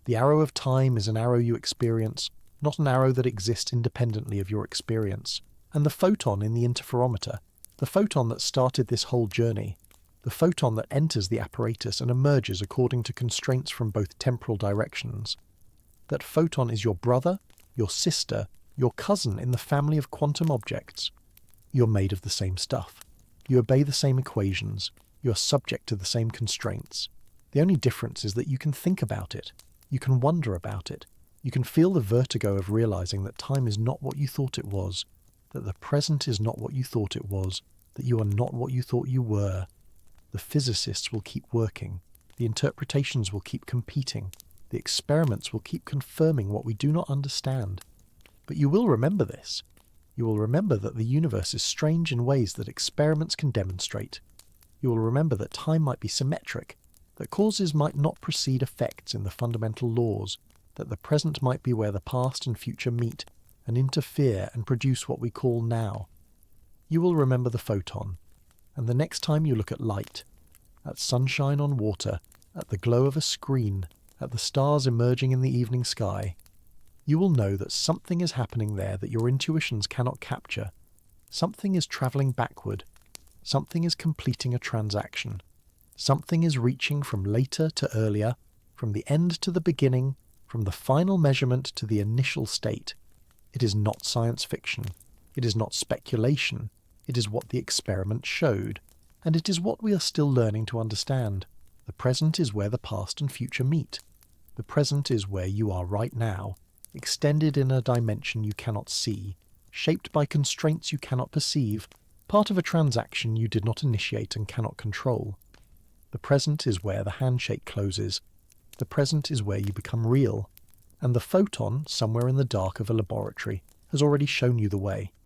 The arrow of time is an arrow you experience, not an arrow that exists independently of your experience. And the photon in the interferometer, the photon that started this whole journey, the photon that enters the apparatus and emerges according to constraints from both temporal directions. That photon is your brother, your sister, your cousin in the family of quantum objects. You're made of the same stuff. You obey the same equations. You are subject to the same constraints. The only difference is that you can think about it. You can wonder about it. You can feel the vertigo of realizing that time is not what you thought it was, that the present is not what you thought it was, that you are not what you thought you were. The physicists will keep working. The interpretations will keep competing. The experiments will keep confirming what we do not understand. But you will remember this. You will remember that the universe is strange in ways that experiments can demonstrate. You will remember that time might be symmetric, that causes might not precede effects in the fundamental laws, that the present might be where the past and future meet and interfere and produce what we call now. You will remember the photon, and the next time you look at light, at sunshine on water, at the glow of a screen, at the stars emerging in the evening sky, you will know that something is happening there that your intuitions cannot capture. Something is travelling backward. Something is completing a transaction. Something is reaching from later to earlier, from the end to the beginning, from the final measurement to the initial state. It is not science fiction. It is not speculation, it is what the experiment showed, and it is what we are still learning to understand. The present is where the past and future meet. The present is where you are right now, extended in a dimension you cannot see, shaped by constraints you cannot perceive, part of a transaction you did not initiate and cannot control. The present is where the handshake closes. The present is where you become real. And the photon, somewhere in the dark of a laboratory, has already shown you the way.